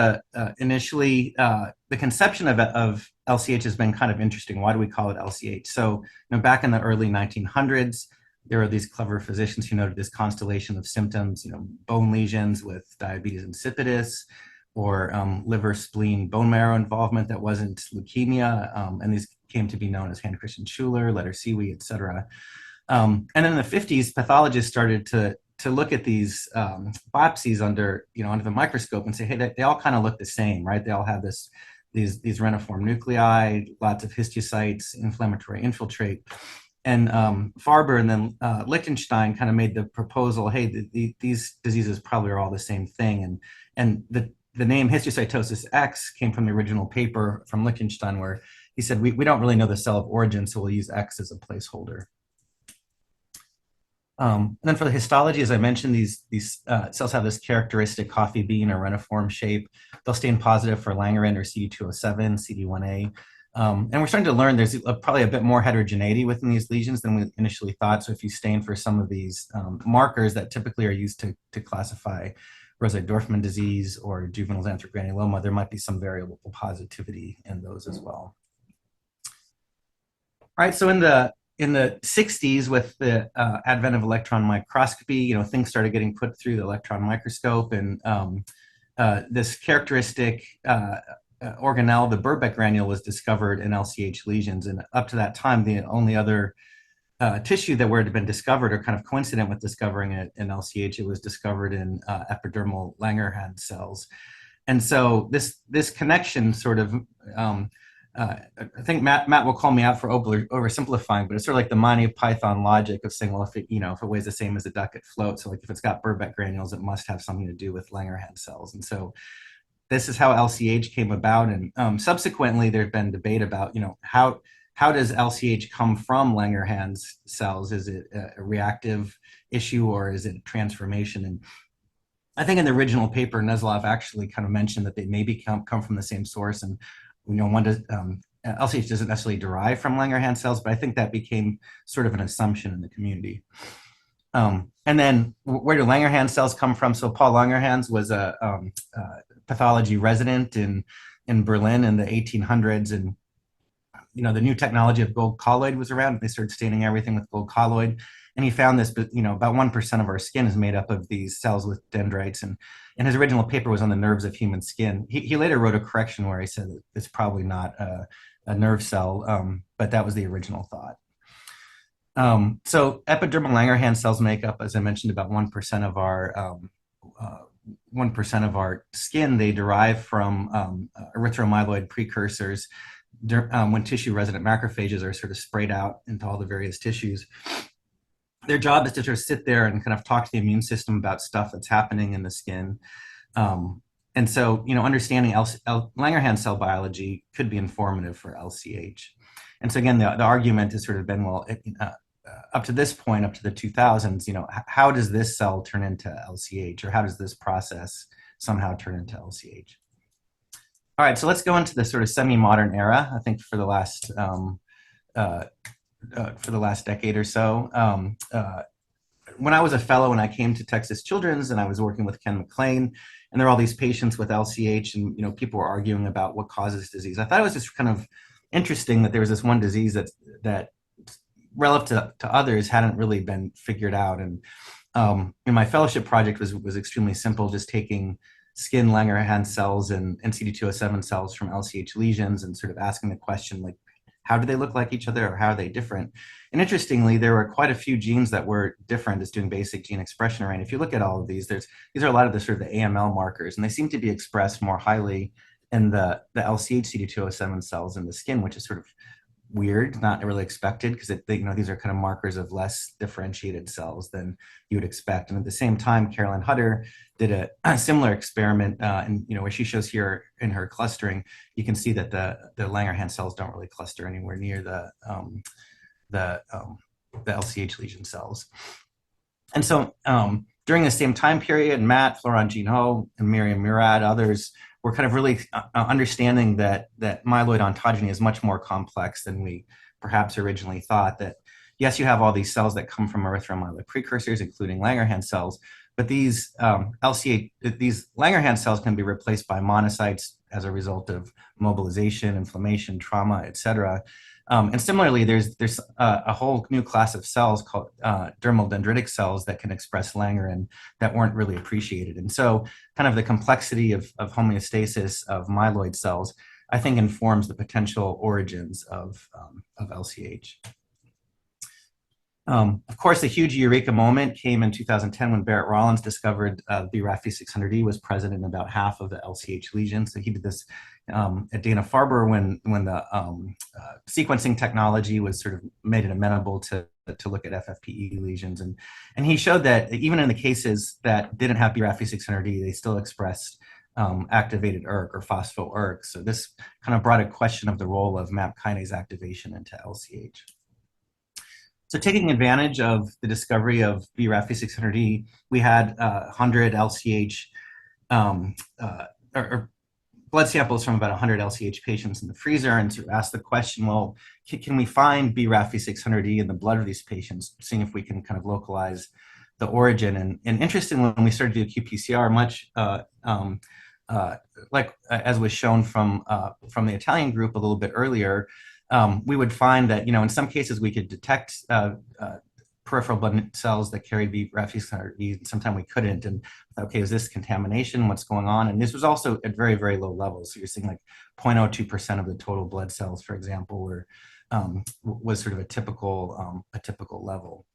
initially, the conception of LCH has been kind of interesting. Why do we call it LCH? So, back in the early 1900s, there were these clever physicians who noted this constellation of symptoms, bone lesions with diabetes insipidus, or liver, spleen, bone marrow involvement that wasn't leukemia, and these came to be known as Hans Christian Schuler, Letter-Sewe, et cetera. And then in the 50s, pathologists started to look at these biopsies under the microscope and say, hey, they all kind of look the same, right? They all have these reniform nuclei, lots of histiocytes, inflammatory infiltrate. And Farber and then Lichtenstein kind of made the proposal, hey, these diseases probably are all the same thing. And the name histiocytosis X came from the original paper from Lichtenstein, where he said, we don't really know the cell of origin, so we'll use X as a placeholder. And then for the histology, as I mentioned, these cells have this characteristic coffee bean or reniform shape. They'll stain positive for Langerhans or CD207, CD1A. And we're starting to learn there's probably a bit more heterogeneity within these lesions than we initially thought. So if you stain for some of these markers that typically are used to classify Rosai-Dorfman disease or juvenile xanthogranuloma, there might be some variable positivity in those as well. All right, so in the 60s, with the advent of electron microscopy, things started getting put through the electron microscope, and this characteristic organelle, the Birbeck granule, was discovered in LCH lesions. And up to that time, the only other tissue that had been discovered, or kind of coincident with discovering it in LCH, it was discovered in epidermal Langerhans cells. And so this connection sort of I think Matt will call me out for oversimplifying, but it's sort of like the Monty Python logic of saying, well, if it weighs the same as a duck, it floats. So like if it's got Birbeck granules, it must have something to do with Langerhans cells. And so this is how LCH came about. And subsequently, there's been debate about, how does LCH come from Langerhans cells? Is it a reactive issue, or is it a transformation? And I think in the original paper, Neslov actually kind of mentioned that they maybe come from the same source. And LCH doesn't necessarily derive from Langerhans cells, but I think that became sort of an assumption in the community. And then where do Langerhans cells come from? So Paul Langerhans was a pathology resident in Berlin in the 1800s, and the new technology of gold colloid was around. They started staining everything with gold colloid, and he found this, but about 1% of our skin is made up of these cells with dendrites, and his original paper was on the nerves of human skin. He later wrote a correction where he said that it's probably not a nerve cell, but that was the original thought. So epidermal Langerhans cells make up, as I mentioned, about 1% of our 1% of our skin. They derive from erythromyeloid precursors when tissue resident macrophages are sort of sprayed out into all the various tissues. Their job is to sort of sit there and kind of talk to the immune system about stuff that's happening in the skin. And so, understanding Langerhans cell biology could be informative for LCH. And so again, the argument has sort of been, well, up to this point, up to the 2000s, how does this cell turn into LCH, or how does this process somehow turn into LCH? All right, so let's go into the sort of semi-modern era. I think for the last decade or so. When I was a fellow and I came to Texas Children's, and I was working with Ken McLean, and there were all these patients with LCH, and people were arguing about what causes disease. I thought it was just kind of interesting that there was this one disease that relative to others hadn't really been figured out. And my fellowship project was extremely simple, just taking skin Langerhans cells and CD207 cells from LCH lesions and sort of asking the question, like, how do they look like each other, or how are they different? And interestingly, there were quite a few genes that were different as doing basic gene expression array. And if you look at all of these, these are a lot of the sort of the AML markers, and they seem to be expressed more highly in the LCH CD207 cells in the skin, which is sort of weird, not really expected, because these are kind of markers of less differentiated cells than you would expect. And at the same time, Carolyn Hutter did a similar experiment, and where she shows here in her clustering, you can see that the Langerhans cells don't really cluster anywhere near the LCH lesion cells. And so during the same time period, Matt, Florent Ginot, and Miriam Murad, others were kind of really understanding that myeloid ontogeny is much more complex than we perhaps originally thought. That yes, you have all these cells that come from erythromyeloid precursors, including Langerhans cells, but these these Langerhans cells can be replaced by monocytes as a result of mobilization, inflammation, trauma, et cetera. And similarly, there's a whole new class of cells called dermal dendritic cells that can express Langerin that weren't really appreciated. And so kind of the complexity of homeostasis of myeloid cells, I think, informs the potential origins of LCH. Of course, the huge eureka moment came in 2010 when Barrett Rollins discovered BRAF V600E was present in about half of the LCH lesions. So he did this at Dana-Farber when the sequencing technology was sort of made it amenable to look at FFPE lesions. And he showed that even in the cases that didn't have BRAF V600E, they still expressed activated ERK or phospho-ERK. So this kind of brought a question of the role of MAP kinase activation into LCH. So taking advantage of the discovery of BRAF V600E, we had 100 LCH or blood samples from about 100 LCH patients in the freezer, and to ask the question, well, can we find BRAF V600E in the blood of these patients, seeing if we can kind of localize the origin. And interestingly, when we started to do qPCR, much like as was shown from the Italian group a little bit earlier, we would find that, in some cases we could detect peripheral blood cells that carried BRAF V600E, sometimes we couldn't. And okay, is this contamination? What's going on? And this was also at very, very low levels. So you're seeing like 0.02% of the total blood cells, for example, was sort of a typical level.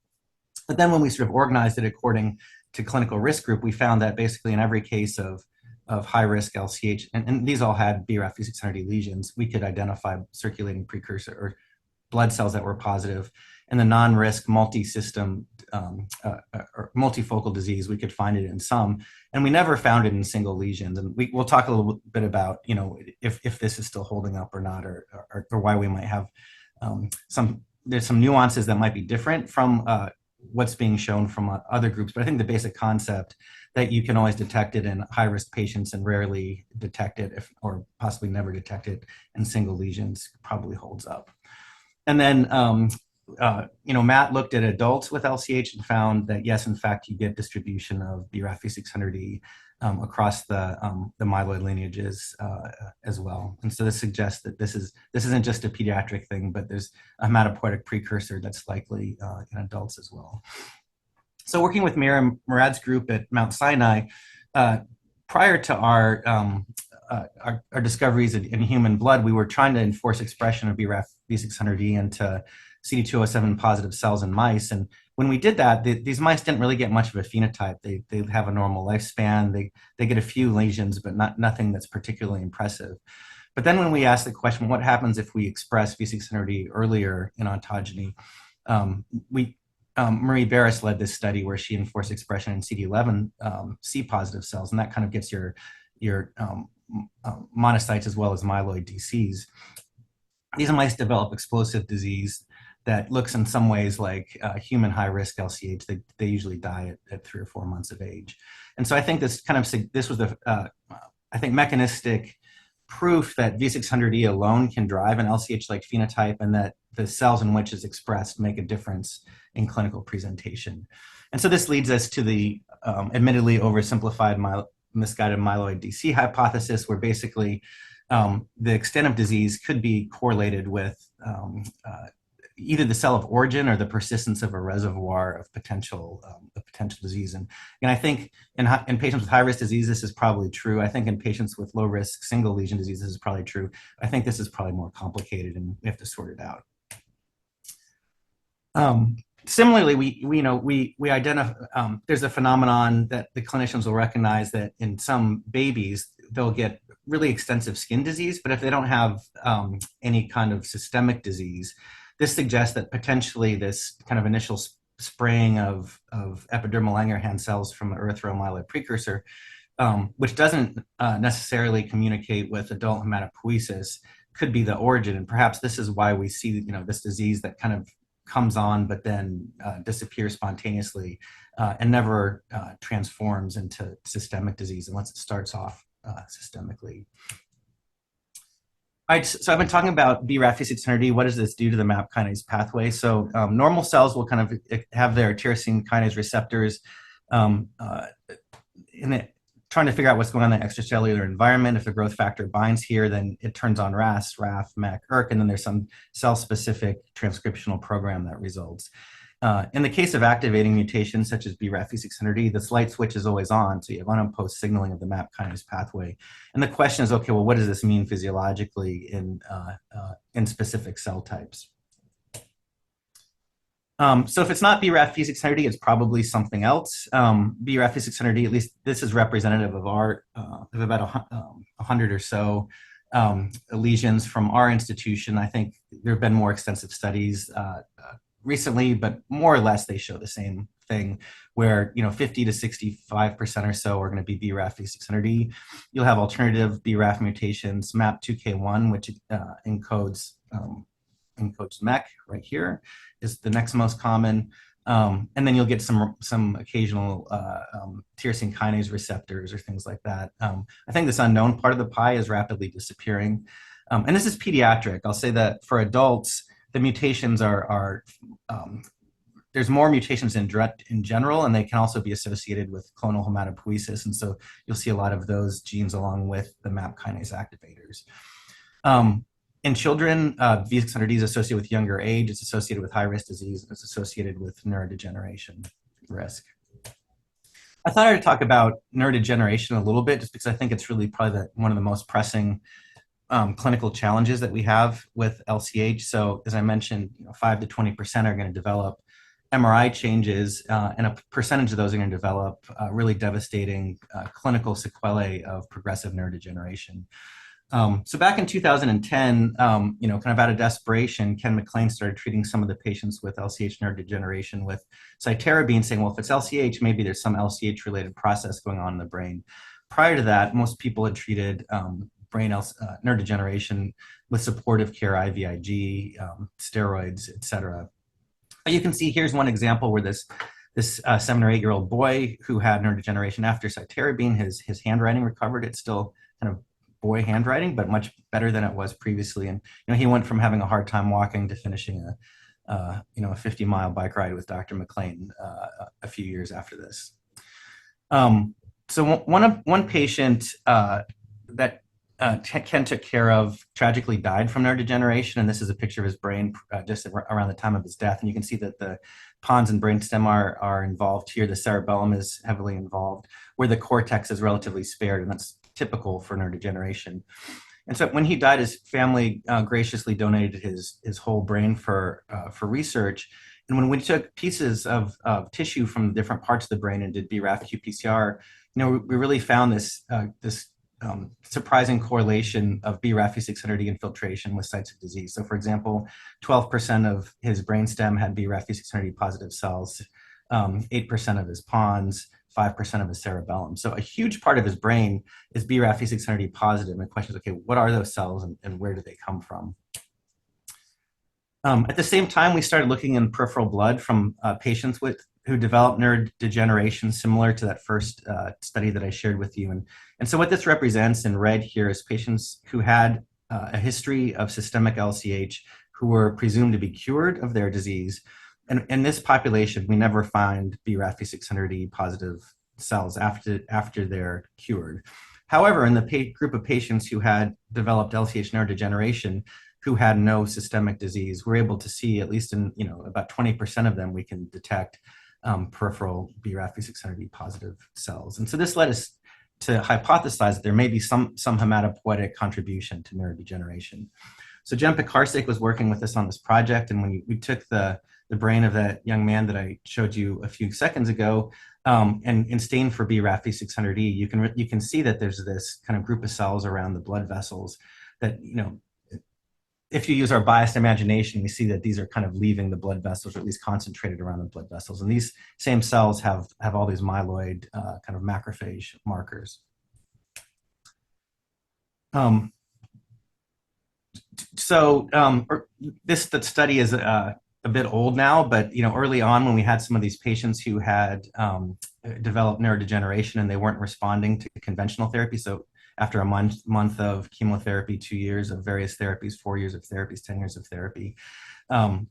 But then when we sort of organized it according to clinical risk group, we found that basically in every case of high-risk LCH, and these all had BRAF V600E lesions, we could identify circulating precursor or blood cells that were positive. In the non-risk multi-system or multifocal disease, we could find it in some, and we never found it in single lesions. And we'll talk a little bit about, if this is still holding up or not, or why we might have there's some nuances that might be different from what's being shown from other groups. But I think the basic concept that you can always detect it in high-risk patients and rarely detect it, or possibly never detect it in single lesions, probably holds up. And then, Matt looked at adults with LCH and found that, yes, in fact, you get distribution of BRAF V600E across the myeloid lineages as well. And so this suggests that this isn't just a pediatric thing, but there's a hematopoietic precursor that's likely in adults as well. So working with Miriam Murad's group at Mount Sinai, prior to our discoveries in human blood, we were trying to enforce expression of BRAF V600E into CD207 positive cells in mice. And when we did that, these mice didn't really get much of a phenotype. They have a normal lifespan. They get a few lesions, but nothing that's particularly impressive. But then when we asked the question, what happens if we express V600E earlier in ontogeny? Marie Barris led this study where she enforced expression in CD11 C positive cells, and that kind of gets your monocytes as well as myeloid DCs. These mice develop explosive disease that looks in some ways like human high-risk LCH. They usually die at 3 or 4 months of age. And so I think this was the mechanistic proof that V600E alone can drive an LCH-like phenotype, and that the cells in which it's expressed make a difference in clinical presentation. And so this leads us to the admittedly oversimplified misguided myeloid DC hypothesis, where basically the extent of disease could be correlated with either the cell of origin or the persistence of a reservoir of potential disease. And I think in patients with high-risk disease, this is probably true. I think in patients with low-risk single lesion disease, this is probably true. I think this is probably more complicated, and we have to sort it out. Similarly, we identify, there's a phenomenon that the clinicians will recognize that in some babies, they'll get really extensive skin disease, but if they don't have any kind of systemic disease, this suggests that potentially this kind of initial spraying of epidermal Langerhans cells from the erythromyeloid precursor, which doesn't necessarily communicate with adult hematopoiesis, could be the origin. And perhaps this is why we see, this disease that kind of comes on but then disappears spontaneously and never transforms into systemic disease unless it starts off systemically. All right, so I've been talking about BRAF V600E. What does this do to the MAP kinase pathway? So normal cells will kind of have their tyrosine kinase receptors trying to figure out what's going on in the extracellular environment. If the growth factor binds here, then it turns on RAS, RAF, MEK, ERK, and then there's some cell-specific transcriptional program that results. In the case of activating mutations such as BRAF V600E, this light switch is always on, so you have unopposed signaling of the MAP kinase pathway. And the question is, okay, well, what does this mean physiologically in specific cell types? So if it's not BRAF V600E, it's probably something else. BRAF V600E, at least this is representative of our of about 100 or so lesions from our institution. I think there have been more extensive studies recently, but more or less they show the same thing, where 50 to 65% or so are going to be BRAF V600E. You'll have alternative BRAF mutations, MAP2K1, which encodes MEK right here, is the next most common. And then you'll get some occasional tyrosine kinase receptors or things like that. I think this unknown part of the pie is rapidly disappearing. And this is pediatric. I'll say that for adults, the mutations there's more mutations in general, and they can also be associated with clonal hematopoiesis. And so you'll see a lot of those genes along with the MAP kinase activators. In children, V600E is associated with younger age. It's associated with high-risk disease, and it's associated with neurodegeneration risk. I thought I'd talk about neurodegeneration a little bit, just because I think it's really probably one of the most pressing clinical challenges that we have with LCH. So as I mentioned, 5 to 20% are going to develop MRI changes, and a percentage of those are going to develop really devastating clinical sequelae of progressive neurodegeneration. So back in 2010, kind of out of desperation, Ken McLean started treating some of the patients with LCH neurodegeneration with cytarabine, saying, well, if it's LCH, maybe there's some LCH-related process going on in the brain. Prior to that, most people had treated brain neurodegeneration with supportive care, IVIG, steroids, et cetera. You can see here's one example where this 7 or 8-year-old boy who had neurodegeneration after cytarabine, his handwriting recovered. It's still kind of boy handwriting, but much better than it was previously. And he went from having a hard time walking to finishing a 50-mile bike ride with Dr. McLean a few years after this. So one patient that Ken took care of tragically died from neurodegeneration, and this is a picture of his brain just around the time of his death. And you can see that the pons and brainstem are involved here. The cerebellum is heavily involved, where the cortex is relatively spared, and that's typical for neurodegeneration. And so when he died, his family graciously donated his whole brain for research. And when we took pieces of tissue from different parts of the brain and did BRAF qPCR, we really found this surprising correlation of BRAF V600E infiltration with sites of disease. So, for example, 12% of his brainstem had BRAF V600E positive cells, 8% of his pons, 5% of his cerebellum. So a huge part of his brain is BRAF V600E positive. And the question is, okay, what are those cells and where do they come from? At the same time, we started looking in peripheral blood from patients who developed neurodegeneration similar to that first study that I shared with you. And so what this represents in red here is patients who had a history of systemic LCH who were presumed to be cured of their disease. And in this population, we never find BRAF V600E positive cells after they're cured. However, in the group of patients who had developed LCH neurodegeneration, who had no systemic disease, we're able to see, at least in about 20% of them, we can detect peripheral BRAF V600E positive cells. And so this led us to hypothesize that there may be some hematopoietic contribution to neurodegeneration. So Jen Pekarsik was working with us on this project, and when we took the the brain of that young man that I showed you a few seconds ago, and stained for BRAF V600E, you can see that there's this kind of group of cells around the blood vessels that, if you use our biased imagination, we see that these are kind of leaving the blood vessels, or at least concentrated around the blood vessels. And these same cells have all these myeloid kind of macrophage markers. This study is a bit old now, but early on when we had some of these patients who had developed neurodegeneration and they weren't responding to conventional therapy, so after a month of chemotherapy, 2 years of various therapies, 4 years of therapies, 10 years of therapy,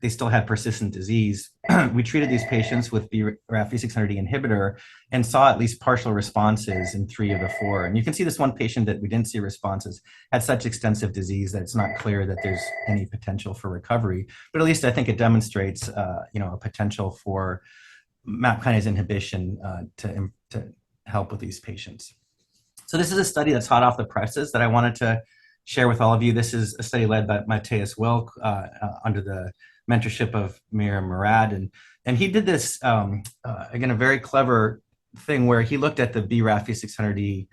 they still had persistent disease. We treated these patients with BRAF V600E inhibitor and saw at least partial responses in 3 of the 4. And you can see this one patient that we didn't see responses had such extensive disease that it's not clear that there's any potential for recovery. But at least I think it demonstrates, a potential for MAP kinase inhibition to help with these patients. So this is a study that's hot off the presses that I wanted to share with all of you. This is a study led by Matthias Wilk under the mentorship of Miriam Murad. And he did this, again, a very clever thing where he looked at the BRAF V600E,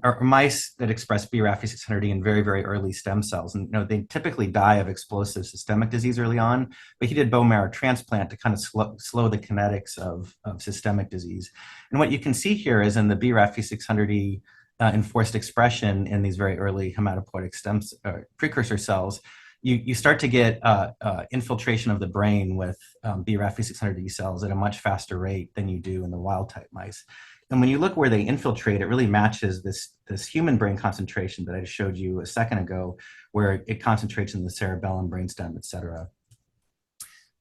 or mice that express BRAF V600E in very, very early stem cells. And they typically die of explosive systemic disease early on, but he did bone marrow transplant to kind of slow the kinetics of systemic disease. And what you can see here is in the BRAF V600E enforced expression in these very early hematopoietic precursor cells, you start to get infiltration of the brain with BRAF V600E cells at a much faster rate than you do in the wild type mice. And when you look where they infiltrate, it really matches this human brain concentration that I showed you a second ago, where it concentrates in the cerebellum, brainstem, et cetera.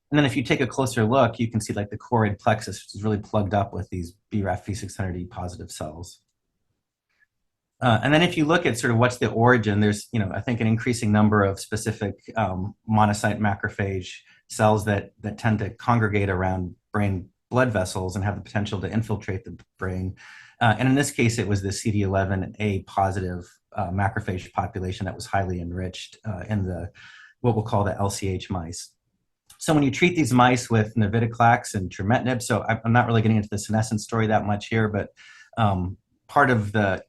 And then if you take a closer look, you can see like the choroid plexus, which is really plugged up with these BRAF V600E positive cells. And then if you look at sort of what's the origin, there's, I think an increasing number of specific monocyte macrophage cells that tend to congregate around brain blood vessels and have the potential to infiltrate the brain. And in this case, it was the CD11A positive macrophage population that was highly enriched in what we'll call the LCH mice. So when you treat these mice with navitoclax and trametinib, so I'm not really getting into the senescence story that much here, but part of the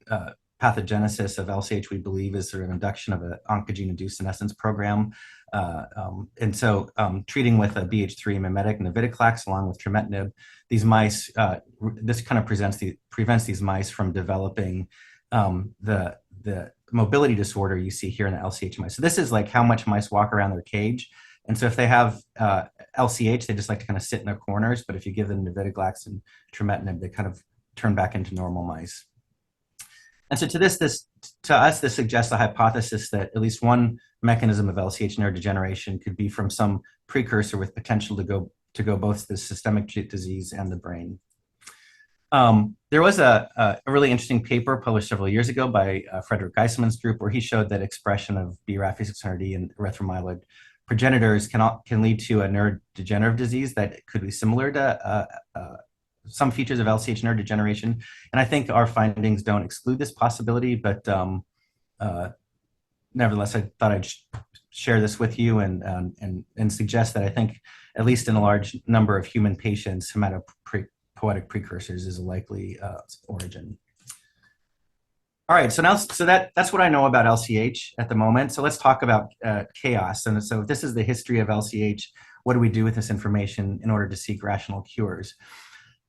pathogenesis of LCH, we believe, is sort of induction of an oncogene-induced senescence program. And so treating with a BH3 mimetic navitoclax along with trametinib, these mice, this kind of prevents these mice from developing the mobility disorder you see here in the LCH mice. So this is like how much mice walk around their cage. And so if they have LCH, they just like to kind of sit in their corners. But if you give them navitoclax and trametinib, they kind of turn back into normal mice. And so to us, this suggests a hypothesis that at least one mechanism of LCH neurodegeneration could be from some precursor with potential to go both to the systemic disease and the brain. There was a really interesting paper published several years ago by Frederick Geismann's group, where he showed that expression of BRAF V600E and erythromyeloid progenitors can lead to a neurodegenerative disease that could be similar to some features of LCH neurodegeneration. And I think our findings don't exclude this possibility, but nevertheless, I thought I'd share this with you and suggest that I think, at least in a large number of human patients, hematopoietic precursors is a likely origin. All right, so that's what I know about LCH at the moment. So let's talk about chaos. And so if this is the history of LCH, what do we do with this information in order to seek rational cures?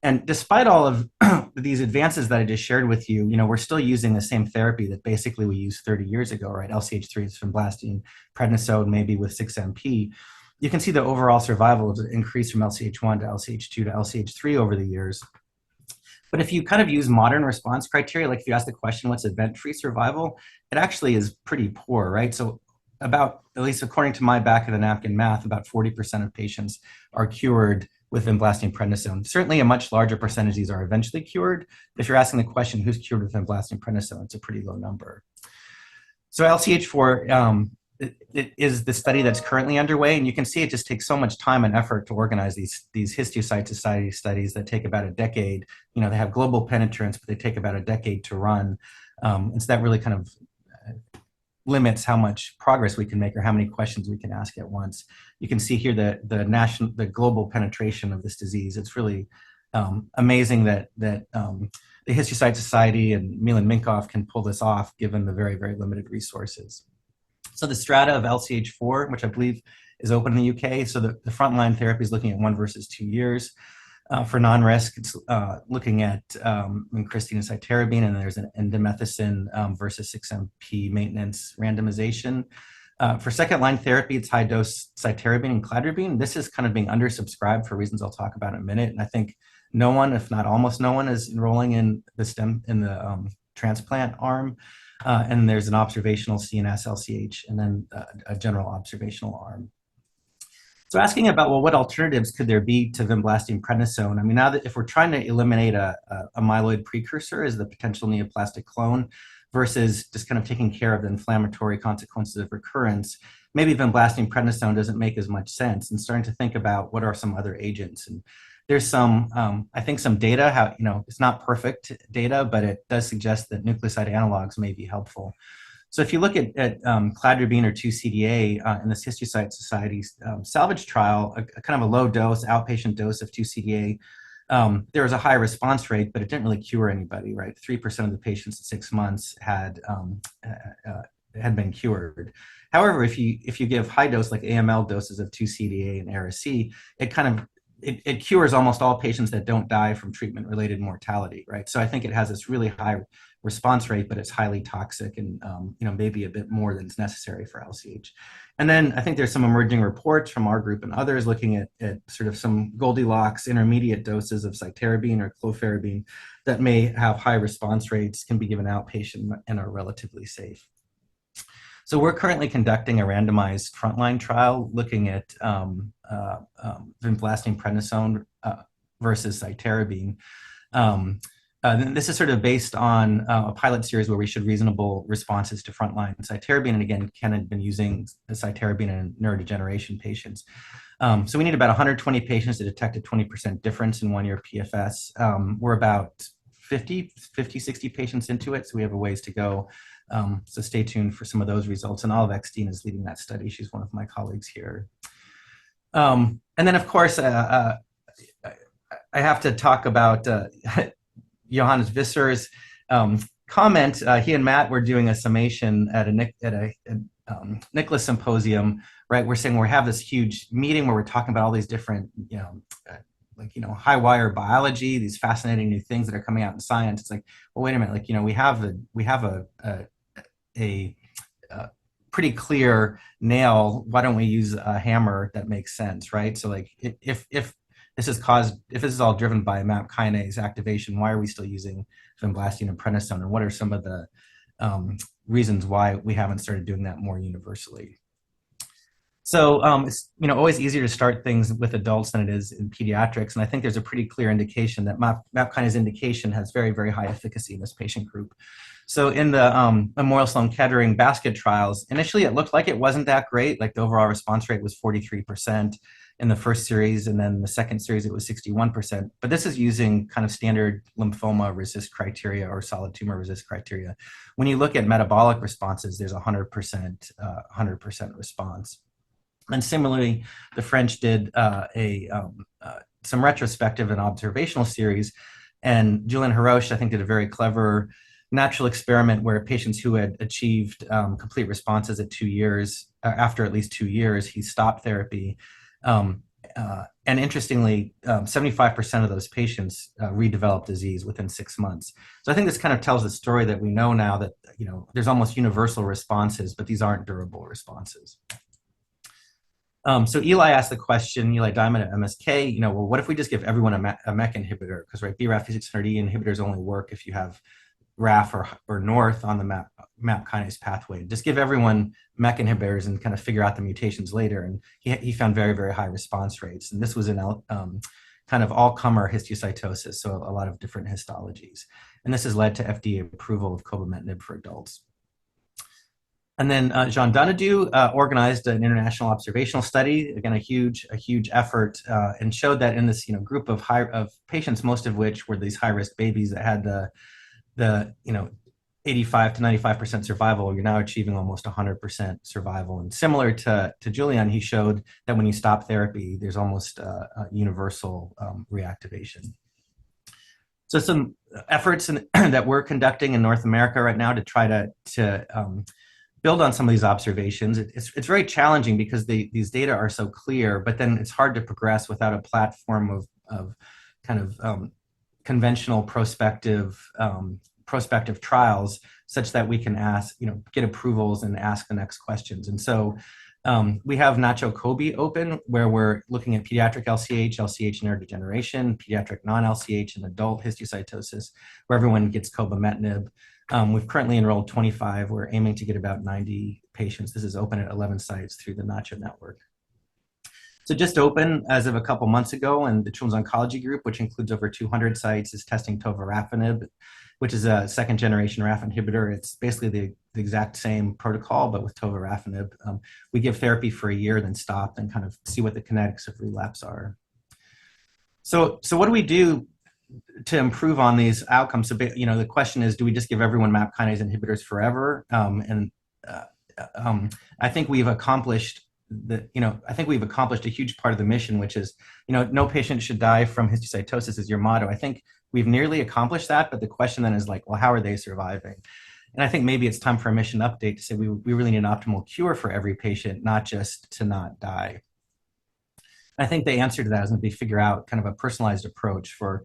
And despite all of these advances that I just shared with you, we're still using the same therapy that basically we used 30 years ago, right? LCH3 is vinblastine, prednisone, maybe with 6-MP. You can see the overall survival has increased from LCH1 to LCH2 to LCH3 over the years. But if you kind of use modern response criteria, like if you ask the question, what's event-free survival, it actually is pretty poor, right? So about, at least according to my back of the napkin math, about 40% of patients are cured with vinblastine prednisone. Certainly a much larger percentage of these are eventually cured. If you're asking the question, who's cured with vinblastine prednisone, it's a pretty low number. So LCH4 it is the study that's currently underway, and you can see it just takes so much time and effort to organize these histiocyte society studies that take about a decade. They have global penetrance, but they take about a decade to run. And so that really kind of limits how much progress we can make or how many questions we can ask at once. You can see here the global penetration of this disease. It's really amazing that the Histiocyte Society and Milan Minkoff can pull this off given the very, very limited resources. So the strata of LCH4, which I believe is open in the UK. So the frontline therapy is looking at 1 versus 2 years. For non-risk, it's looking at vincristine and cytarabine, and there's an indomethacin versus 6-MP maintenance randomization. For second-line therapy, it's high-dose cytarabine and cladribine. This is kind of being undersubscribed for reasons I'll talk about in a minute. And I think no one, if not almost no one, is enrolling in the transplant arm. And there's an observational CNS LCH and then a general observational arm. So asking about, well, what alternatives could there be to vinblastine prednisone? I mean, now that if we're trying to eliminate a myeloid precursor as the potential neoplastic clone versus just kind of taking care of the inflammatory consequences of recurrence, maybe vinblastine prednisone doesn't make as much sense, and starting to think about what are some other agents. And there's some, I think some data, how, it's not perfect data, but it does suggest that nucleoside analogs may be helpful. So if you look at cladribine or 2-CDA in this Histiocyte Society's salvage trial, a kind of a low dose, outpatient dose of 2-CDA, there was a high response rate, but it didn't really cure anybody, right? 3% of the patients at 6 months had been cured. However, if you give high dose, like AML doses of 2-CDA and Ara-C, it cures almost all patients that don't die from treatment-related mortality, right? So I think it has this really high response rate, but it's highly toxic and maybe a bit more than is necessary for LCH. And then I think there's some emerging reports from our group and others looking at sort of some Goldilocks intermediate doses of cytarabine or clofarabine that may have high response rates, can be given outpatient, and are relatively safe. So we're currently conducting a randomized frontline trial looking at vinblastine prednisone versus cytarabine. This is sort of based on a pilot series where we showed reasonable responses to frontline cytarabine. And again, Ken had been using the cytarabine in neurodegeneration patients. So we need about 120 patients to detect a 20% difference in 1-year PFS. We're about 60 patients into it, so we have a ways to go. So stay tuned for some of those results. And Olive Eckstein is leading that study. She's one of my colleagues here. And then, of course, I have to talk about Johannes Visser's comment. He and Matt were doing a summation at a Nicholas symposium, right? We're saying we have this huge meeting where we're talking about all these different, high wire biology, these fascinating new things that are coming out in science. It's like, well, wait a minute, we have a pretty clear nail. Why don't we use a hammer that makes sense, right? So if this is all driven by MAP kinase activation, why are we still using vinblastine and prednisone? And what are some of the reasons why we haven't started doing that more universally? So it's always easier to start things with adults than it is in pediatrics, and I think there's a pretty clear indication that MAP kinase indication has very, very high efficacy in this patient group. So in the Memorial Sloan Kettering basket trials, initially it looked like it wasn't that great. Like the overall response rate was 43% in the first series, and then the second series it was 61%. But this is using kind of standard lymphoma RECIST criteria or solid tumor RECIST criteria. When you look at metabolic responses, there's 100% response. And similarly, the French did some retrospective and observational series, and Julien Haroche, I think, did a very clever natural experiment where patients who had achieved complete responses at 2 years, after at least 2 years, he stopped therapy. And interestingly, 75% of those patients redeveloped disease within 6 months. So I think this kind of tells the story that we know now that there's almost universal responses, but these aren't durable responses. So Eli asked the question, Eli Diamond at MSK, well, what if we just give everyone a MEK inhibitor? Because BRAF V600E inhibitors only work if you have RAF or North on the MAP kinase pathway. Just give everyone MEK inhibitors and kind of figure out the mutations later. And he found very, very high response rates. And this was in kind of all-comer histiocytosis, so a lot of different histologies. And this has led to FDA approval of cobimetinib for adults. And then Jean Donadieu organized an international observational study, again, a huge effort, and showed that in this group of patients, most of which were these high-risk babies that had the 85 to 95% survival, you're now achieving almost 100% survival. And similar to Julian, he showed that when you stop therapy, there's almost a universal reactivation. So some efforts that we're conducting in North America right now to try to build on some of these observations. It's very challenging because these data are so clear, but then it's hard to progress without a platform of kind of conventional prospective trials, such that we can get approvals and ask the next questions. And so we have Nacho Kobe open, where we're looking at pediatric LCH, LCH neurodegeneration, pediatric non-LCH, and adult histiocytosis, where everyone gets cobimetinib. We've currently enrolled 25. We're aiming to get about 90 patients. This is open at 11 sites through the Nacho network. So just open as of a couple months ago, and the Children's Oncology Group, which includes over 200 sites, is testing tovorafenib, which is a second-generation RAF inhibitor. It's basically the exact same protocol, but with tovorafenib. We give therapy for a year, then stop, and kind of see what the kinetics of relapse are. So what do we do to improve on these outcomes? So, the question is, do we just give everyone MAP kinase inhibitors forever? I think we've accomplished a huge part of the mission, which is, no patient should die from histiocytosis is your motto. I think we've nearly accomplished that, but the question then is like, well, how are they surviving? And I think maybe it's time for a mission update to say we really need an optimal cure for every patient, not just to not die. I think the answer to that is that they figure out kind of a personalized approach for,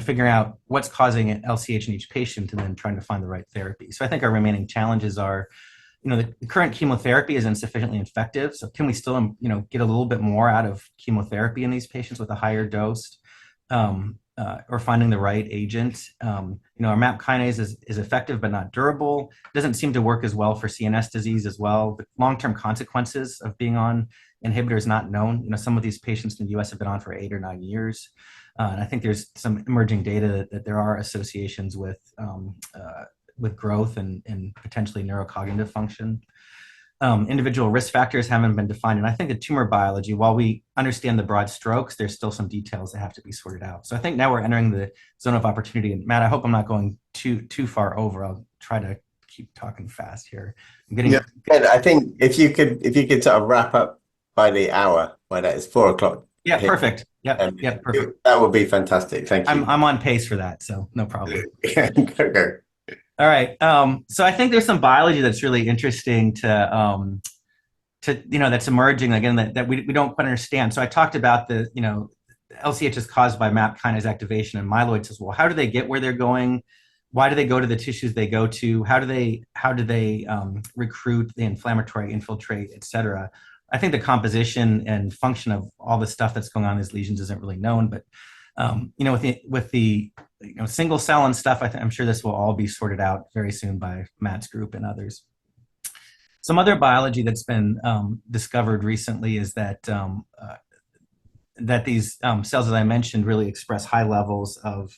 figuring out what's causing an LCH in each patient and then trying to find the right therapy. So I think our remaining challenges are, the current chemotherapy is insufficiently effective. So can we still, get a little bit more out of chemotherapy in these patients with a higher dose, or finding the right agent? Our MAP kinase is effective but not durable. It doesn't seem to work as well for CNS disease as well. The long-term consequences of being on inhibitors not known. Some of these patients in the US have been on for 8 or 9 years. And I think there's some emerging data that there are associations with growth and potentially neurocognitive function. Individual risk factors haven't been defined. And I think the tumor biology, while we understand the broad strokes, there's still some details that have to be sorted out. So I think now we're entering the zone of opportunity. And Matt, I hope I'm not going too far over. I'll try to keep talking fast here. I'm getting good. I think if you could sort of wrap up by the hour, by that it's 4 o'clock. Yeah, perfect. Yep, perfect. That would be fantastic. Thank you. I'm on pace for that, so no problem. Go. All right. So I think there's some biology that's really interesting to that's emerging again that we don't quite understand. So I talked about the LCH is caused by MAP kinase activation and myeloid cells. Well, how do they get where they're going? Why do they go to the tissues they go to? How do they recruit the inflammatory, infiltrate, et cetera? I think the composition and function of all the stuff that's going on in these lesions isn't really known, but with the single cell and stuff, I'm sure this will all be sorted out very soon by Matt's group and others. Some other biology that's been discovered recently is that these cells, as I mentioned, really express high levels of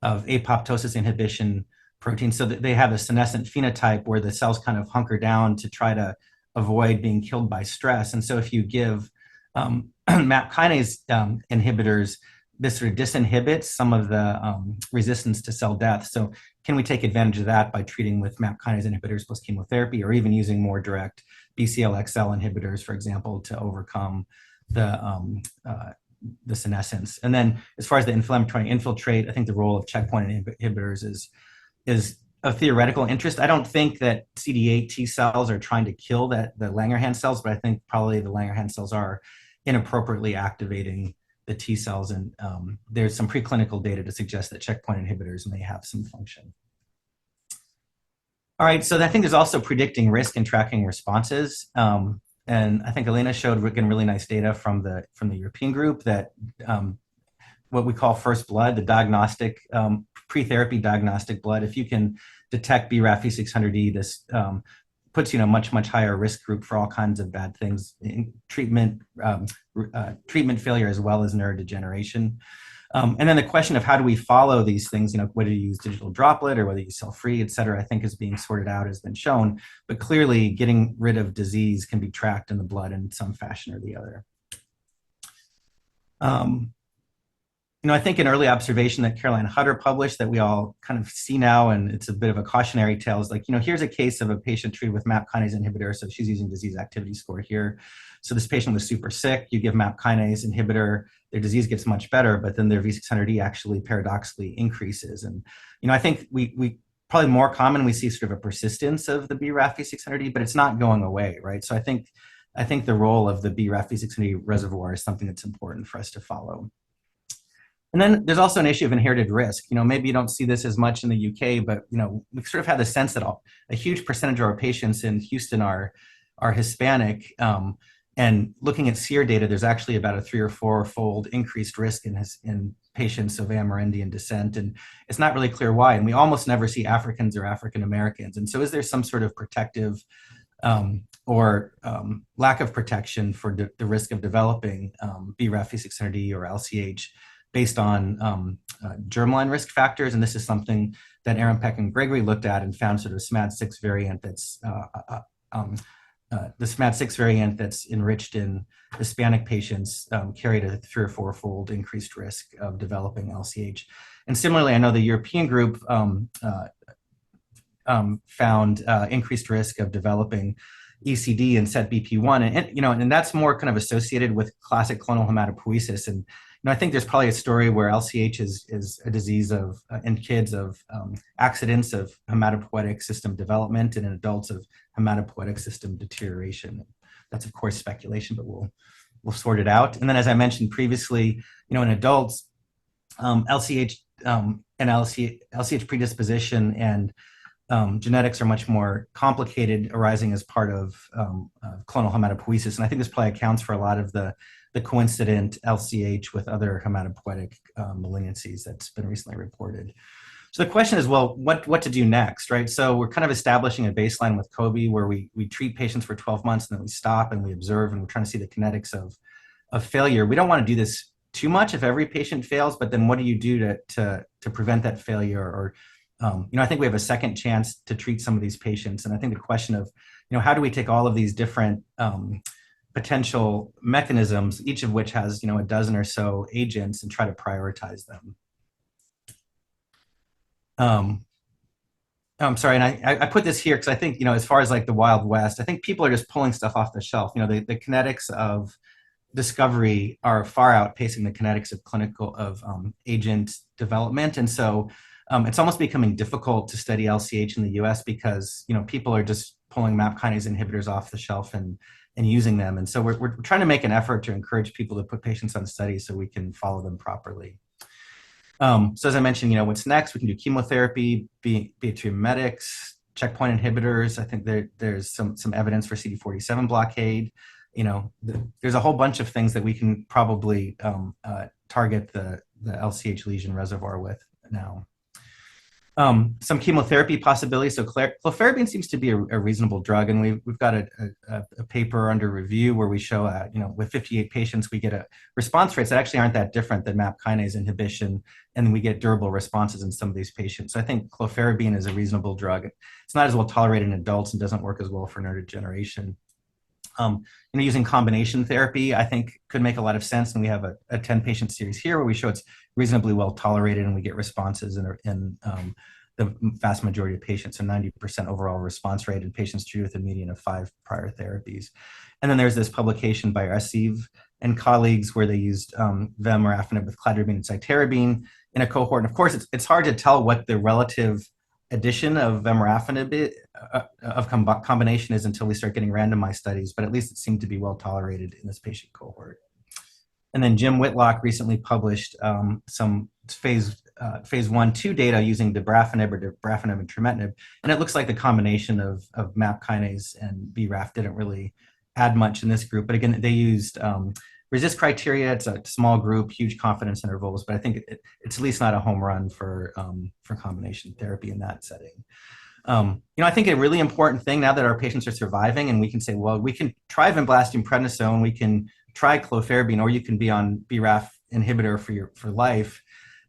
apoptosis inhibition protein, so that they have a senescent phenotype where the cells kind of hunker down to try to avoid being killed by stress. And so if you give MAP kinase inhibitors, this sort of disinhibits some of the resistance to cell death. So can we take advantage of that by treating with MAP kinase inhibitors plus chemotherapy, or even using more direct BCL-XL inhibitors, for example, to overcome the senescence? And then as far as the inflammatory infiltrate, I think the role of checkpoint inhibitors is of theoretical interest. I don't think that CD8 T cells are trying to kill the Langerhans cells, but I think probably the Langerhans cells are inappropriately activating the T cells. And there's some preclinical data to suggest that checkpoint inhibitors may have some function. All right, so I think there's also predicting risk and tracking responses. And I think Elena showed really nice data from the European group that what we call first blood, the diagnostic, pre-therapy diagnostic blood. If you can detect BRAF V600E, this puts you in a much higher risk group for all kinds of bad things, in treatment failure as well as neurodegeneration. And then the question of how do we follow these things, whether you use digital droplet or whether you cell-free, et cetera, I think is being sorted out, has been shown. But clearly getting rid of disease can be tracked in the blood in some fashion or the other. I think an early observation that Caroline Hutter published that we all kind of see now, and it's a bit of a cautionary tale, is like, here's a case of a patient treated with MAP kinase inhibitor. So she's using disease activity score here. So this patient was super sick. You give MAP kinase inhibitor, their disease gets much better, but then their V600E actually paradoxically increases. And, I think we probably more common, we see sort of a persistence of the BRAF V600E, but it's not going away, right? So I think the role of the BRAF V600E reservoir is something that's important for us to follow. And then there's also an issue of inherited risk. Maybe you don't see this as much in the UK, but we sort of have the sense that a huge percentage of our patients in Houston are Hispanic. And looking at SEER data, there's actually about a 3 or 4-fold increased risk in patients of Amerindian descent, and it's not really clear why. And we almost never see Africans or African Americans. And so, is there some sort of protective or lack of protection for the risk of developing BRAF V600E or LCH? Based on germline risk factors, and this is something that Aaron Peck and Gregory looked at and found sort of SMAD6 variant that's the SMAD6 variant that's enriched in Hispanic patients carried a 3 or 4-fold increased risk of developing LCH. And similarly, I know the European group found increased risk of developing ECD and SETBP1, and that's more kind of associated with classic clonal hematopoiesis. And I think there's probably a story where LCH is a disease of in kids of accidents of hematopoietic system development, and in adults of hematopoietic system deterioration. That's of course speculation, but we'll sort it out. And then, as I mentioned previously, in adults, LCH and LCH predisposition and genetics are much more complicated, arising as part of clonal hematopoiesis. And I think this probably accounts for a lot of the coincident LCH with other hematopoietic malignancies that's been recently reported. So the question is, well, what to do next, right? So we're kind of establishing a baseline with COBE where we treat patients for 12 months and then we stop and we observe, and we're trying to see the kinetics of failure. We don't want to do this too much if every patient fails, but then what do you do to prevent that failure? Or I think we have a second chance to treat some of these patients. And I think the question of, how do we take all of these different potential mechanisms, each of which has, a dozen or so agents, and try to prioritize them. I'm sorry, and I put this here because I think, as far as like the Wild West, I think people are just pulling stuff off the shelf. The kinetics of discovery are far outpacing the kinetics of clinical agent development. And so it's almost becoming difficult to study LCH in the US because, people are just pulling MAP kinase inhibitors off the shelf and using them. And so we're trying to make an effort to encourage people to put patients on studies so we can follow them properly. So as I mentioned, what's next? We can do chemotherapy, be it through medics, checkpoint inhibitors. I think there's some evidence for CD47 blockade. There's a whole bunch of things that we can probably target the LCH lesion reservoir with now. Some chemotherapy possibilities. So clofarabine seems to be a reasonable drug, and we've got a paper under review where we show, with 58 patients, we get a response rates that actually aren't that different than MAP kinase inhibition, and we get durable responses in some of these patients. So I think clofarabine is a reasonable drug. It's not as well tolerated in adults and doesn't work as well for neurodegeneration. Using combination therapy, I think could make a lot of sense. And we have a 10-patient series here where we show it's reasonably well tolerated and we get responses in the vast majority of patients, so 90% overall response rate in patients treated with a median of 5 prior therapies. And then there's this publication by Rasiv and colleagues where they used vemurafenib with cladribine and cytarabine in a cohort. And of course, it's hard to tell what the relative addition of vemurafenib combination is until we start getting randomized studies, but at least it seemed to be well tolerated in this patient cohort. And then Jim Whitlock recently published some phase 1/2 data using dabrafenib or dabrafenib and trametinib, and it looks like the combination of MAP kinase and BRAF didn't really add much in this group. But again, they used RECIST criteria. It's a small group, huge confidence intervals, but I think it's at least not a home run for combination therapy in that setting. I think a really important thing now that our patients are surviving and we can say, well, we can try vinblastine prednisone, we can try clofarabine, or you can be on BRAF inhibitor for life.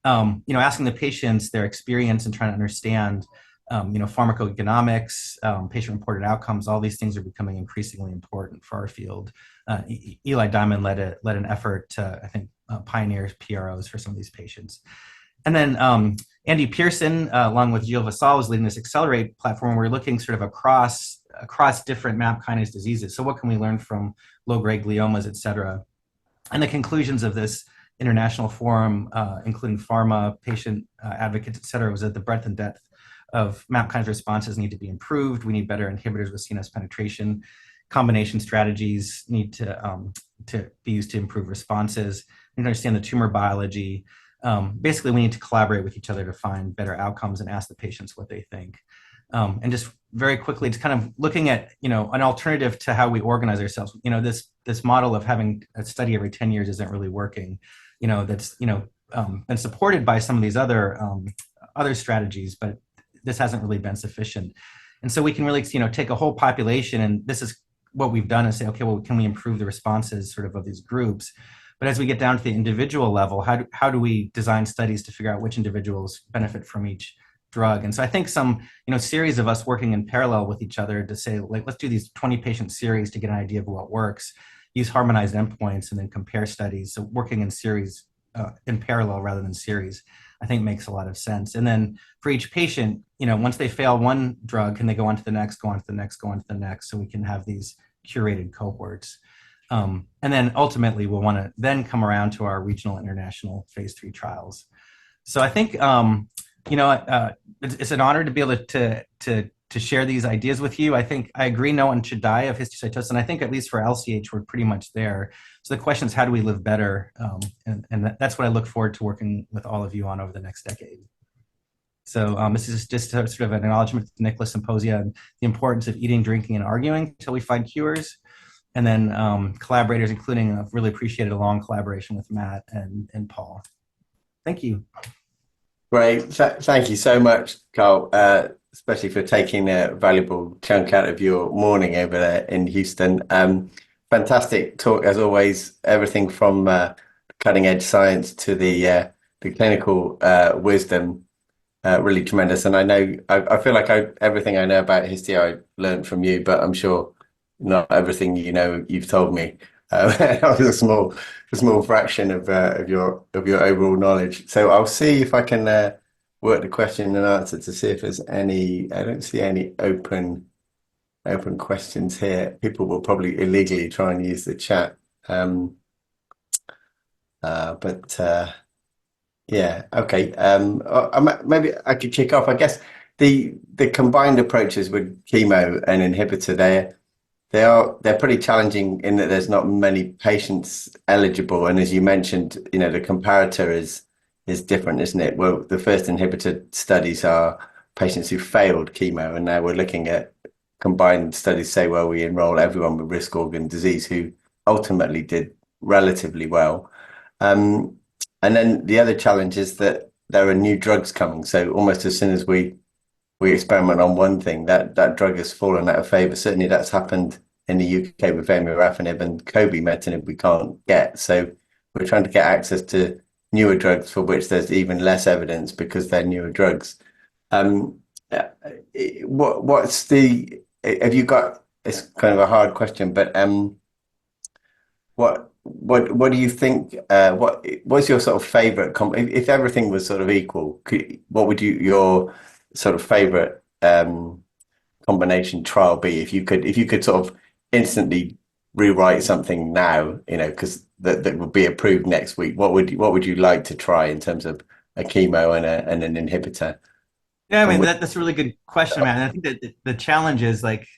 Asking the patients their experience and trying to understand, pharmacoeconomics, patient-reported outcomes, all these things are becoming increasingly important for our field. Eli Diamond led an effort to, I think, pioneer PROs for some of these patients. And then Andy Pearson, along with Gilles Vassal, was leading this Accelerate platform. We're looking sort of across different MAP kinase diseases. So what can we learn from low-grade gliomas, et cetera? And the conclusions of this international forum, including pharma, patient advocates, et cetera, was that the breadth and depth of MAP kinase responses need to be improved. We need better inhibitors with CNS penetration. Combination strategies need to be used to improve responses. We need to understand the tumor biology. Basically, we need to collaborate with each other to find better outcomes and ask the patients what they think. And just very quickly, it's kind of looking at, an alternative to how we organize ourselves. This model of having a study every 10 years isn't really working. That's been supported by some of these other strategies, but this hasn't really been sufficient. And so we can really, take a whole population, and this is what we've done, and say, okay, well, can we improve the responses sort of these groups? But as we get down to the individual level, how do we design studies to figure out which individuals benefit from each drug? And so I think some, series of us working in parallel with each other to say, like, let's do these 20 patient series to get an idea of what works, use harmonized endpoints, and then compare studies. So working in series, in parallel rather than series, I think makes a lot of sense. And then for each patient, once they fail one drug, can they go on to the next, go on to the next, go on to the next, so we can have these curated cohorts. And then ultimately, we'll want to then come around to our regional international phase 3 trials. So I think, it's an honor to be able to share these ideas with you. I think I agree no one should die of histiocytosis, and I think at least for LCH, we're pretty much there. So the question is, how do we live better? And that's what I look forward to working with all of you on over the next decade. So this is just sort of an acknowledgement to the Nicholas Symposia and the importance of eating, drinking, and arguing until we find cures. And then collaborators, including, I've really appreciated a long collaboration with Matt and Paul. Thank you. Great. Thank you so much, Carl, especially for taking a valuable chunk out of your morning over there in Houston. Fantastic talk, as always, everything from cutting edge science to the clinical wisdom, really tremendous. And I feel like everything I know about Histio I learned from you, but I'm sure not everything you've told me. That was a small fraction of your overall knowledge. So I'll see if I can work the question and answer to see if there's any. I don't see any open questions here. People will probably illegally try and use the chat. Yeah, okay. Maybe I could kick off. I guess the combined approaches with chemo and inhibitor, they're pretty challenging in that there's not many patients eligible, and as you mentioned, the comparator is different, isn't it? Well, the first inhibitor studies are patients who failed chemo, and now we're looking at combined studies. Say, well, we enroll everyone with risk organ disease who ultimately did relatively well. And then the other challenge is that there are new drugs coming. So almost as soon as we experiment on one thing, that drug has fallen out of favor. Certainly that's happened in the UK with vemurafenib and cobimetinib we can't get. So we're trying to get access to newer drugs for which there's even less evidence because they're newer drugs. What's the, have you got, it's kind of a hard question, but what do you think, what's your sort of favorite, if everything was sort of equal, what would your sort of favorite combination trial be if you could sort of instantly rewrite something now, because that would be approved next week? What would you like to try in terms of a chemo and an inhibitor? Yeah, I mean, that's a really good question, man. I think that the challenge is, like,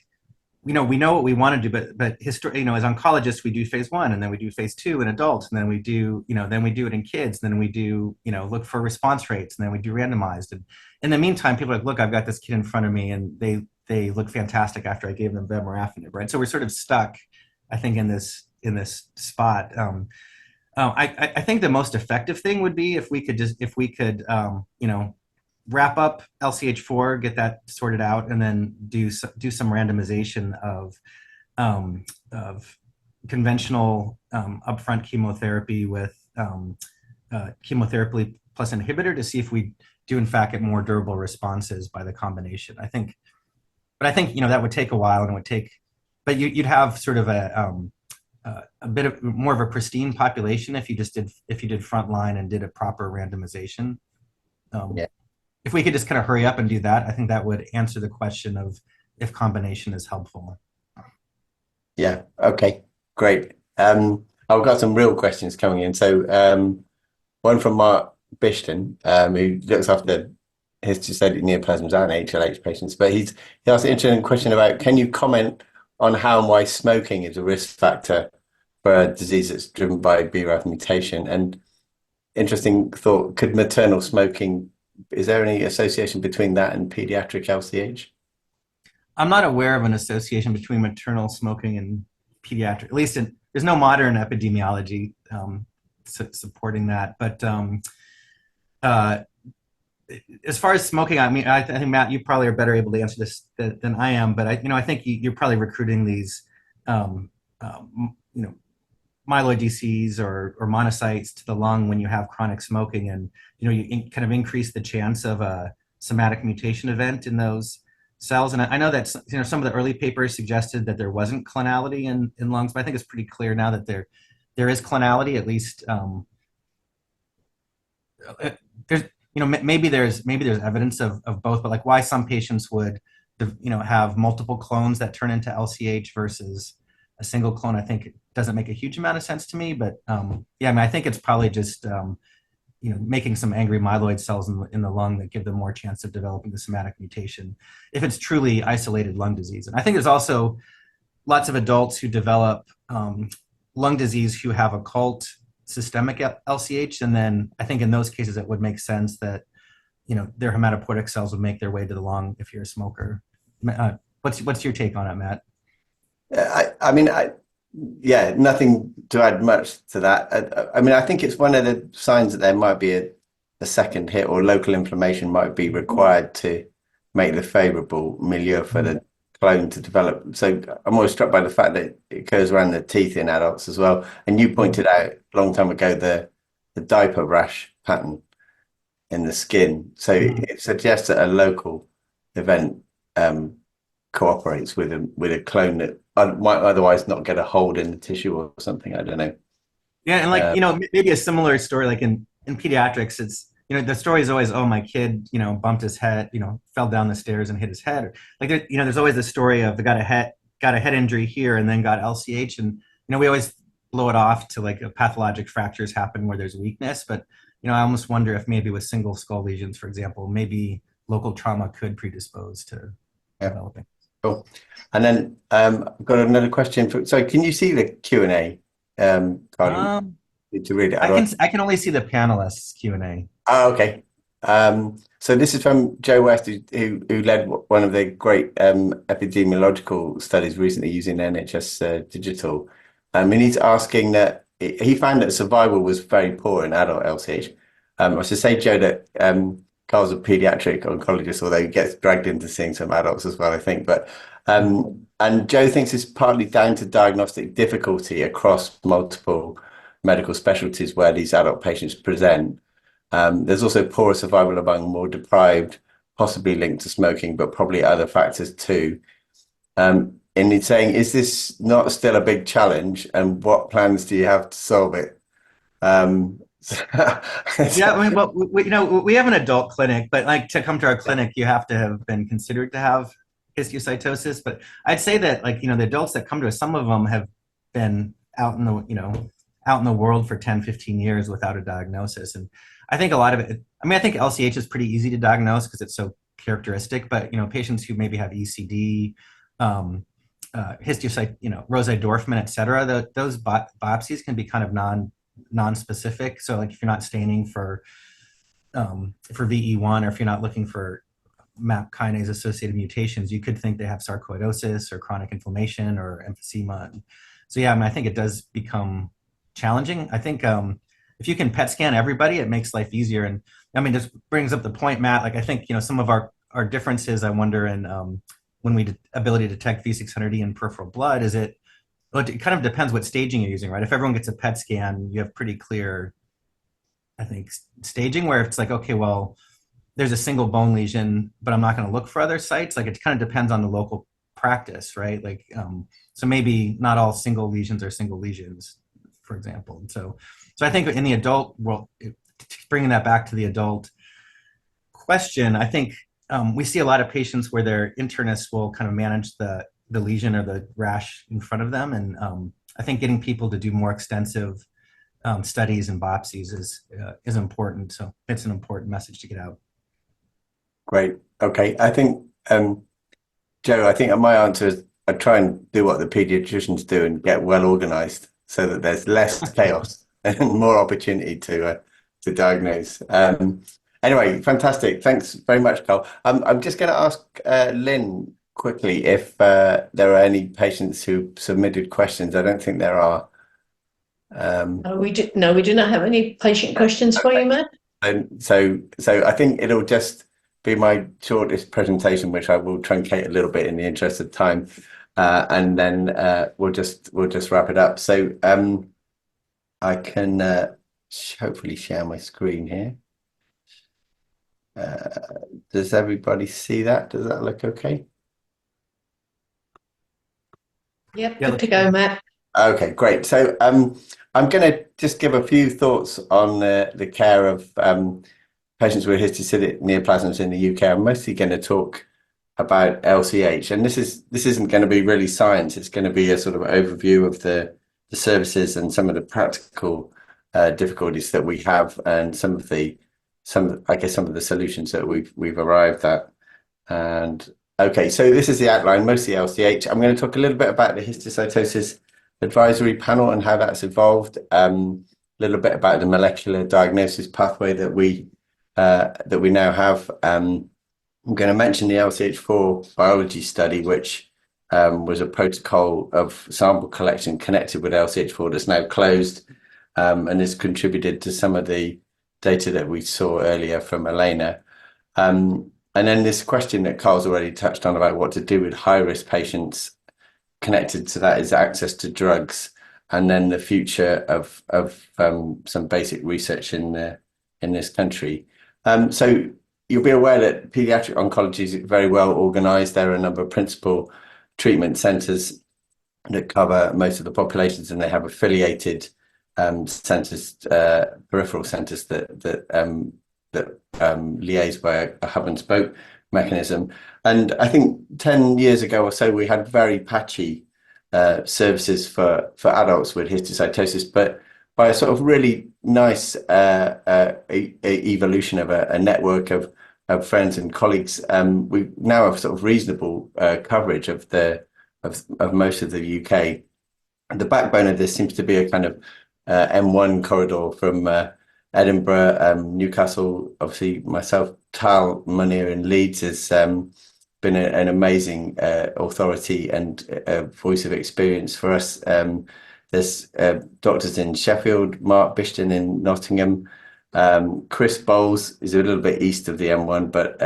we know what we want to do, but as oncologists, we do phase 1, and then we do phase 2 in adults, and then we do, then we do it in kids, and then we do, look for response rates, and then we do randomized. And in the meantime, people are like, look, I've got this kid in front of me, and they look fantastic after I gave them vemurafenib, right? So we're sort of stuck, I think, in this spot. I think the most effective thing would be if we could wrap up LCH4, get that sorted out, and then do some randomization of conventional upfront chemotherapy with chemotherapy plus inhibitor to see if we do in fact get more durable responses by the combination. I think that would take a while, and it would take, but you'd have sort of a bit of more of a pristine population if you did frontline and did a proper randomization. Yeah. If we could just kind of hurry up and do that, I think that would answer the question of if combination is helpful. Yeah. Okay. Great. I've got some real questions coming in. So one from Mark Bishton, who looks after histocytic neoplasms and HLH patients, but he asked an interesting question about, can you comment on how and why smoking is a risk factor for a disease that's driven by BRAF mutation? And interesting thought, could maternal smoking, is there any association between that and pediatric LCH? I'm not aware of an association between maternal smoking and pediatric, at least there's no modern epidemiology supporting that. But as far as smoking, I mean, I think, Matt, you probably are better able to answer this than I am, but I think you're probably recruiting these, myeloid DCs or monocytes to the lung when you have chronic smoking, and you kind of increase the chance of a somatic mutation event in those cells. And I know that some of the early papers suggested that there wasn't clonality in lungs, but I think it's pretty clear now that there is clonality. At least there's maybe there's evidence of both, but like why some patients would have multiple clones that turn into LCH versus a single clone, I think it doesn't make a huge amount of sense to me. But yeah, I mean, I think it's probably just making some angry myeloid cells in the lung that give them more chance of developing the somatic mutation if it's truly isolated lung disease. And I think there's also lots of adults who develop lung disease who have occult systemic LCH, and then I think in those cases it would make sense that their hematopoietic cells would make their way to the lung if you're a smoker. What's your take on it, Matt? I mean, yeah, nothing to add much to that. I mean, I think it's one of the signs that there might be a second hit or local inflammation might be required to make the favorable milieu for the clone to develop. So I'm always struck by the fact that it occurs around the teeth in adults as well. And you pointed out a long time ago the diaper rash pattern in the skin. So it suggests that a local event cooperates with a clone that might otherwise not get a hold in the tissue or something. I don't know. Yeah, and like maybe a similar story like in pediatrics. It's the story is always, oh, my kid bumped his head, fell down the stairs and hit his head. Like there's always the story of got a head injury here and then got LCH, and we always blow it off to like pathologic fractures happen where there's weakness. But I almost wonder if maybe with single skull lesions, for example, maybe local trauma could predispose to developing. Cool. And then I've got another question. So can you see the Q&A? To read it. I can only see the panelists Q&A. Oh, okay. So this is from Joe West, who led one of the great epidemiological studies recently using NHS Digital. And he's asking that he found that survival was very poor in adult LCH. I should say, Joe, that Carl's a pediatric oncologist, although he gets dragged into seeing some adults as well, I think. But and Joe thinks it's partly down to diagnostic difficulty across multiple medical specialties where these adult patients present. There's also poorer survival among more deprived, possibly linked to smoking, but probably other factors too. And he's saying, is this not still a big challenge? And what plans do you have to solve it? Yeah, I mean, well, we have an adult clinic, but like to come to our clinic, you have to have been considered to have histiocytosis. But I'd say that the adults that come to us, some of them have been out in the world for 10, 15 years without a diagnosis. And I think a lot of it, I think LCH is pretty easy to diagnose because it's so characteristic, but patients who maybe have ECD, histiocyte, Rosai Dorfman, et cetera, those biopsies can be kind of non-specific. So like if you're not staining for VE1, or if you're not looking for MAP kinase associated mutations, you could think they have sarcoidosis or chronic inflammation or emphysema. So yeah, I think it does become challenging. I think if you can PET scan everybody, it makes life easier. And this brings up the point, Matt, like I think some of our differences, I wonder, in when we ability to detect V600E in peripheral blood, it kind of depends what staging you're using, right? If everyone gets a PET scan, you have pretty clear, I think, staging where it's like, okay, well, there's a single bone lesion, but I'm not going to look for other sites. Like it kind of depends on the local practice, right? Like, so maybe not all single lesions are single lesions, for example. And so I think in the adult world, bringing that back to the adult question, I think we see a lot of patients where their internists will kind of manage the lesion or the rash in front of them. And I think getting people to do more extensive studies and biopsies is important. So it's an important message to get out. Great. Okay. I think, Joe, I think my answer is I try and do what the pediatricians do and get well organized so that there's less chaos and more opportunity to diagnose. Anyway, fantastic. Thanks very much, Carl. I'm just going to ask Lynn quickly if there are any patients who submitted questions. I don't think there are. We do not have any patient questions for you, Matt. So I think it'll just be my shortest presentation, which I will truncate a little bit in the interest of time, and then we'll just wrap it up. So I can hopefully share my screen here. Does everybody see that? Does that look okay? Yep, good to go, Matt. Okay, great. So I'm going to just give a few thoughts on the care of patients with histiocytic neoplasms in the UK. I'm mostly going to talk about LCH, and this isn't going to be really science. It's going to be a sort of overview of the services and some of the practical difficulties that we have, and some of the solutions that we've arrived at. And okay, so this is the outline, mostly LCH. I'm going to talk a little bit about the histiocytosis advisory panel and how that's evolved. A little bit about the molecular diagnosis pathway that we now have. I'm going to mention the LCH4 biology study, which was a protocol of sample collection connected with LCH4 that's now closed, and has contributed to some of the data that we saw earlier from Elena. And then this question that Carl's already touched on about what to do with high-risk patients. Connected to that is access to drugs, and then the future of some basic research in this country. So you'll be aware that pediatric oncology is very well organised. There are a number of principal treatment centres that cover most of the populations, and they have affiliated centres, peripheral centres that liaise by a hub and spoke mechanism. And I think 10 years ago or so, we had very patchy services for adults with histiocytosis, but by a sort of really nice evolution of a network of friends and colleagues, we now have sort of reasonable coverage of most of the UK. And the backbone of this seems to be a kind of M1 corridor from Edinburgh, Newcastle. Obviously, myself, Tal Munir in Leeds has been an amazing authority and voice of experience for us. There's doctors in Sheffield, Mark Bishton in Nottingham. Chris Bowles is a little bit east of the M1, but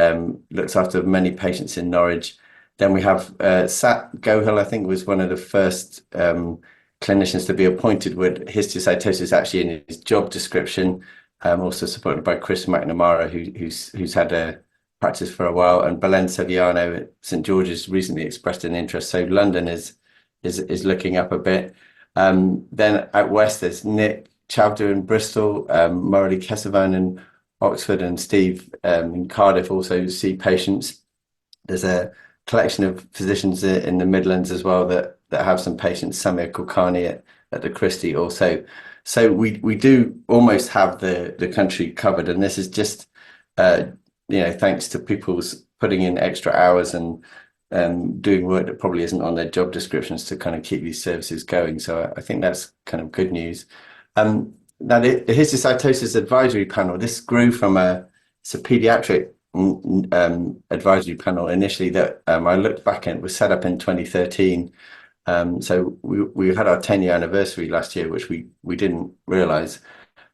looks after many patients in Norwich. Then we have Sat Gohil, I think, was one of the first clinicians to be appointed with histiocytosis actually in his job description. Also supported by Chris McNamara, who's had a practice for a while, and Belen Sevillano at St George's recently expressed an interest. So London is looking up a bit. Then out west, there's Nick Chavdu in Bristol, Murali Kesavan in Oxford, and Steve in Cardiff also see patients. There's a collection of physicians in the Midlands as well that have some patients, Samir Kulkarni at the Christie also. So we do almost have the country covered, and this is just thanks to people's putting in extra hours and doing work that probably isn't on their job descriptions to kind of keep these services going. So I think that's kind of good news. Now the histiocytosis advisory panel, this grew from it's a pediatric advisory panel initially that I looked back at. It was set up in 2013. So we had our 10-year anniversary last year, which we didn't realise.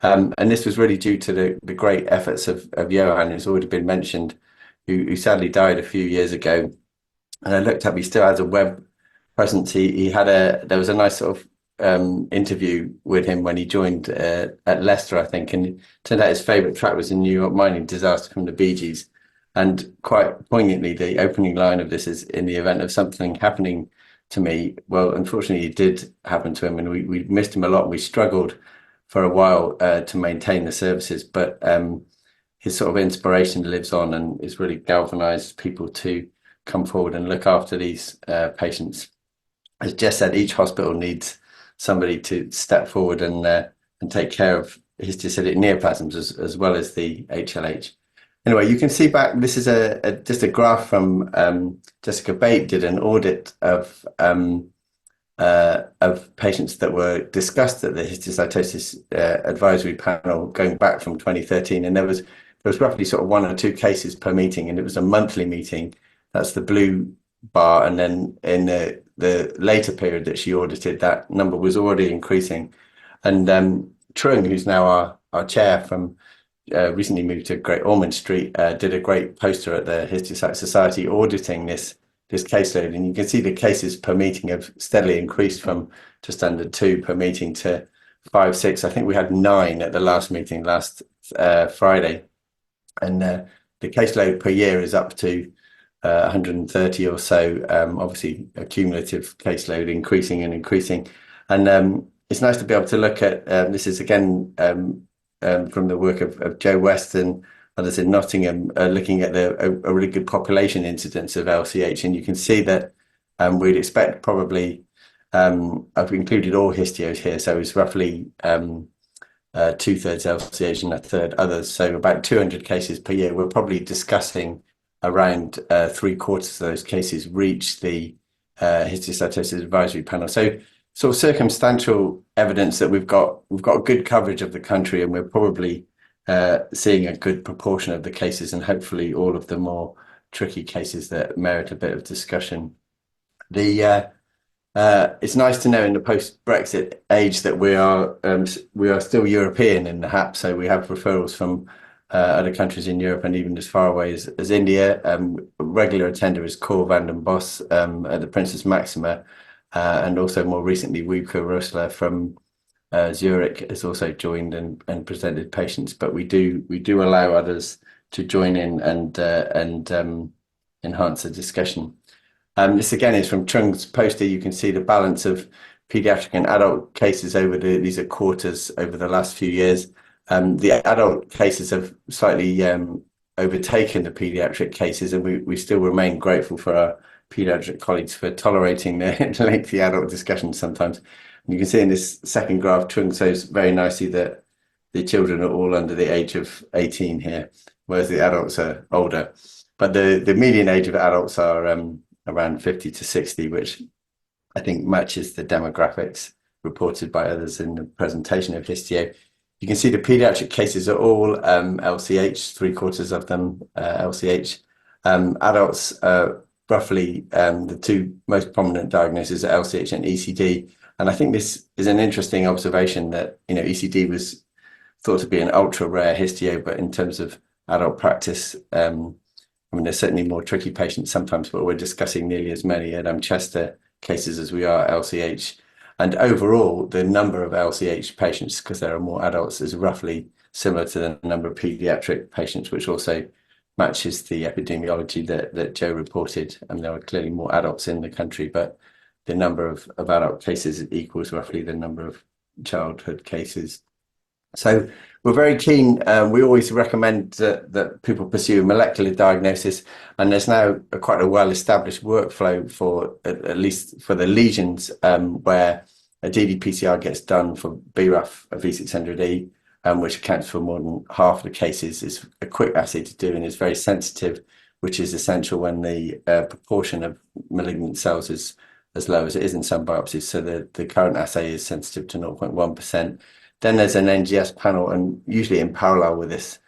And this was really due to the great efforts of Johan, who's already been mentioned, who sadly died a few years ago. And I looked up, he still has a web presence. There was a nice sort of interview with him when he joined at Leicester, I think. And it turned out his favourite track was a New York mining disaster from the Bee Gees. And quite poignantly, the opening line of this is, in the event of something happening to me. Well, unfortunately, it did happen to him, and we missed him a lot. We struggled for a while to maintain the services, but his sort of inspiration lives on and has really galvanized people to come forward and look after these patients. As Jess said, each hospital needs somebody to step forward and take care of histiocytic neoplasms as well as the HLH. Anyway, you can see back, this is just a graph from Jessica Bate did an audit of patients that were discussed at the histiocytosis advisory panel going back from 2013, and there was roughly sort of 1 or 2 cases per meeting, and it was a monthly meeting. That's the blue bar, and then in the later period that she audited, that number was already increasing. And Trung, who's now our chair from recently moved to Great Ormond Street, did a great poster at the Histiocyte Society auditing this caseload, and you can see the cases per meeting have steadily increased from just under 2 per meeting to 5, 6. I think we had 9 at the last meeting last Friday, and the caseload per year is up to 130 or so. Obviously, a cumulative caseload increasing and increasing, and it's nice to be able to look at this is again from the work of Joe West and others in Nottingham, looking at a really good population incidence of LCH, and you can see that we'd expect probably, I've included all histios here, so it's roughly 2/3 LCH and 1/3 others, so about 200 cases per year. We're probably discussing around 3/4 of those cases reach the histiocytosis advisory panel. So sort of circumstantial evidence that we've got good coverage of the country, and we're probably seeing a good proportion of the cases, and hopefully all of the more tricky cases that merit a bit of discussion. It's nice to know in the post-Brexit age that we are still European in the HAP, so we have referrals from other countries in Europe and even as far away as India. Regular attender is Cor van den Bos at the Princess Maxima, and also more recently Wiebke Rösler from Zurich has also joined and presented patients, but we do allow others to join in and enhance the discussion. This again is from Trung's poster. You can see the balance of pediatric and adult cases over these are quarters over the last few years. The adult cases have slightly overtaken the pediatric cases, and we still remain grateful for our pediatric colleagues for tolerating the lengthy adult discussions sometimes. And you can see in this second graph, Trung shows very nicely that the children are all under the age of 18 here, whereas the adults are older. But the median age of adults are around 50 to 60, which I think matches the demographics reported by others in the presentation of Histio. You can see the pediatric cases are all LCH, 3/4 of them LCH. Adults, roughly the 2 most prominent diagnoses are LCH and ECD. And I think this is an interesting observation that, ECD was thought to be an ultra rare histio, but in terms of adult practice, there's certainly more tricky patients sometimes, but we're discussing nearly as many Adam Chester cases as we are LCH. And overall, the number of LCH patients, because there are more adults, is roughly similar to the number of pediatric patients, which also matches the epidemiology that Joe reported. And there are clearly more adults in the country, but the number of adult cases equals roughly the number of childhood cases. So we're very keen. We always recommend that people pursue molecular diagnosis, and there's now quite a well-established workflow for at least for the lesions where a ddPCR gets done for BRAF V600E, which accounts for more than half the cases. Is a quick assay to do and is very sensitive, which is essential when the proportion of malignant cells is as low as it is in some biopsies. So the current assay is sensitive to 0.1%. Then there's an NGS panel, and usually in parallel with this,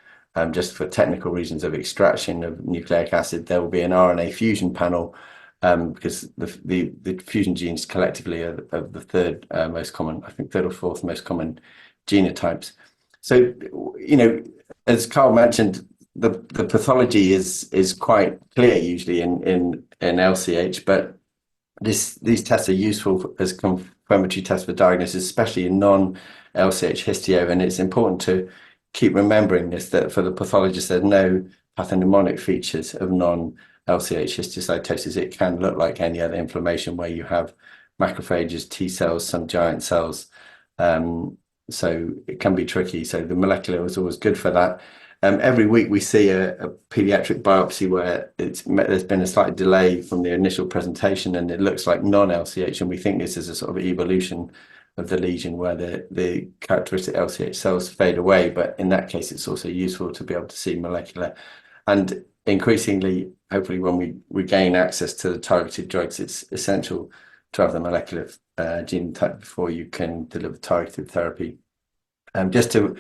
just for technical reasons of extraction of nucleic acid, there will be an RNA fusion panel, because the fusion genes collectively are the 3rd most common, I think 3rd or 4th most common genotypes. So, as Carl mentioned, the pathology is quite clear usually in LCH, but these tests are useful as confirmatory tests for diagnosis, especially in non-LCH histio, and it's important to keep remembering this, that for the pathologist there's no pathognomonic features of non-LCH histiocytosis. It can look like any other inflammation where you have macrophages, T cells, some giant cells. So it can be tricky. So the molecular is always good for that. Every week we see a pediatric biopsy where there's been a slight delay from the initial presentation and it looks like non-LCH, and we think this is a sort of evolution of the lesion where the characteristic LCH cells fade away, but in that case it's also useful to be able to see molecular. And increasingly, hopefully when we gain access to the targeted drugs, it's essential to have the molecular genotype before you can deliver targeted therapy. Just to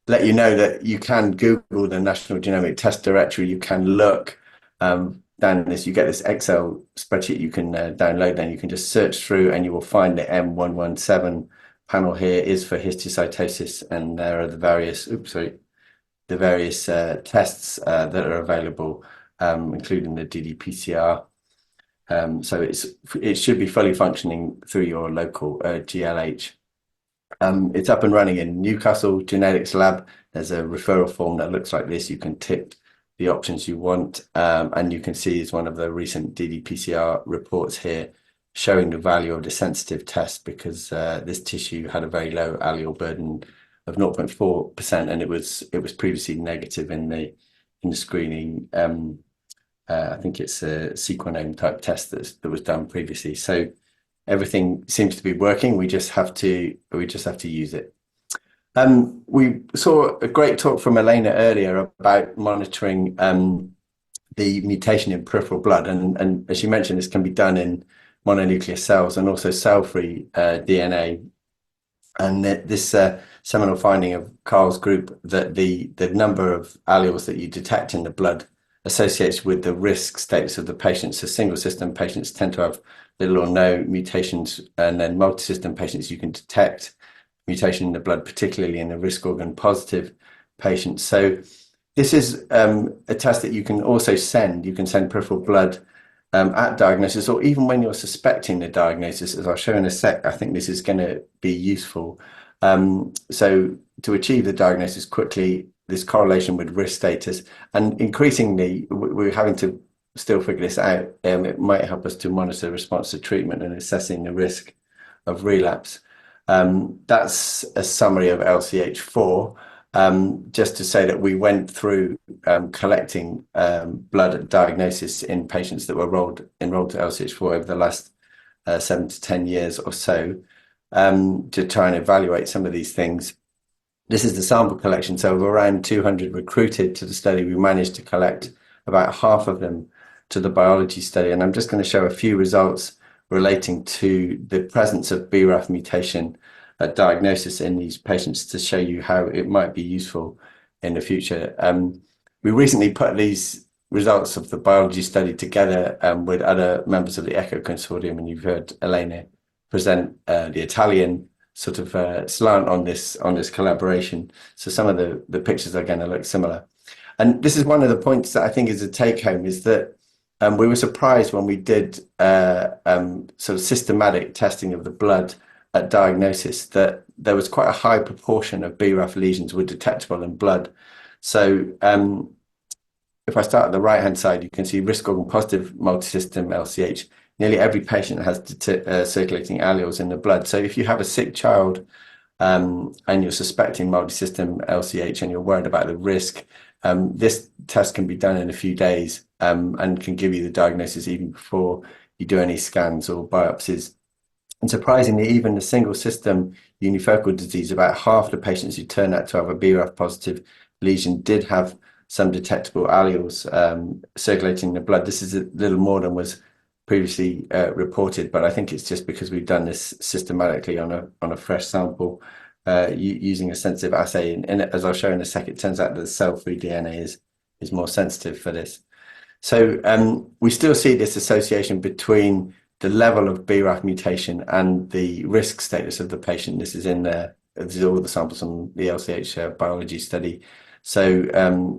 let you know that you can Google the National Genomic Test Directory. You can look down this. You get this Excel spreadsheet you can download, then you can just search through and you will find the M117 panel here is for histiocytosis, and there are the various tests that are available, including the ddPCR. So it should be fully functioning through your local GLH. It's up and running in Newcastle Genetics Lab. There's a referral form that looks like this. You can tick the options you want, and you can see it's one of the recent ddPCR reports here showing the value of the sensitive test, because this tissue had a very low allele burden of 0.4%, and it was previously negative in the screening. I think it's a sequenome type test that was done previously. So everything seems to be working. We just have to use it. We saw a great talk from Elena earlier about monitoring the mutation in peripheral blood, and as you mentioned, this can be done in mononuclear cells and also cell-free DNA. And this seminal finding of Carl's group, that the number of alleles that you detect in the blood associates with the risk status of the patient. So single system patients tend to have little or no mutations, and then multi-system patients you can detect mutation in the blood, particularly in the risk organ positive patients. So this is a test that you can also send. You can send peripheral blood at diagnosis, or even when you're suspecting the diagnosis, as I'll show in a sec. I think this is going to be useful. So to achieve the diagnosis quickly, this correlation with risk status, and increasingly we're having to still figure this out. It might help us to monitor response to treatment and assessing the risk of relapse. That's a summary of LCH4. Just to say that we went through collecting blood at diagnosis in patients that were enrolled to LCH4 over the last 7 to 10 years or so, to try and evaluate some of these things. This is the sample collection. So of around 200 recruited to the study, we managed to collect about half of them to the biology study. And I'm just going to show a few results relating to the presence of BRAF mutation at diagnosis in these patients to show you how it might be useful in the future. We recently put these results of the biology study together with other members of the ECHO consortium, and you've heard Elena present the Italian sort of slant on this collaboration. So some of the pictures are going to look similar. And this is one of the points that I think is a take home, is that we were surprised when we did sort of systematic testing of the blood at diagnosis that there was quite a high proportion of BRAF lesions were detectable in blood. So if I start at the right hand side, you can see risk organ positive multisystem LCH. Nearly every patient has circulating alleles in the blood. So if you have a sick child and you're suspecting multisystem LCH and you're worried about the risk, this test can be done in a few days and can give you the diagnosis even before you do any scans or biopsies. And surprisingly, even the single system unifocal disease, about half the patients who turned out to have a BRAF positive lesion did have some detectable alleles circulating in the blood. This is a little more than was previously reported, but I think it's just because we've done this systematically on a fresh sample using a sensitive assay. And as I'll show in a sec, it turns out that the cell-free DNA is more sensitive for this. So we still see this association between the level of BRAF mutation and the risk status of the patient. This is all the samples from the LCH biology study. So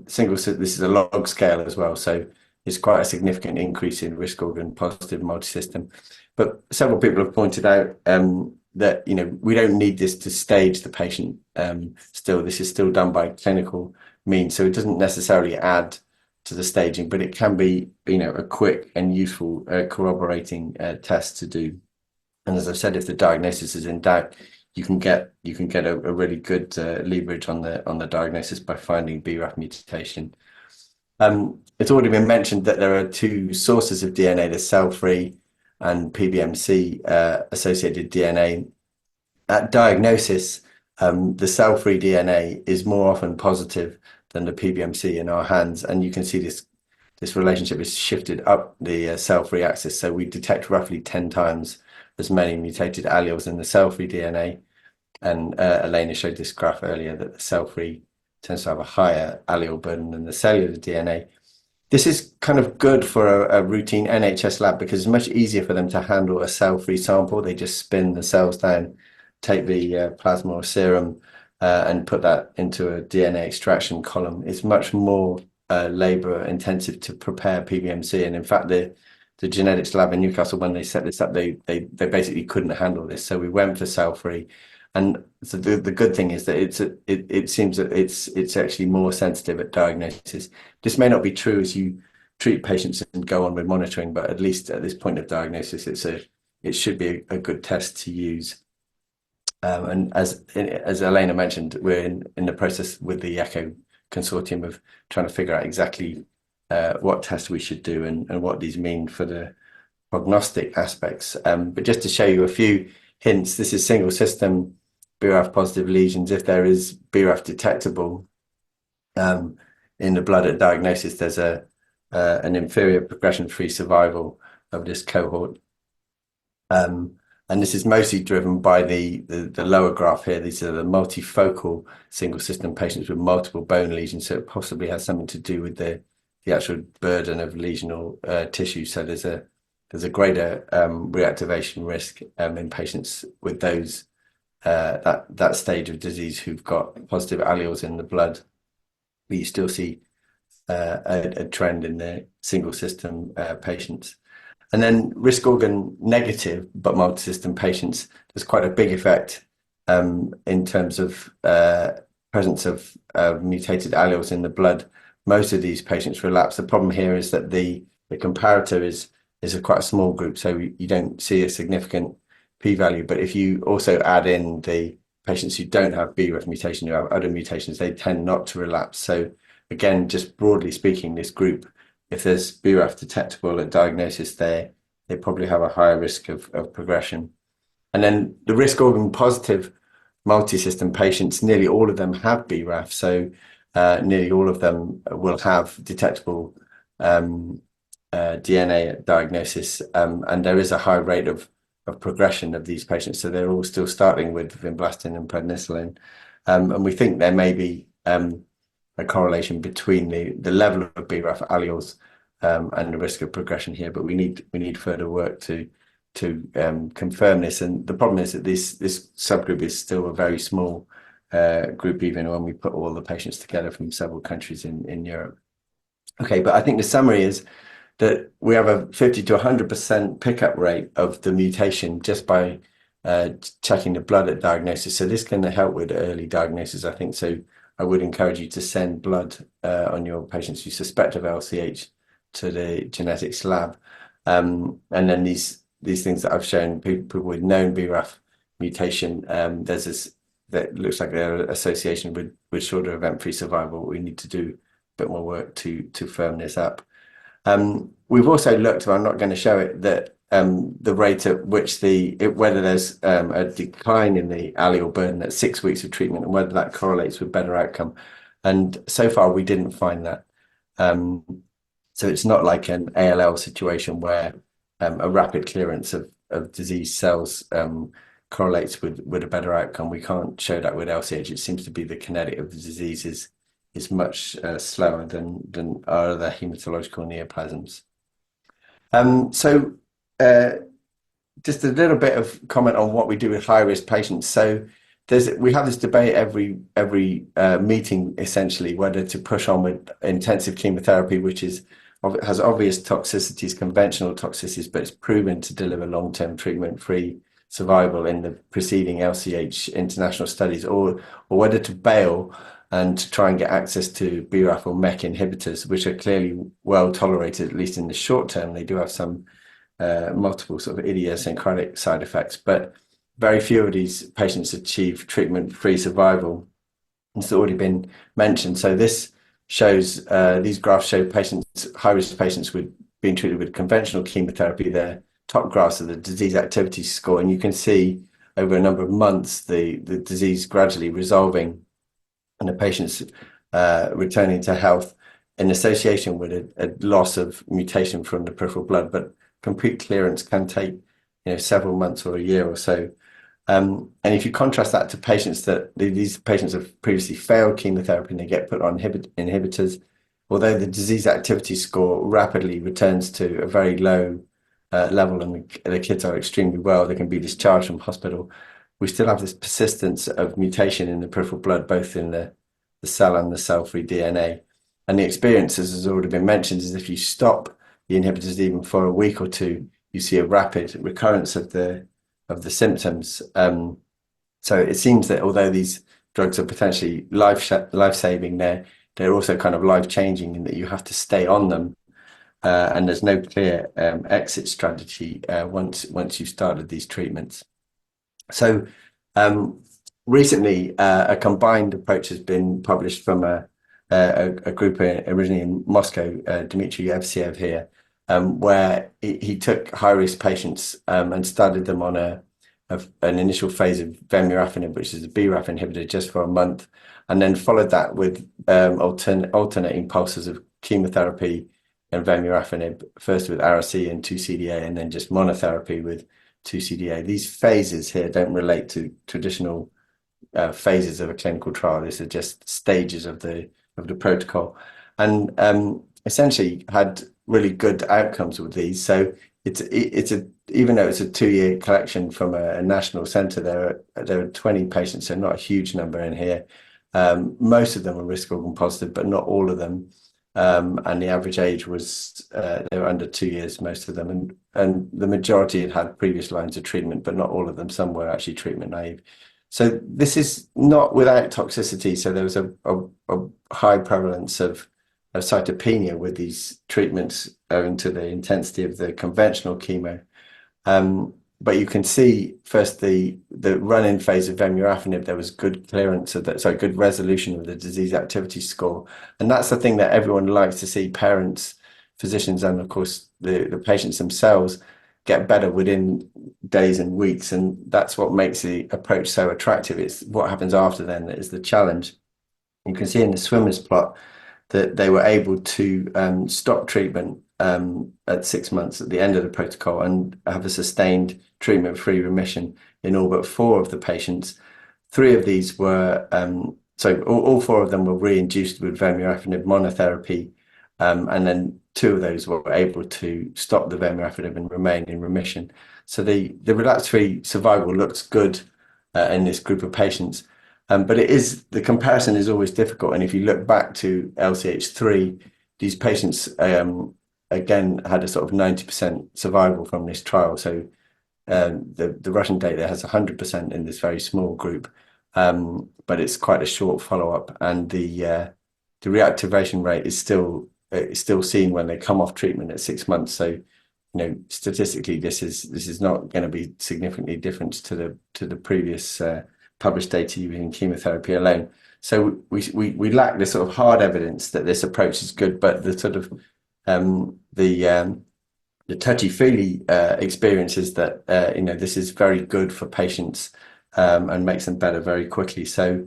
this is a log scale as well. So it's quite a significant increase in risk organ positive multisystem. But several people have pointed out that we don't need this to stage the patient. This is still done by clinical means, so it doesn't necessarily add to the staging, but it can be, a quick and useful corroborating test to do. And as I've said, if the diagnosis is in doubt, you can get a really good leverage on the diagnosis by finding BRAF mutation. It's already been mentioned that there are two sources of DNA, the cell-free and PBMC associated DNA. At diagnosis, the cell-free DNA is more often positive than the PBMC in our hands, and you can see this relationship is shifted up the cell-free axis. So we detect roughly 10 times as many mutated alleles in the cell-free DNA. And Elena showed this graph earlier that the cell-free tends to have a higher allele burden than the cellular DNA. This is kind of good for a routine NHS lab because it's much easier for them to handle a cell-free sample. They just spin the cells down, take the plasma or serum, and put that into a DNA extraction column. It's much more labor intensive to prepare PBMC. And in fact, the genetics lab in Newcastle, when they set this up, they basically couldn't handle this. So we went for cell-free. And so the good thing is that it seems that it's actually more sensitive at diagnosis. This may not be true as you treat patients and go on with monitoring, but at least at this point of diagnosis, it should be a good test to use. And as Elena mentioned, we're in the process with the ECHO consortium of trying to figure out exactly what tests we should do and what these mean for the prognostic aspects. But just to show you a few hints, this is single system BRAF positive lesions. If there is BRAF detectable in the blood at diagnosis, there's an inferior progression-free survival of this cohort. And this is mostly driven by the lower graph here. These are the multifocal single system patients with multiple bone lesions. So it possibly has something to do with the actual burden of lesional tissue. So there's a greater reactivation risk in patients with those that stage of disease who've got positive alleles in the blood. But you still see a trend in the single system patients. And then risk organ negative but multi-system patients, there's quite a big effect in terms of presence of mutated alleles in the blood. Most of these patients relapse. The problem here is that the comparator is quite a small group, so you don't see a significant p-value. But if you also add in the patients who don't have BRAF mutation, who have other mutations, they tend not to relapse. So again, just broadly speaking, this group, if there's BRAF detectable at diagnosis, they probably have a higher risk of progression. And then the risk organ positive multi-system patients, nearly all of them have BRAF. So nearly all of them will have detectable DNA at diagnosis. And there is a high rate of progression of these patients. So they're all still starting with vinblastine and prednisolone. And we think there may be a correlation between the level of BRAF alleles and the risk of progression here, but we need further work to confirm this. And the problem is that this subgroup is still a very small group, even when we put all the patients together from several countries in Europe. Okay, but I think the summary is that we have a 50 to 100% pickup rate of the mutation just by checking the blood at diagnosis. So this can help with early diagnosis, I think. So I would encourage you to send blood on your patients who suspect of LCH to the genetics lab. And then these things that I've shown, people with known BRAF mutation, there's this that looks like their association with shorter event-free survival. We need to do a bit more work to firm this up. We've also looked, I'm not going to show it, that the rate at which whether there's a decline in the allele burden at 6 weeks of treatment and whether that correlates with better outcome. And so far, we didn't find that. So it's not like an ALL situation where a rapid clearance of disease cells correlates with a better outcome. We can't show that with LCH. It seems to be the kinetic of the disease is much slower than our other hematological neoplasms. So just a little bit of comment on what we do with high-risk patients. So we have this debate every meeting, essentially, whether to push on with intensive chemotherapy, which has obvious toxicities, conventional toxicities, but it's proven to deliver long-term treatment-free survival in the preceding LCH international studies, or whether to bail and to try and get access to BRAF or MEK inhibitors, which are clearly well tolerated, at least in the short term. They do have some multiple sort of idiosyncratic side effects, but very few of these patients achieve treatment-free survival. It's already been mentioned. So this shows, these graphs show patients, high-risk patients being treated with conventional chemotherapy. The top graphs are the disease activity score, and you can see over a number of months the disease gradually resolving and the patients returning to health in association with a loss of mutation from the peripheral blood. But complete clearance can take several months or a year or so. And if you contrast that to patients these patients have previously failed chemotherapy and they get put on inhibitors, although the disease activity score rapidly returns to a very low level and the kids are extremely well, they can be discharged from hospital, we still have this persistence of mutation in the peripheral blood, both in the cell and the cell-free DNA. And the experience, as has already been mentioned, is if you stop the inhibitors even for a week or two, you see a rapid recurrence of the symptoms. So it seems that although these drugs are potentially life-saving, they're also kind of life-changing in that you have to stay on them, and there's no clear exit strategy once you've started these treatments. So recently, a combined approach has been published from a group originally in Moscow, Dmitry Evsiev here, where he took high-risk patients and started them on an initial phase of vemurafenib, which is a BRAF inhibitor, just for a month, and then followed that with alternating pulses of chemotherapy and vemurafenib, first with Ara-C and 2-CDA, and then just monotherapy with 2-CDA. These phases here don't relate to traditional phases of a clinical trial. These are just stages of the protocol, and essentially had really good outcomes with these. So even though it's a 2-year collection from a national centre, there are 20 patients, so not a huge number in here. Most of them are risk organ positive, but not all of them. And the average age was they were under 2 years, most of them, and the majority had previous lines of treatment, but not all of them. Some were actually treatment naive. So this is not without toxicity. So there was a high prevalence of cytopenia with these treatments owing to the intensity of the conventional chemo. But you can see first the run-in phase of vemurafenib, there was good clearance of good resolution of the disease activity score. And that's the thing that everyone likes to see, parents, physicians, and of course the patients themselves get better within days and weeks. And that's what makes the approach so attractive. It's what happens after then that is the challenge. You can see in the swimmers plot that they were able to stop treatment at 6 months at the end of the protocol and have a sustained treatment-free remission in all but 4 of the patients. 3 of these were, all 4 of them were re-induced with vemurafenib monotherapy, and then 2 of those were able to stop the vemurafenib and remain in remission. So the relapse-free survival looks good in this group of patients. But the comparison is always difficult. And if you look back to LCH3, these patients, again, had a sort of 90% survival from this trial. So the Russian data has 100% in this very small group, but it's quite a short follow-up. And the reactivation rate is still seen when they come off treatment at 6 months. So, statistically, this is not going to be significantly different to the previous published data using chemotherapy alone. So we lack this sort of hard evidence that this approach is good, but the sort of the touchy-feely experience is that this is very good for patients and makes them better very quickly. So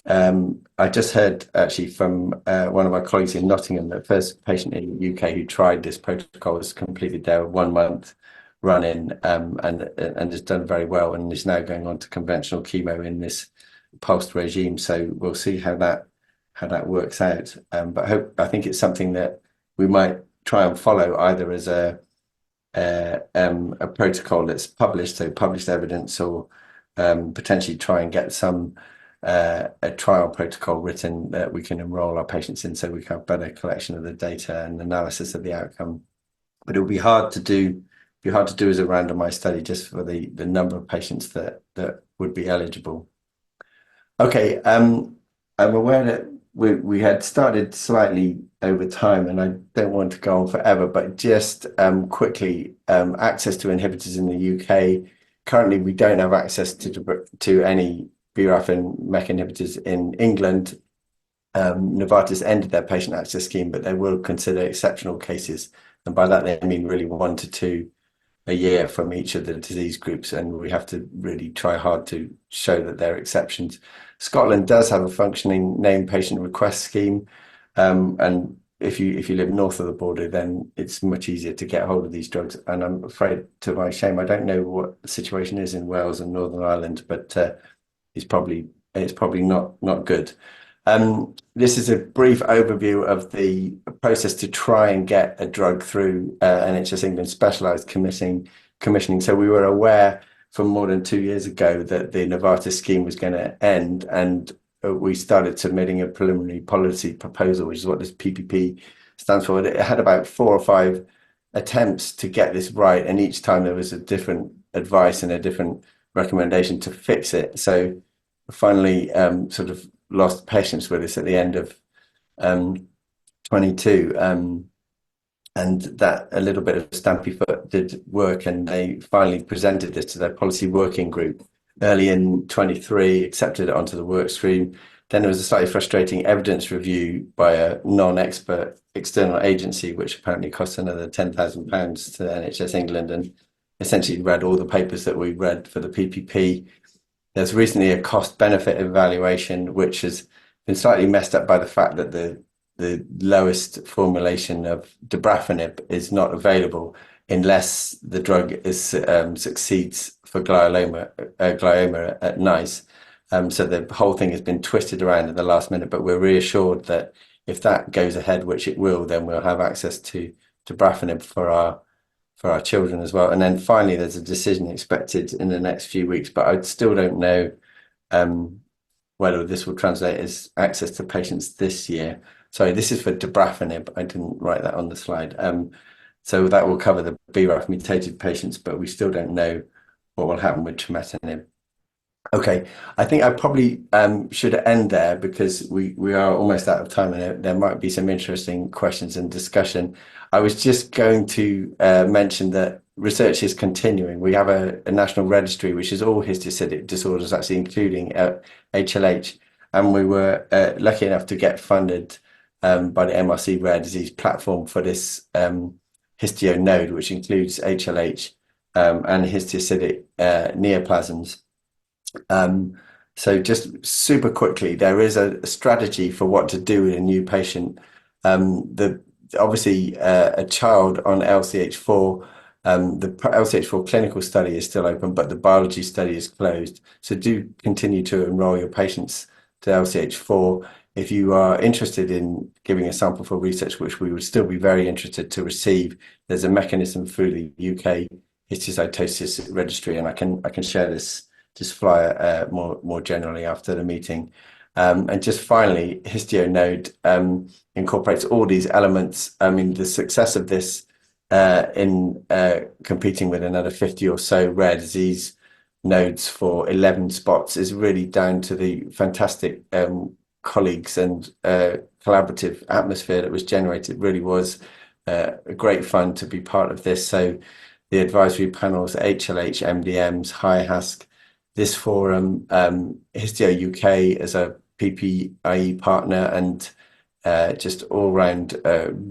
I just heard actually from one of our colleagues in Nottingham that the first patient in the UK who tried this protocol has completed their 1 month run-in and has done very well and is now going on to conventional chemo in this pulsed regime. So we'll see how that works out. But I think it's something that we might try and follow either as a protocol that's published, so published evidence, or potentially try and get a trial protocol written that we can enroll our patients in, so we can have better collection of the data and analysis of the outcome. But it will be hard to do as a randomized study just for the number of patients that would be eligible. Okay, I'm aware that we had started slightly over time, and I don't want to go on forever, but just quickly, access to inhibitors in the UK. Currently, we don't have access to any BRAF and MEK inhibitors in England. Novartis ended their patient access scheme, but they will consider exceptional cases, and by that they mean really 1 to 2 a year from each of the disease groups, and we have to really try hard to show that they're exceptions. Scotland does have a functioning named patient request scheme, and if you live north of the border, then it's much easier to get hold of these drugs. And I'm afraid, to my shame, I don't know what the situation is in Wales and Northern Ireland, but it's probably not good. This is a brief overview of the process to try and get a drug through NHS England specialised commissioning. So we were aware from more than 2 years ago that the Novartis scheme was going to end, and we started submitting a preliminary policy proposal, which is what this PPP stands for. It had about 4 or 5 attempts to get this right, and each time there was a different advice and a different recommendation to fix it. So finally, sort of lost patience with us at the end of 22, and that a little bit of stampy foot did work, and they finally presented this to their policy working group early in 23, accepted it onto the work stream. Then there was a slightly frustrating evidence review by a non-expert external agency, which apparently cost another £10,000 to NHS England, and essentially read all the papers that we read for the PPP. There's recently a cost-benefit evaluation, which has been slightly messed up by the fact that the lowest formulation of dabrafenib is not available unless the drug succeeds for glioma at NICE. So the whole thing has been twisted around at the last minute, but we're reassured that if that goes ahead, which it will, then we'll have access to dabrafenib for our children as well. And then finally, there's a decision expected in the next few weeks, but I still don't know whether this will translate as access to patients this year. Sorry, this is for dabrafenib. I didn't write that on the slide. So that will cover the BRAF mutated patients, but we still don't know what will happen with trametinib. Okay, I think I probably should end there because we are almost out of time, and there might be some interesting questions and discussion. I was just going to mention that research is continuing. We have a national registry, which is all histiocytic disorders, actually including HLH, and we were lucky enough to get funded by the MRC Rare Disease Platform for this histio node, which includes HLH and histiocytic neoplasms. So just super quickly, there is a strategy for what to do with a new patient. Obviously, a child on LCH4, the LCH4 clinical study is still open, but the biology study is closed. So do continue to enroll your patients to LCH4. If you are interested in giving a sample for research, which we would still be very interested to receive, there's a mechanism through the UK histiocytosis registry, and I can share this flyer more generally after the meeting. And just finally, Histio Node incorporates all these elements. I mean, the success of this in competing with another 50 or so rare disease nodes for 11 spots is really down to the fantastic colleagues and collaborative atmosphere that was generated. It really was a great fun to be part of this. So the advisory panels, HLH, MDMs, HIASC, this forum, Histio UK as a PPIE partner, and just all round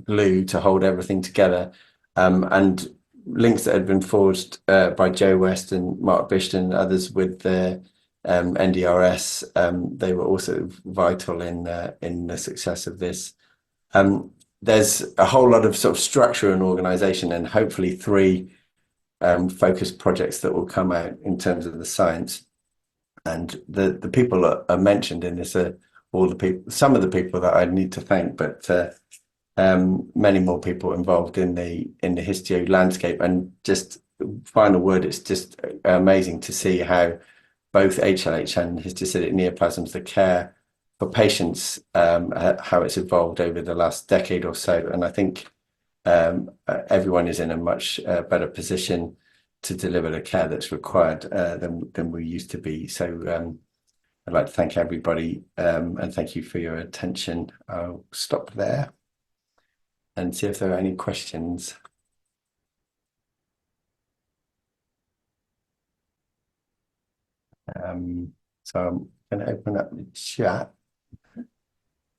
glue to hold everything together. And links that had been forged by Joe West and Mark Bishton and others with the NDRS, they were also vital in the success of this. There's a whole lot of sort of structure and organization, and hopefully 3 focused projects that will come out in terms of the science. And the people that are mentioned in this are all the people, some of the people that I need to thank, but many more people involved in the histio landscape. And just final word, it's just amazing to see how both HLH and histiocytic neoplasms, the care for patients, how it's evolved over the last decade or so. And I think everyone is in a much better position to deliver the care that's required than we used to be. So I'd like to thank everybody and thank you for your attention. I'll stop there and see if there are any questions. So I'm going to open up the chat.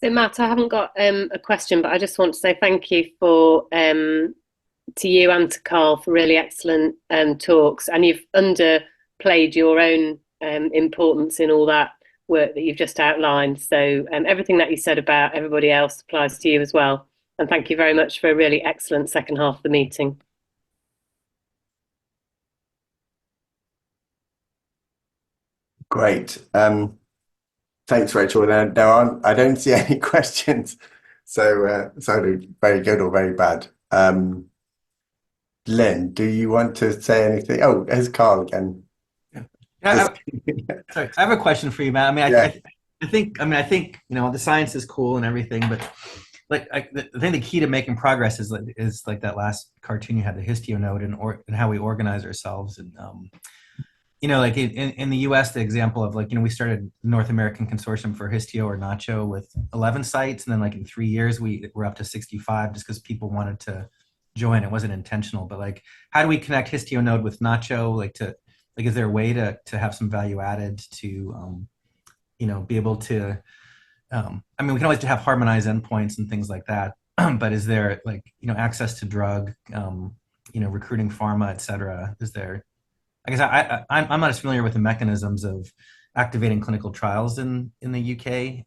So Matt, I haven't got a question, but I just want to say thank you for to you and to Carl for really excellent talks, and you've underplayed your own importance in all that work that you've just outlined. So everything that you said about everybody else applies to you as well. And thank you very much for a really excellent second half of the meeting. Great. Thanks, Rachel. I don't see any questions. So either very good or very bad. Lynn, do you want to say anything? Oh, here's Carl again. Sorry, I have a question for you, Matt. I mean, I think the science is cool and everything, but I think the key to making progress is like that last cartoon you had, the Histio node, and how we organize ourselves. And like in the US, the example of we started North American Consortium for Histio or Nacho with 11 sites, and then in 3 years we're up to 65 just because people wanted to join. It wasn't intentional, but how do we connect Histio node with Nacho? Is there a way to have some value added to be able to we can always have harmonized endpoints and things like that, but is there access to drug, recruiting pharma, et cetera? Is there, I guess I'm not as familiar with the mechanisms of activating clinical trials in the UK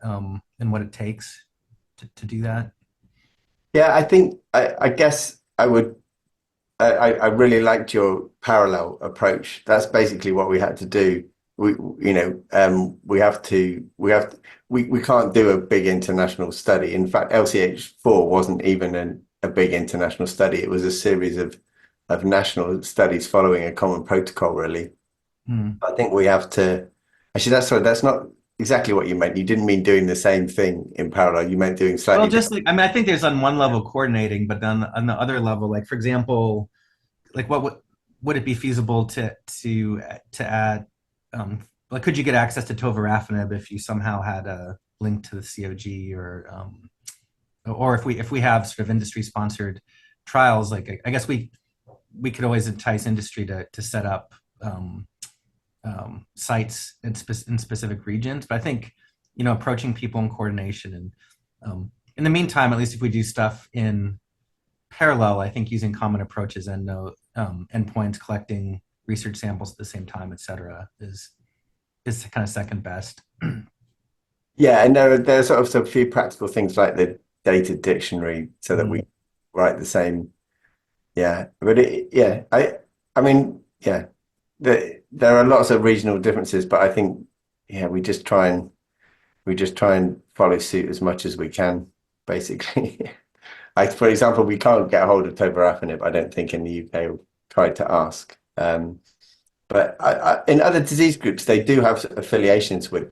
and what it takes to do that. Yeah, I think I guess I would. I really liked your parallel approach. That's basically what we had to do. We can't do a big international study. In fact, LCH4 wasn't even a big international study. It was a series of national studies following a common protocol, really. I think we have to. Actually, that's not exactly what you meant. You didn't mean doing the same thing in parallel. You meant doing slightly. Well, just I think there's on one level coordinating, but then on the other level, for example, what would it be feasible to add? Could you get access to tovorafenib if you somehow had a link to the COG, or if we have sort of industry sponsored trials? I guess we could always entice industry to set up sites in specific regions. But I think approaching people in coordination, and in the meantime, at least if we do stuff in parallel, I think using common approaches and endpoints, collecting research samples at the same time, et cetera, is kind of second best. Yeah, and there's sort of a few practical things like the data dictionary so that we write the same. Yeah, but there are lots of regional differences, but I think we just try and follow suit as much as we can, basically. For example, we can't get a hold of tovorafenib, I don't think, in the UK. Tried to ask. But in other disease groups, they do have affiliations with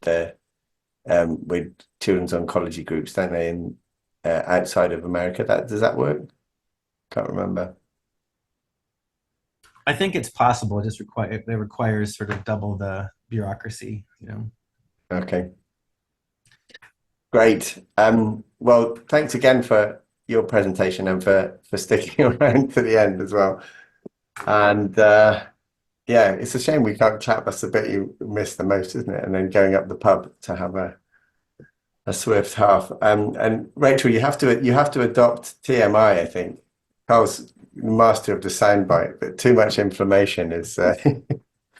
children's oncology groups, don't they? In outside of America, does that work? Can't remember. I think it's possible. It requires sort of double the bureaucracy. Okay. Great. Well, thanks again for your presentation and for sticking around to the end as well. And it's a shame we can't chat. That's the bit you miss the most, isn't it? And then going up the pub to have a swift half. And Rachel, you have to adopt TMI, I think. Carl's master of the soundbite, but too much information is.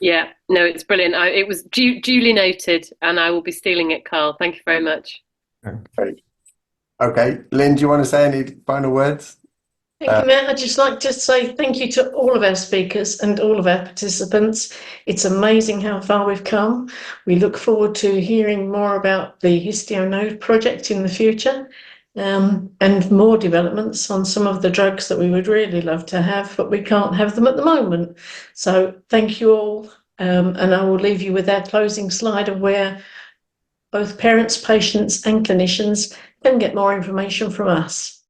Yeah, no, it's brilliant. It was duly noted, and I will be stealing it, Carl. Thank you very much. Great. Okay, Lynn, do you want to say any final words? Thank you, Matt. I'd just like to say thank you to all of our speakers and all of our participants. It's amazing how far we've come. We look forward to hearing more about the Histio Node project in the future, and more developments on some of the drugs that we would really love to have, but we can't have them at the moment. So thank you all, and I will leave you with our closing slide of where both parents, patients and clinicians can get more information from us.